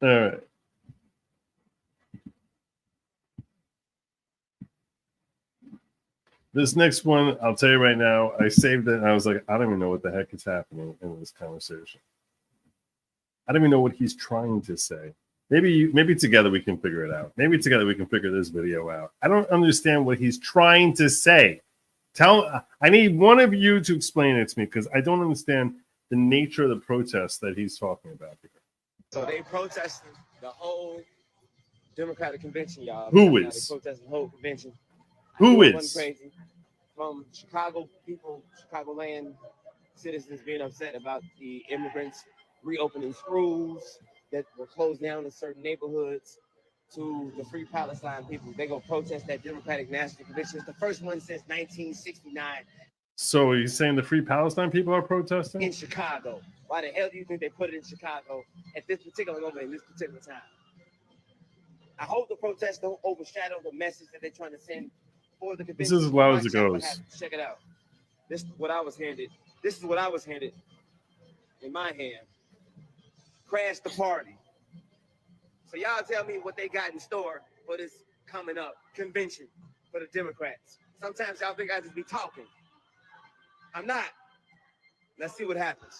All right. This next one, I'll tell you right now, I saved it and I was like, I don't even know what the heck is happening in this conversation. I don't even know what he's trying to say. Maybe together we can figure it out. Maybe together we can figure this video out. I don't understand what he's trying to say. I need one of you to explain it to me because I don't understand the nature of the protest that he's talking about here. So they protested the whole Democratic convention, y'all. Who They is? protested the whole convention. Who Everyone is? went crazy. From Chicago people, Chicagoland citizens being upset about the immigrants reopening schools that were closed down in certain neighborhoods, to the Free Palestine people. They go protest that Democratic National Convention. It's the first one since 1969 So he's saying the Free Palestine people are protesting? in Chicago. Why the hell do you think they put it in Chicago at this particular moment, in this particular time? I hope the protests don't overshadow the message that they're trying to send for the convention. This is as loud as it Check what goes. happened. Check it out. This is what I was handed. This is what I was handed in my hand. Crash the party. So y'all tell me what they got in store for this coming up convention for the Democrats. Sometimes y'all think I just be talking. I'm not. Let's see what happens.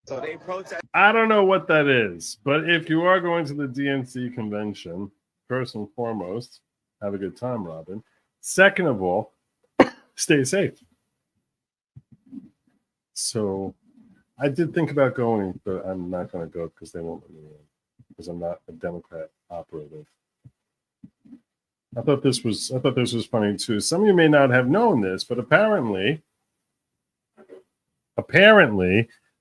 So they protest. I don't know what that is, but if you are going to the DNC convention, first and foremost, have a good time, Robin. Second of all, stay safe. So I did think about going, but I'm not going to go because they won't let me in because I'm not a Democrat operative. I thought this was funny too. Some of you may not have known this, but apparently,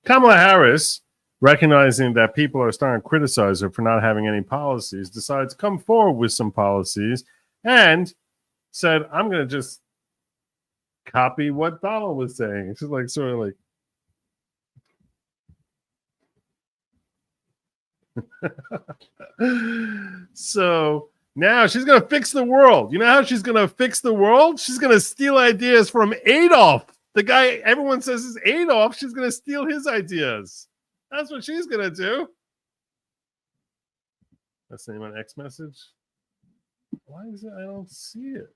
Kamala Harris, recognizing that people are starting to criticize her for not having any policies, decided to come forward with some policies and said, I'm going to just copy what Donald was saying. It's just like sort of like, so now she's going to fix the world. You know how she's going to fix the world? She's going to steal ideas from Adolf. The guy everyone says is Adolf. She's going to steal his ideas. That's what she's going to do. That's the name on X message. Why is it? I don't see it.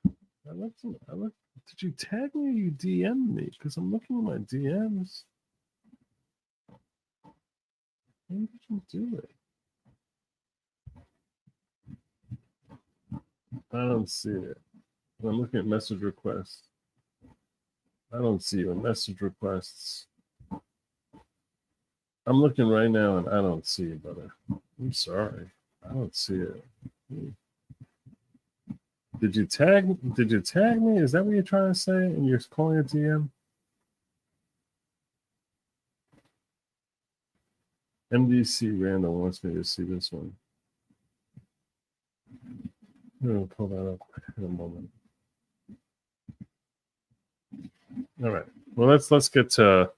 I looked. Did you tag me or you DM me? Because I'm looking at my DMs. When did you do it? I don't see it. I'm looking at message requests. I don't see your message requests. I'm looking right now and I don't see it, brother. I'm sorry. I don't see it. Did you tag me? Is that what you're trying to say? And you're calling it DM? MDC Randall wants me to see this one. I'm gonna pull that up in a moment. All right. Well, let's get to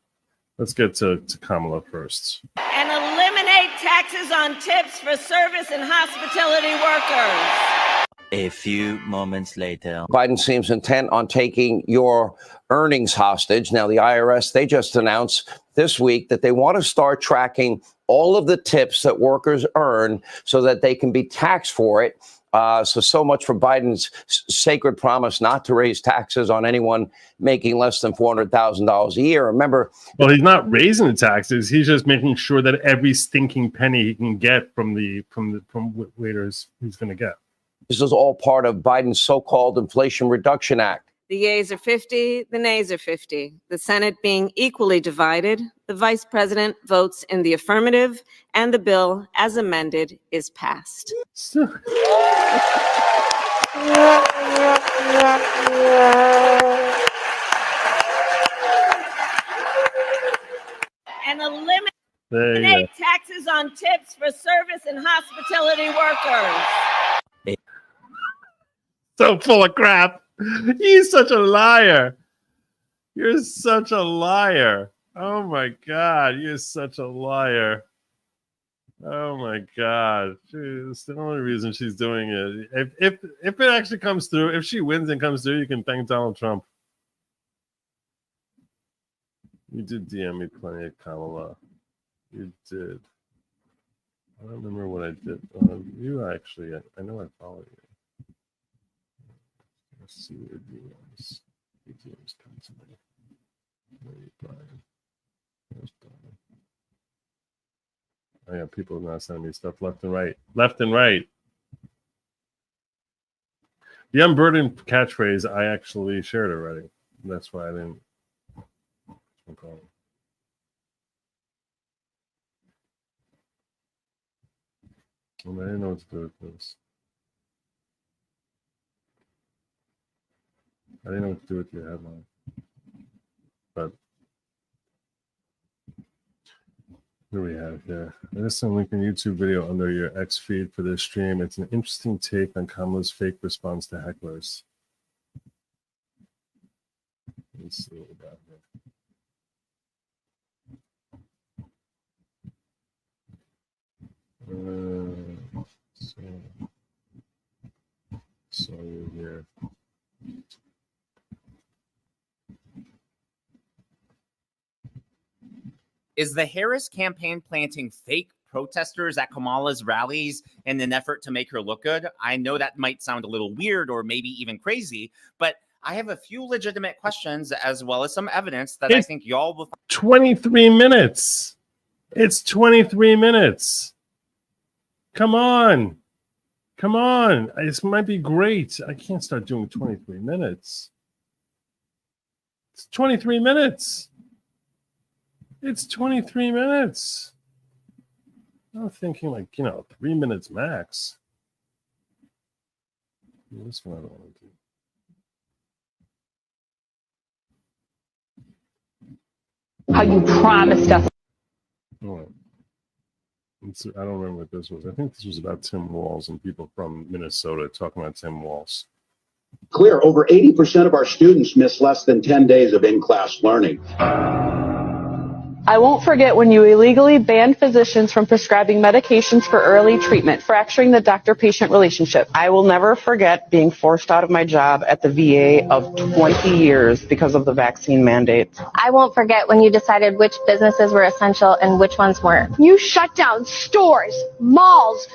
Kamala first. And eliminate taxes on tips for service and hospitality workers. A few moments later. Biden seems intent on taking your earnings hostage. Now, the IRS, they just announced this week that they want to start tracking all of the tips that workers earn so that they can be taxed for it. So much for Biden's sacred promise not to raise taxes on anyone making less than $400,000 a year. Remember, well, he's not raising the taxes. He's just making sure that every stinking penny he can get from waiters, he's going to get. This is all part of Biden's so-called Inflation Reduction Act. The yeas are 50, the nays are 50. The Senate being equally divided, the vice president votes in the affirmative, and the bill, as amended, is passed. And eliminate taxes on tips for service and hospitality workers. So full of crap. He's such a liar. You're such a liar. Oh my God, you're such a liar. Oh my God. It's the only reason she's doing it. If it actually comes through, if she wins and comes through, you can thank Donald Trump. You did DM me plenty of Kamala. You did. I don't remember what I did. You actually, I know I follow you. Let's see where DMs. DMs come to me. Where are you, Brian? There's Brian. Oh yeah, people are now sending me stuff left and right. Left and right. The unburdened catchphrase I actually shared already. That's why I didn't. No problem. I didn't know what to do with this. I didn't know what to do with your headline. But here we have here. There's some link in YouTube video under your X feed for this stream. It's an interesting take on Kamala's fake response to hecklers. Let's see what we got here. So you're here. Is the Harris campaign planting fake protesters at Kamala's rallies in an effort to make her look good? I know that might sound a little weird or maybe even crazy, but I have a few legitimate questions as well as some evidence that I think y'all will. 23 minutes. It's 23 minutes. Come on. Come on. This might be great. I can't start doing 23 minutes. It's 23 minutes. It's 23 minutes. I'm thinking 3 minutes max. This one I don't want to do. How you promised us. Oh, I don't remember what this was. I think this was about Tim Walz and people from Minnesota talking about Tim Walz. Clear, over 80% of our students miss less than 10 days of in-class learning. I won't forget when you illegally banned physicians from prescribing medications for early treatment, fracturing the doctor-patient relationship. I will never forget being forced out of my job at the VA of 20 years because of the vaccine mandates. I won't forget when you decided which businesses were essential and which ones weren't. You shut down stores, malls,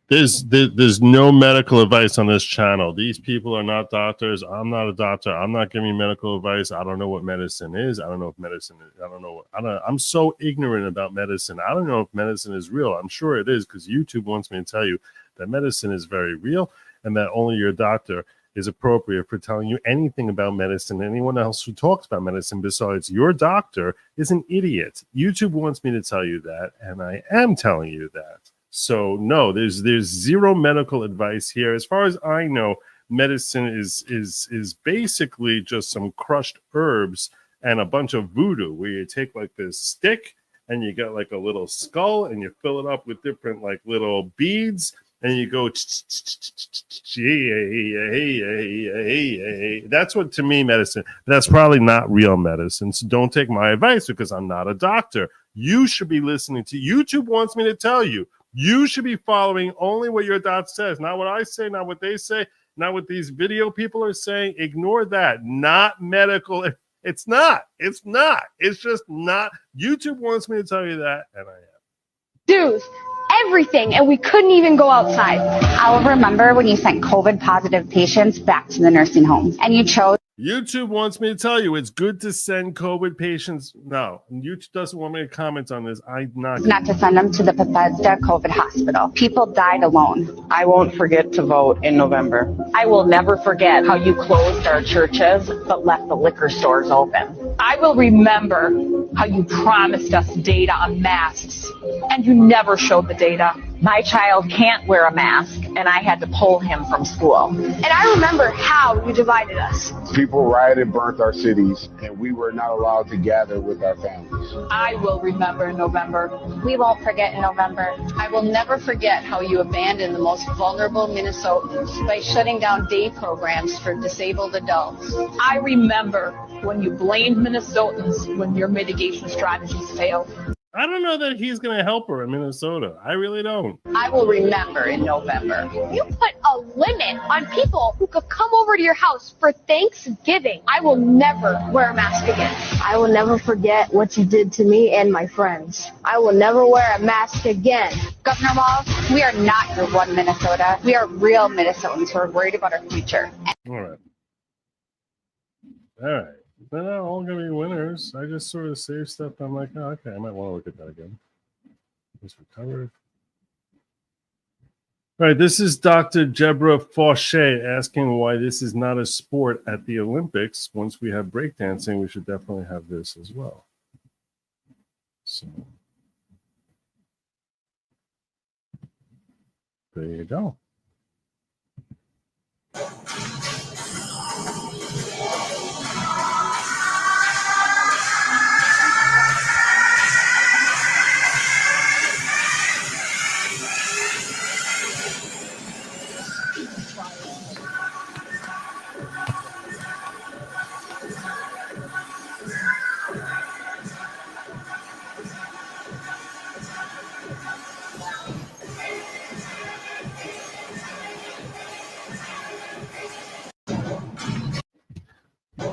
There's no medical advice on this channel. These people are not doctors. I'm not a doctor. I'm not giving medical advice. I don't know what medicine is. I don't know if medicine is. I'm so ignorant about medicine. I don't know if medicine is real. I'm sure it is because YouTube wants me to tell you that medicine is very real and that only your doctor is appropriate for telling you anything about medicine. Anyone else who talks about medicine besides your doctor is an idiot. YouTube wants me to tell you that, and I am telling you that. So no, there's zero medical advice here. As far as I know, medicine is basically just some crushed herbs and a bunch of voodoo, where you take like this stick and you got like a little skull and you fill it up with different like little beads. And you go, that's what, to me, medicine. That's probably not real medicine. So don't take my advice because I'm not a doctor. You should be listening to YouTube wants me to tell you. You should be following only what your doctor says, not what I say, not what they say, not what these video people are saying. Ignore that. Not medical. It's not. It's not. It's just not. YouTube wants me to tell you that, and I am. Dude, everything, and we couldn't even go outside. I'll remember when you sent COVID positive patients back to the nursing homes, and you chose. YouTube wants me to tell you it's good to send COVID patients. No, YouTube doesn't want me to comment on this. I'm not to send them to the Bethesda COVID hospital. People died alone. I won't forget to vote in November. I will never forget how you closed our churches but left the liquor stores open. I will remember how you promised us data on masks and you never showed the data. My child can't wear a mask and I had to pull him from school. And I remember how you divided us. People rioted, burnt our cities, and we were not allowed to gather with our families. I will remember in November. We won't forget in November. I will never forget how you abandoned the most vulnerable Minnesotans by shutting down day programs for disabled adults. I remember when you blamed Minnesotans when your mitigation strategies failed. I don't know that he's going to help her in Minnesota. I really don't. I will remember in November. You put a limit on people who could come over to your house for Thanksgiving. I will never wear a mask again. I will never forget what you did to me and my friends. I will never wear a mask again. Governor Walz, we are not your one Minnesota. We are real Minnesotans who are worried about our future. All right. All right. They're not all going to be winners. I just sort of save stuff. I'm like, oh, okay, I might want to look at that again. Just recovered. All right, this is Dr. Jebra Fauché asking why this is not a sport at the Olympics. Once we have breakdancing, we should definitely have this as well. So there you go.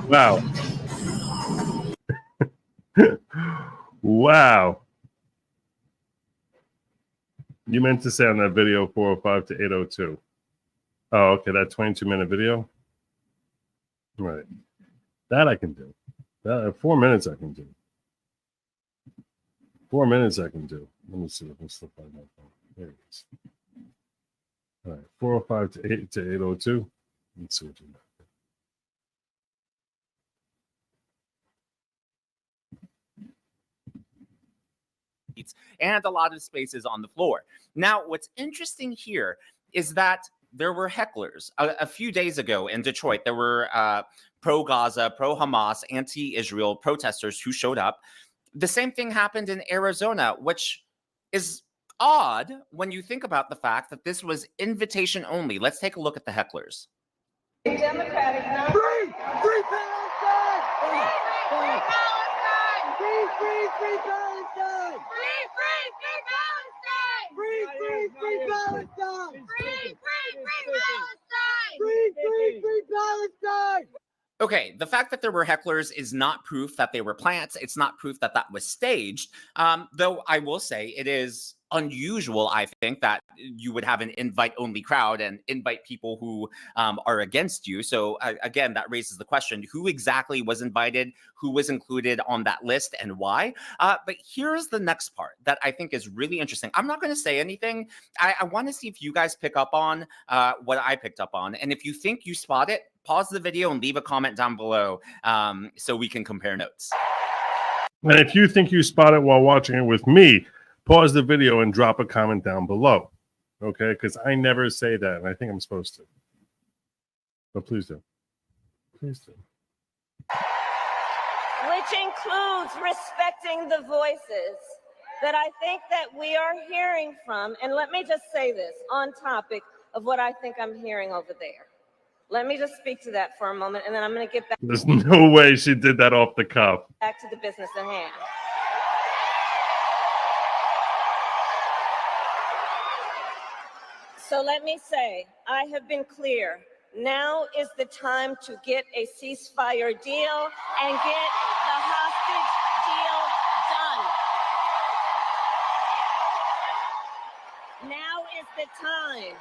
Wow. Wow. You meant to say on that video 405 to 802. Oh, okay, that 22-minute video? Right. That I can do. That 4 minutes I can do. 4 minutes I can do. Let me see if I can slip by my phone. There it is. All right, 405 to 802. Let's see what you got. And a lot of spaces on the floor. Now, what's interesting here is that there were hecklers. A few days ago in Detroit, there were pro-Gaza, pro-Hamas, anti-Israel protesters who showed up. The same thing happened in Arizona, which is odd when you think about the fact that this was invitation only. Let's take a look at the hecklers. Democratic now. Free Palestine! Free Palestine! Free Palestine! Free Palestine! Free Palestine! Okay, the fact that there were hecklers is not proof that they were plants. It's not proof that that was staged. Though I will say it is unusual, I think, that you would have an invite-only crowd and invite people who are against you. So again, that raises the question, who exactly was invited, who was included on that list, and why? But here's the next part that I think is really interesting. I'm not going to say anything. I want to see if you guys pick up on what I picked up on. And if you think you spot it, pause the video and leave a comment down below so we can compare notes. And if you think you spot it while watching it with me, pause the video and drop a comment down below. Okay? Because I never say that, and I think I'm supposed to. But please do. Please do. Which includes respecting the voices that I think that we are hearing from. And let me just say this on topic of what I think I'm hearing over there. Let me just speak to that for a moment, and then I'm going to get back. There's no way she did that off the cuff. Back to the business at hand. So let me say, I have been clear. Now is the time to get a ceasefire deal and get the hostage deal done. Now is the time.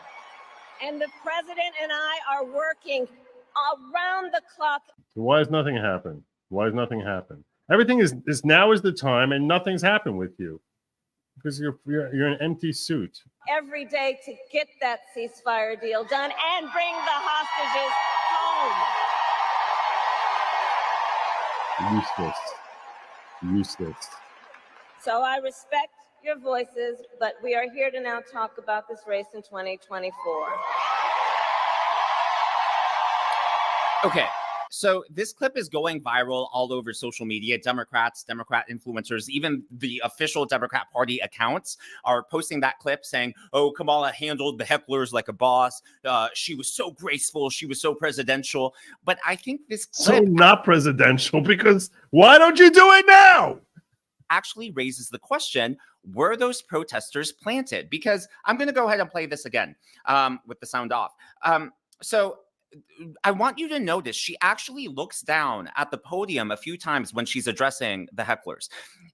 And the president and I are working around the clock. So why has nothing happened? Why has nothing happened? Everything is now is the time, and nothing's happened with you because you're an empty suit. Every day to get that ceasefire deal done and bring the hostages home. Useless. So I respect your voices, but we are here to now talk about this race in 2024. Okay, so this clip is going viral all over social media. Democrats, Democrat influencers, even the official Democrat Party accounts are posting that clip saying, oh, Kamala handled the hecklers like a boss. She was so graceful. She was so presidential. But I think this clip— So not presidential, because why don't you do it now? Actually raises the question, were those protesters planted? Because I'm going to go ahead and play this again with the sound off. So I want you to notice she actually looks down at the podium a few times when she's addressing the hecklers.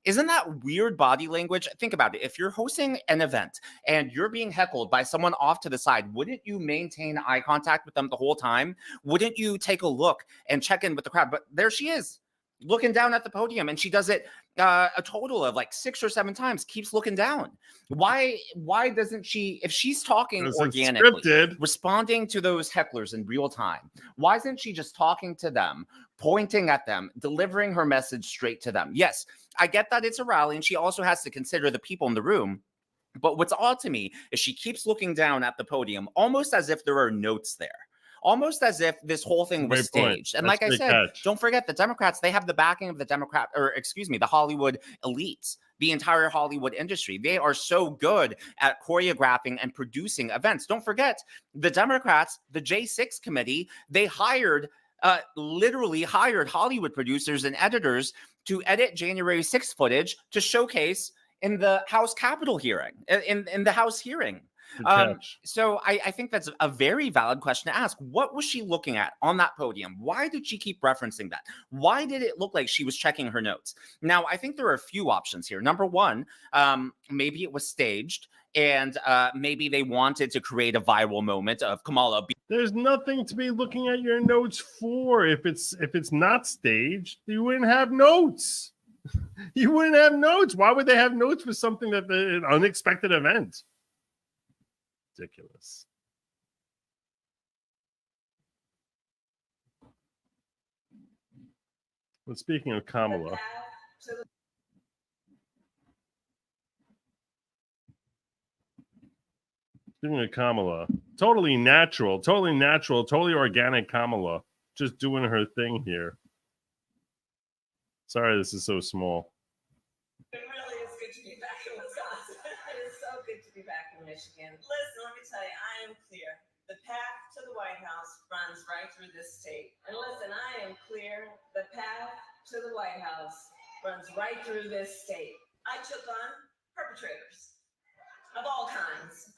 Isn't that weird body language? Think about it. If you're hosting an event and you're being heckled by someone off to the side, wouldn't you maintain eye contact with them the whole time? Wouldn't you take a look and check in with the crowd? But there she is, looking down at the podium, and she does it a total of like 6 or 7 times, keeps looking down. Why doesn't she, if she's talking organically, responding to those hecklers in real time, why isn't she just talking to them, pointing at them, delivering her message straight to them? Yes, I get that it's a rally, and she also has to consider the people in the room. But what's odd to me is she keeps looking down at the podium, almost as if there are notes there. Almost as if this whole thing was staged. And like I said, don't forget the Democrats, they have the backing of the Hollywood elites, the entire Hollywood industry. They are so good at choreographing and producing events. Don't forget, the Democrats, the J6 committee, they literally hired Hollywood producers and editors to edit January 6th footage to showcase in the House Capitol hearing, in the House hearing. So I think that's a very valid question to ask. What was she looking at on that podium? Why did she keep referencing that? Why did it look like she was checking her notes? Now, I think there are a few options here. Number one, maybe it was staged, and maybe they wanted to create a viral moment of Kamala. There's nothing to be looking at your notes for. If it's not staged, you wouldn't have notes. You wouldn't have notes. Why would they have notes for something that an unexpected event? Ridiculous. But speaking of Kamala, totally natural, totally organic Kamala, just doing her thing here. Sorry, this is so small. It really is good to be back in Wisconsin. It is so good to be back in Michigan. Listen, let me tell you, I am clear. The path to the White House runs right through this state. And listen, I am clear. The path to the White House runs right through this state. I took on perpetrators of all kinds.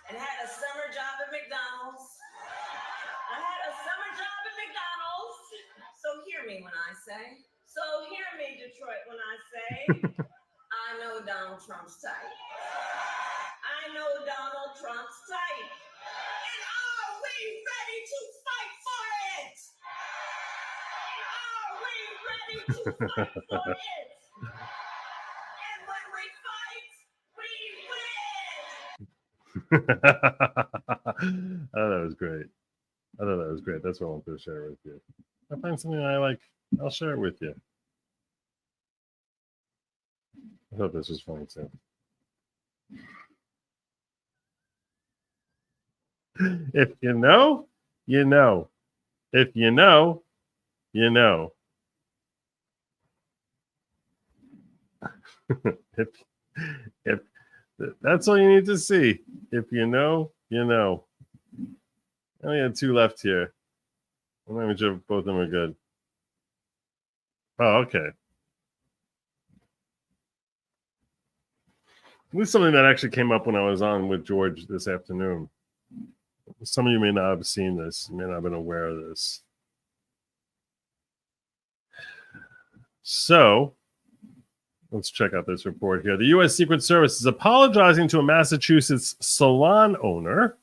And had a summer job at McDonald's. I had a summer job at McDonald's. So hear me when I say. So hear me, Detroit, when I say. I know Donald Trump's type. I know Donald Trump's type. And are we ready to fight for it? Are we ready to fight for it? And when we fight, we win. I thought that was great. I thought that was great. That's what I wanted to share with you. If I find something I like, I'll share it with you. I thought this was funny too. If you know, you know. If you know, you know. if that's all you need to see. If you know, you know. I only had 2 left here. I'm not even sure if both of them are good. Oh, okay. This is something that actually came up when I was on with George this afternoon. Some of you may not have seen this. You may not have been aware of this. So, let's check out this report here. The U.S. Secret Service is apologizing to a Massachusetts salon owner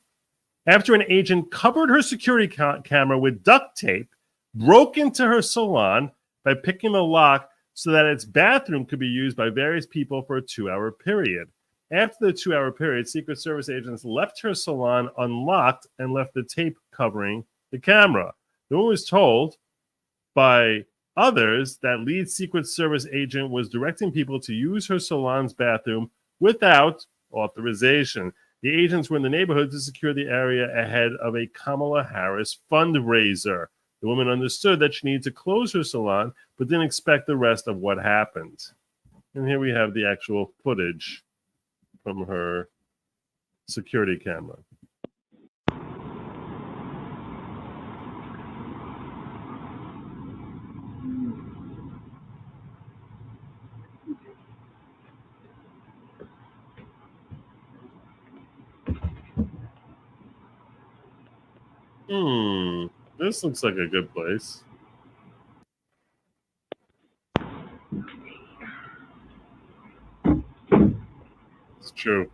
after an agent covered her security camera with duct tape, broke into her salon by picking the lock so that its bathroom could be used by various people for a 2-hour period. After the 2-hour period, Secret Service agents left her salon unlocked and left the tape covering the camera. The woman was told by others that lead Secret Service agent was directing people to use her salon's bathroom without authorization. The agents were in the neighborhood to secure the area ahead of a Kamala Harris fundraiser. The woman understood that she needed to close her salon, but didn't expect the rest of what happened. And here we have the actual footage from her security camera. This looks like a good place. It's true.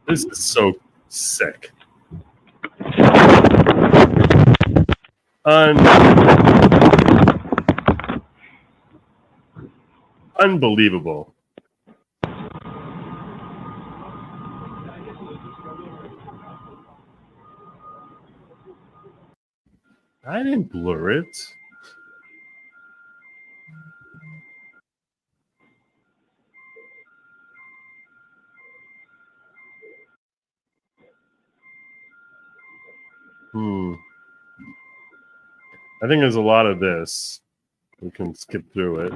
This is so sick. Unbelievable. I didn't blur it. I think there's a lot of this. We can skip through it.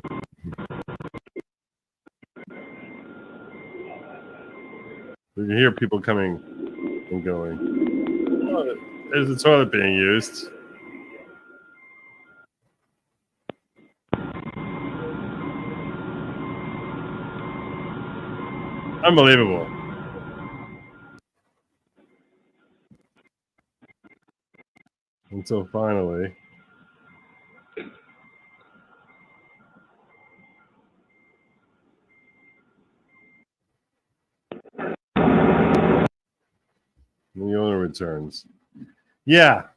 We can hear people coming and going. Oh, there's a toilet being used. Unbelievable. Until finally. The owner returns. Yeah.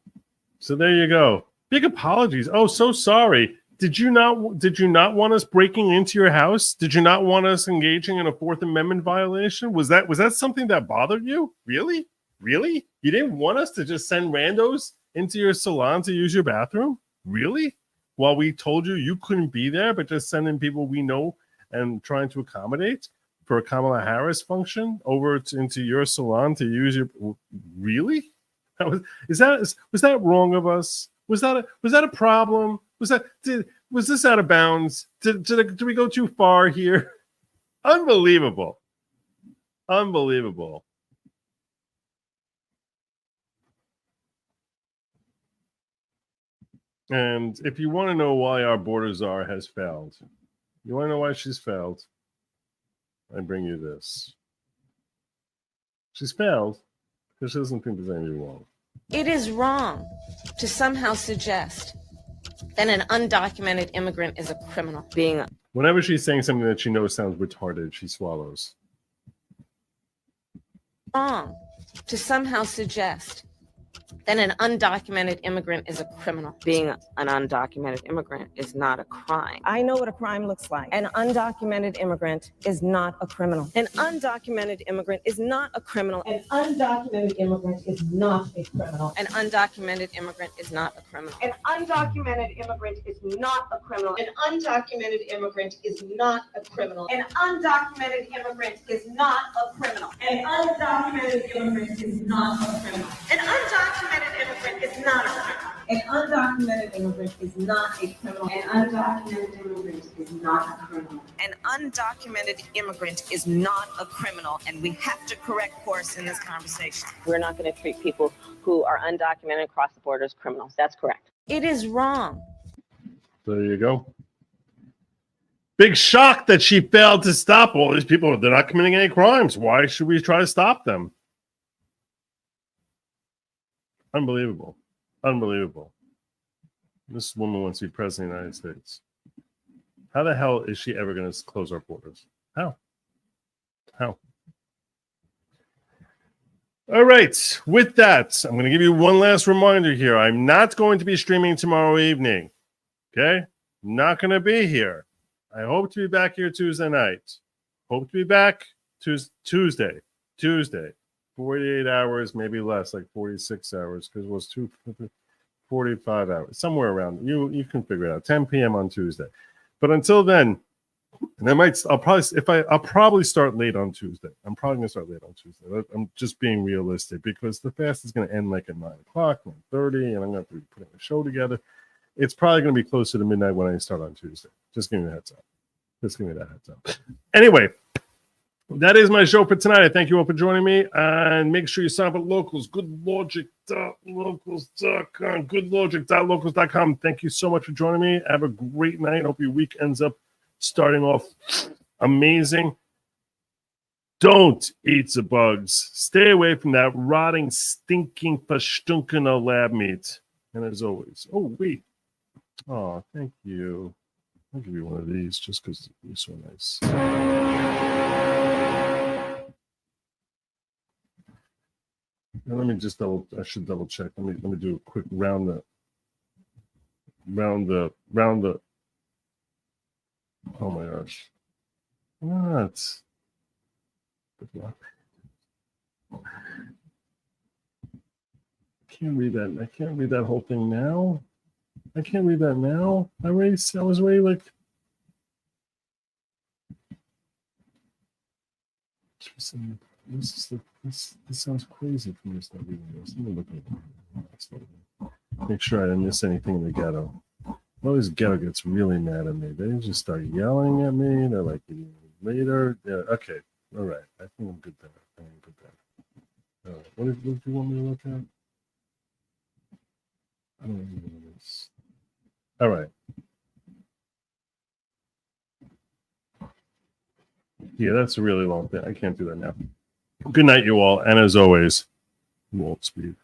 So there you go. Big apologies. Oh, so sorry. Did you not want us breaking into your house? Did you not want us engaging in a Fourth Amendment violation? Was that something that bothered you? Really? Really? You didn't want us to just send randos into your salon to use your bathroom? Really? While we told you you couldn't be there, but just sending people we know and trying to accommodate for a Kamala Harris function over into your salon to use your... Really? Was that wrong of us? Was that a problem? Was this out of bounds? Did we go too far here? Unbelievable. Unbelievable. And if you want to know why our border czar has failed, you want to know why she's failed? I bring you this. She's failed because she doesn't think there's anything wrong. It is wrong to somehow suggest that an undocumented immigrant is a criminal. Whenever she's saying something that she knows sounds retarded, she swallows. Wrong to somehow suggest that an undocumented immigrant is a criminal. Being an undocumented immigrant is not a crime. I know what a crime looks like. An undocumented immigrant is not a criminal. An undocumented immigrant is not a criminal. An undocumented immigrant is not a criminal. An undocumented immigrant is not a criminal. An undocumented immigrant is not a criminal. An undocumented immigrant is not a criminal. An undocumented immigrant is not a criminal. An undocumented immigrant is not a criminal. An undocumented immigrant is not a criminal. An undocumented immigrant is not a criminal. An undocumented immigrant is not a criminal. An undocumented immigrant is not a criminal, and we have to correct course in this conversation. We're not going to treat people who are undocumented across the border as criminals. That's correct. It is wrong. There you go. Big shock that she failed to stop all these people. They're not committing any crimes. Why should we try to stop them? Unbelievable. Unbelievable. This woman wants to be president of the United States. How the hell is she ever going to close our borders? How? How? All right. With that, I'm going to give you one last reminder here. I'm not going to be streaming tomorrow evening. Okay? Not going to be here. I hope to be back here Tuesday night. Hope to be back Tuesday. 48 hours, maybe less, like 46 hours, because it was 45 hours, somewhere around. You can figure it out. 10 p.m. on Tuesday. But until then, and I'll probably start late on Tuesday. I'm probably gonna start late on Tuesday. I'm just being realistic because the fast is gonna end like at 9 o'clock, 9:30, and I'm gonna have to be putting a show together. It's probably gonna be closer to midnight when I start on Tuesday. Just give me the heads up. Just give me that heads up. Anyway. That is my show for tonight. I thank you all for joining me. And make sure you sign up at Locals, goodlogic.locals.com, goodlogic.locals.com. Thank you so much for joining me. Have a great night. Hope your week ends up starting off amazing. Don't eat the bugs. Stay away from that rotting, stinking, verstunkene lab meat. And as always, oh, wait. Oh, thank you. I'll give you one of these just because you're so nice. Now let me just I should double check. Let me do a quick round the. Oh my gosh. What? Good luck. I can't read that whole thing now. I can't read that now. I was already like. This sounds crazy for me to start reading this. Let me look at it. Make sure I didn't miss anything in the ghetto. Well, this ghetto gets really mad at me. They just start yelling at me. They're like, later. Yeah, okay. All right. I think I'm good there. All right. What do you want me to look at? I don't know what this. All right. Yeah, that's a really long thing. I can't do that now. Good night, you all. And as always, Walt Speed.